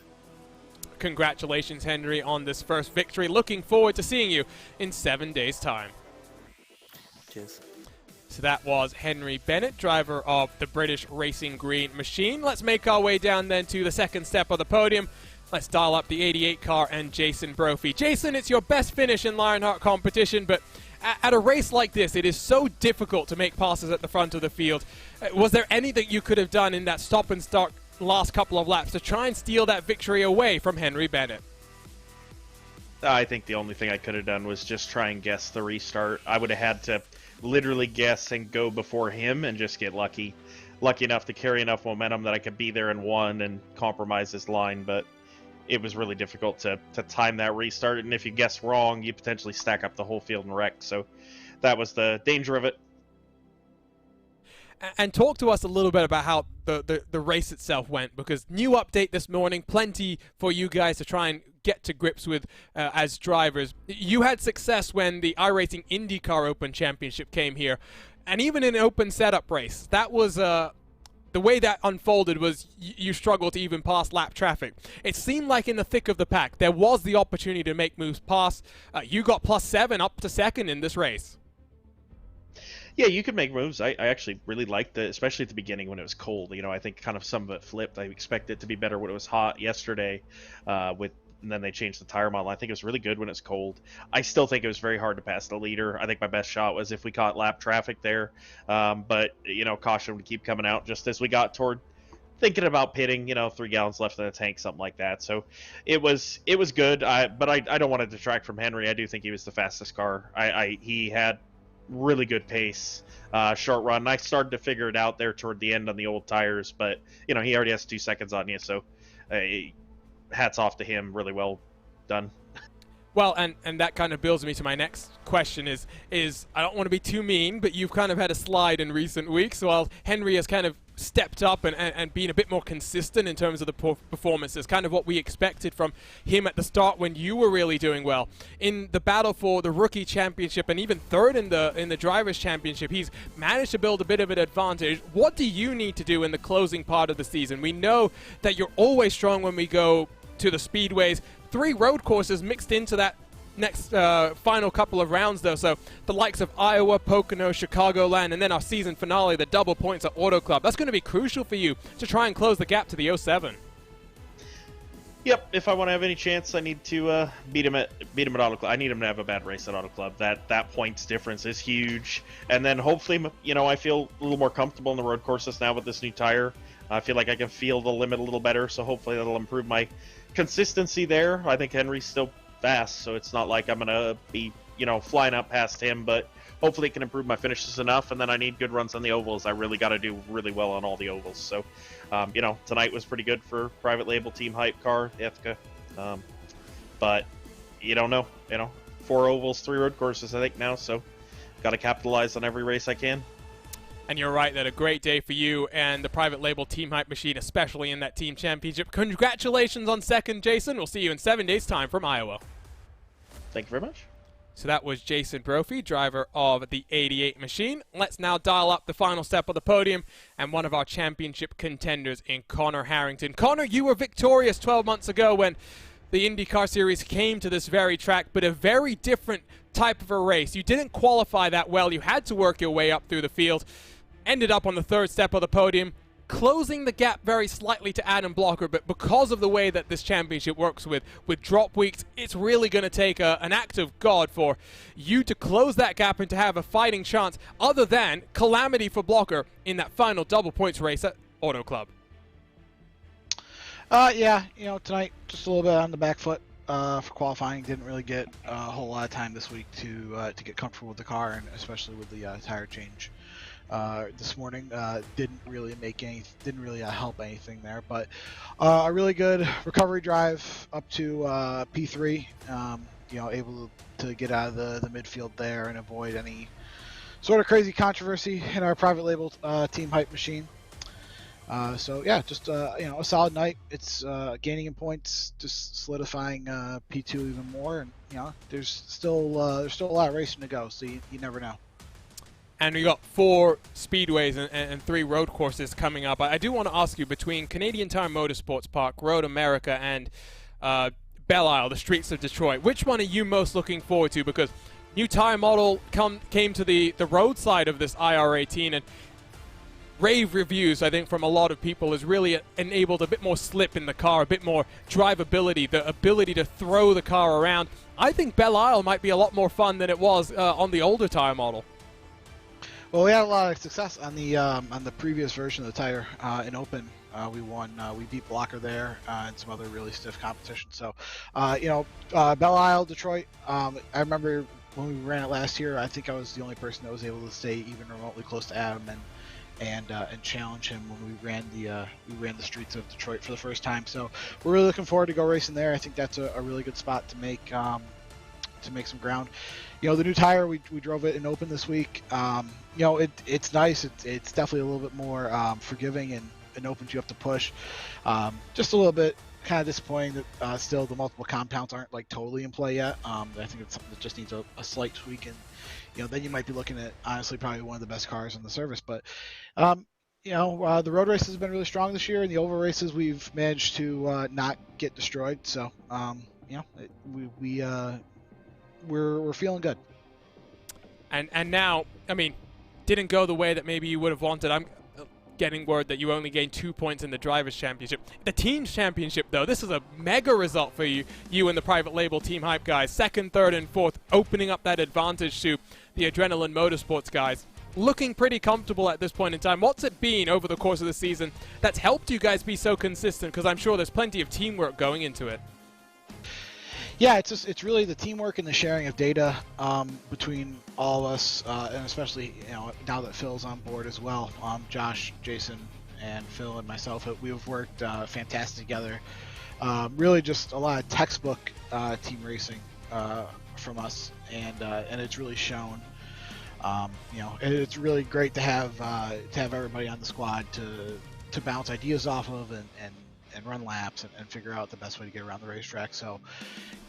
Speaker 3: Congratulations, Henry, on this first victory. Looking forward to seeing you in 7 days' time.
Speaker 5: Cheers.
Speaker 3: So that was Henry Bennett, driver of the British Racing Green Machine. Let's make our way down then to the second step of the podium. Let's dial up the 88 car and Jason Brophy. Jason, it's your best finish in Lionheart competition, but at a race like this, it is so difficult to make passes at the front of the field. Was there anything you could have done in that stop and start last couple of laps to try and steal that victory away from Henry Bennett?
Speaker 6: I think the only thing I could have done was just try and guess the restart. I would have had to literally guess and go before him and just get lucky. lucky enough to carry enough momentum that I could be there in one and compromise this line, but it was really difficult to time that restart, and if you guess wrong, you potentially stack up the whole field and wreck, so that was the danger of it.
Speaker 3: And talk to us a little bit about how the race itself went, because new update this morning, plenty for you guys to try and get to grips with as drivers. You had success when the iRacing IndyCar Open Championship came here, and even in an open setup race, that was the way that unfolded was you struggled to even pass lap traffic. It seemed like in the thick of the pack, there was the opportunity to make moves past. You got +7 up to second in this race.
Speaker 6: Yeah, you could make moves. I actually really liked it, especially at the beginning when it was cold. I think kind of some of it flipped. I expected it to be better when it was hot yesterday, and then they changed the tire model. I think it was really good when it's cold. I still think it was very hard to pass the leader. I think my best shot was if we caught lap traffic there, but caution would keep coming out just as we got toward thinking about pitting. 3 gallons left in the tank, something like that. So it was good. But I don't want to detract from Henry. I do think he was the fastest car. He had really good pace, short run. I started to figure it out there toward the end on the old tires, but he already has 2 seconds on you, so hats off to him. Really well done.
Speaker 3: Well, and that kind of builds me to my next question is I don't want to be too mean, but you've kind of had a slide in recent weeks while Henry has kind of stepped up and been a bit more consistent in terms of the performances, kind of what we expected from him at the start when you were really doing well. In the battle for the rookie championship and even third in the drivers championship, he's managed to build a bit of an advantage. What do you need to do in the closing part of the season? We know that you're always strong when we go to the speedways. 3 road courses mixed into that next final couple of rounds, though. So the likes of Iowa, Pocono, Chicagoland, and then our season finale, the double points at Auto Club. That's going to be crucial for you to try and close the gap to the 07.
Speaker 6: Yep. If I want to have any chance, I need to beat him at Auto Club. I need him to have a bad race at Auto Club. That points difference is huge. And then hopefully, I feel a little more comfortable in the road courses now with this new tire. I feel like I can feel the limit a little better, so hopefully that'll improve my consistency there. I think Henry's still fast, so it's not like I'm gonna be flying up past him, but hopefully it can improve my finishes enough. And then I need good runs on the ovals. I really got to do really well on all the ovals. So tonight was pretty good for private label team hype car Ithaca, but you don't know. 4 ovals, 3 road courses I think now, so got to capitalize on every race I can.
Speaker 3: And you're right that a great day for you and the private label Team Hype machine, especially in that team championship. Congratulations on second, Jason. We'll see you in 7 days' time from Iowa.
Speaker 6: Thank you very much.
Speaker 3: So that was Jason Brophy, driver of the 88 machine. Let's now dial up the final step of the podium and one of our championship contenders in Connor Harrington. Connor, you were victorious 12 months ago when the IndyCar Series came to this very track, but a very different type of a race. You didn't qualify that well. You had to work your way up through the field. Ended up on the 3rd step of the podium, closing the gap very slightly to Adam Blocker, but because of the way that this championship works with drop weeks, it's really going to take an act of God for you to close that gap and to have a fighting chance, other than calamity for Blocker in that final double points race at Auto Club.
Speaker 7: Yeah, tonight just a little bit on the back foot for qualifying. Didn't really get a whole lot of time this week to get comfortable with the car, and especially with the tire change. This morning didn't really help anything there, but a really good recovery drive up to P3. Able to get out of the midfield there and avoid any sort of crazy controversy in our private label team hype machine. So yeah, just a solid night. It's gaining in points, just solidifying P2 even more, and there's still a lot of racing to go, so you never know.
Speaker 3: And we got 4 speedways and 3 road courses coming up. I do want to ask you, between Canadian Tire Motorsports Park, Road America, and Belle Isle, the streets of Detroit, which one are you most looking forward to? Because new tire model came to the road side of this IR18, and rave reviews, I think, from a lot of people has really enabled a bit more slip in the car, a bit more drivability, the ability to throw the car around. I think Belle Isle might be a lot more fun than it was on the older tire model.
Speaker 7: Well, we had a lot of success on the previous version of the tire in Open. We won. We beat Blocker there and some other really stiff competition. So, Belle Isle, Detroit. I remember when we ran it last year. I think I was the only person that was able to stay even remotely close to Adam, and and challenge him when we ran the streets of Detroit for the first time. So we're really looking forward to go racing there. I think that's a really good spot to make some ground. The new tire, we drove it in open this week. It's nice. It's definitely a little bit more forgiving and opens you up to push. Just a little bit kind of disappointing that still the multiple compounds aren't like totally in play yet. I think it's something that just needs a slight tweak, and then you might be looking at honestly probably one of the best cars on the service. But the road races have been really strong this year, and the oval races we've managed to not get destroyed. So we're feeling good.
Speaker 3: And now, I mean, didn't go the way that maybe you would have wanted. I'm getting word that you only gained 2 points in the Drivers' Championship. The Teams' Championship, though, this is a mega result for you and the private label Team Hype guys. 2nd, 3rd, and 4th, opening up that advantage to the Adrenaline Motorsports guys. Looking pretty comfortable at this point in time. What's it been over the course of the season that's helped you guys be so consistent? Because I'm sure there's plenty of teamwork going into it.
Speaker 7: Yeah, it's really the teamwork and the sharing of data between all of us, and especially now that Phil's on board as well. Josh, Jason, and Phil and myself, we've worked fantastic together. Really, just a lot of textbook team racing from us, and it's really shown. It's really great to have everybody on the squad to bounce ideas off of and run laps and figure out the best way to get around the racetrack. So,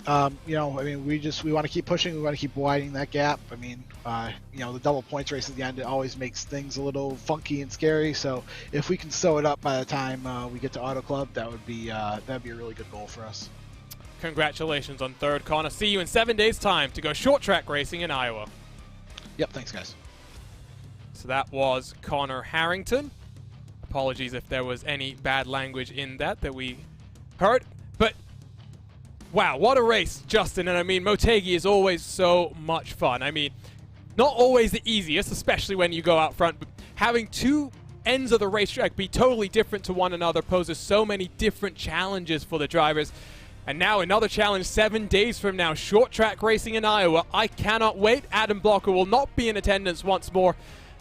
Speaker 7: we want to keep pushing. We want to keep widening that gap. I mean, the double points race at the end, it always makes things a little funky and scary. So if we can sew it up by the time we get to Auto Club, that'd be a really good goal for us.
Speaker 3: Congratulations on 3rd, Connor. See you in 7 days' time to go short track racing in Iowa.
Speaker 7: Yep, thanks, guys.
Speaker 3: So that was Connor Harrington. Apologies if there was any bad language in that we heard. But, wow, what a race, Justin. And I mean, Motegi is always so much fun. I mean, not always the easiest, especially when you go out front. But having two ends of the racetrack be totally different to one another poses so many different challenges for the drivers. And now another challenge 7 days from now, short track racing in Iowa. I cannot wait. Adam Blocker will not be in attendance once more.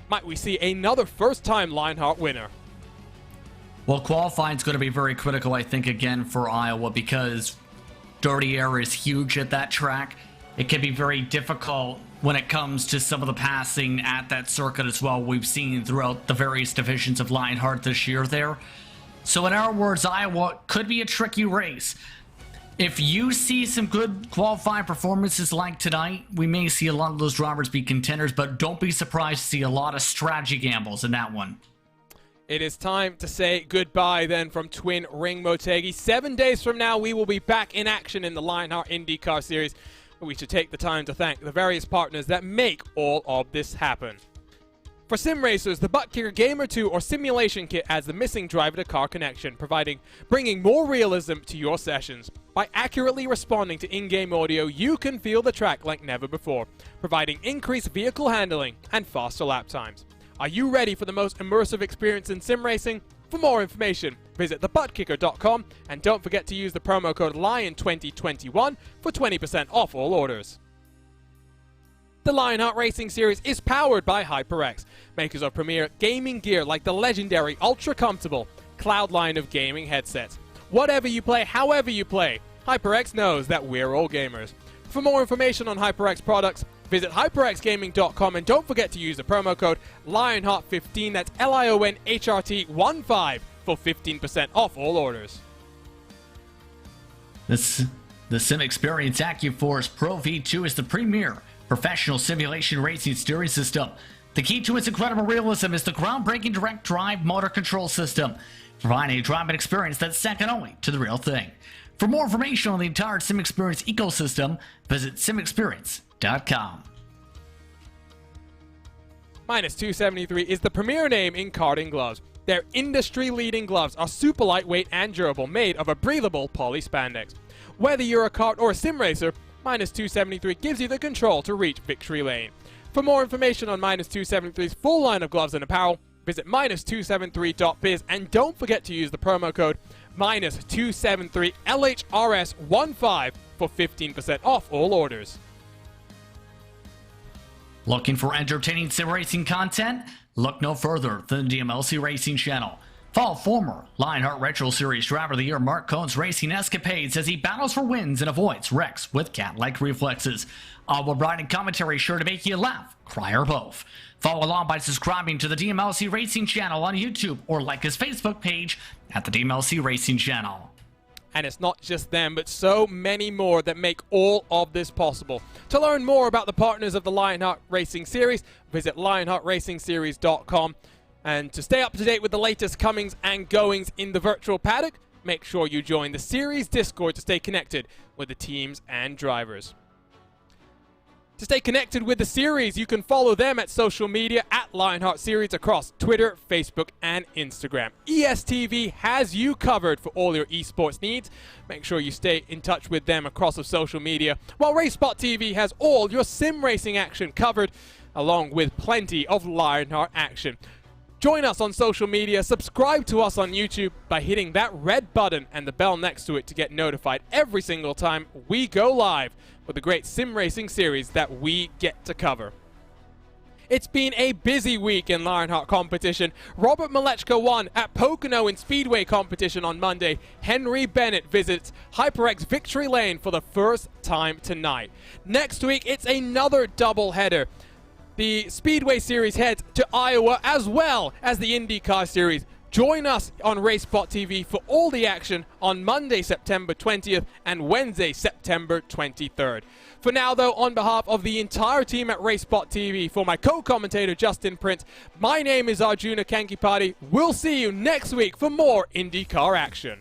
Speaker 3: Might we see another first-time Lionheart winner?
Speaker 4: Well, qualifying is going to be very critical, I think, again for Iowa, because dirty air is huge at that track. It can be very difficult when it comes to some of the passing at that circuit as well. We've seen throughout the various divisions of Lionheart this year there. So in our words, Iowa could be a tricky race. If you see some good qualifying performances like tonight, we may see a lot of those drivers be contenders, but don't be surprised to see a lot of strategy gambles in that one.
Speaker 3: It is time to say goodbye then from Twin Ring Motegi. 7 days from now, we will be back in action in the Lionheart IndyCar Series. We should take the time to thank the various partners that make all of this happen. For sim racers, the Buttkicker Gamer 2 or Simulation Kit adds the missing driver-to-car connection, bringing more realism to your sessions. By accurately responding to in-game audio, you can feel the track like never before, providing increased vehicle handling and faster lap times. Are you ready for the most immersive experience in sim racing? For more information, visit thebuttkicker.com and don't forget to use the promo code LION2021 for 20% off all orders. The Lionheart Racing Series is powered by HyperX, makers of premier gaming gear like the legendary ultra-comfortable Cloud line of gaming headsets. Whatever you play, however you play, HyperX knows that we're all gamers. For more information on HyperX products, visit hyperxgaming.com and don't forget to use the promo code Lionheart15, that's LIONHRT15 for 15% off all orders.
Speaker 4: The Sim Experience AccuForce Pro V2 is the premier professional simulation racing steering system. The key to its incredible realism is the groundbreaking direct drive motor control system, providing a driving experience that's second only to the real thing. For more information on the entire Sim Experience ecosystem, visit simexperience.com.
Speaker 3: Minus 273 is the premier name in karting gloves. Their industry-leading gloves are super lightweight and durable, made of a breathable poly spandex. Whether you're a kart or a sim racer, Minus 273 gives you the control to reach victory lane. For more information on Minus 273's full line of gloves and apparel, visit minus273.biz and don't forget to use the promo code Minus 273 LHRS15 for 15% off all orders.
Speaker 4: Looking for entertaining sim racing content? Look no further than the DMLC Racing channel. Follow former Lionheart Retro Series Driver of the Year Mark Cohn's racing escapades as he battles for wins and avoids wrecks with cat-like reflexes. Our ride and commentary is sure to make you laugh, cry, or both. Follow along by subscribing to the DMLC Racing channel on YouTube or like his Facebook page at the DMLC Racing channel.
Speaker 3: And it's not just them, but so many more that make all of this possible. To learn more about the partners of the Lionheart Racing Series, visit lionheartracingseries.com. And to stay up to date with the latest comings and goings in the virtual paddock, make sure you join the Series Discord to stay connected with the teams and drivers. To stay connected with the series, you can follow them at social media at Lionheart Series across Twitter, Facebook, and Instagram. ESTV has you covered for all your esports needs. Make sure you stay in touch with them across the social media, while racespottv has all your sim racing action covered, along with plenty of Lionheart action. Join us on social media, subscribe to us on YouTube by hitting that red button and the bell next to it to get notified every single time we go live with the great sim racing series that we get to cover. It's been a busy week in Lionheart competition. Robert Malechka won at Pocono in Speedway competition on Monday. Henry Bennett visits HyperX Victory Lane for the first time tonight. Next week, it's another doubleheader. The Speedway Series heads to Iowa as well as the IndyCar Series. Join us on racespottv for all the action on Monday, September 20th and Wednesday, September 23rd. For now, though, on behalf of the entire team at racespottv, for my co-commentator Justin Prince, my name is Arjuna Kankipati. We'll see you next week for more IndyCar action.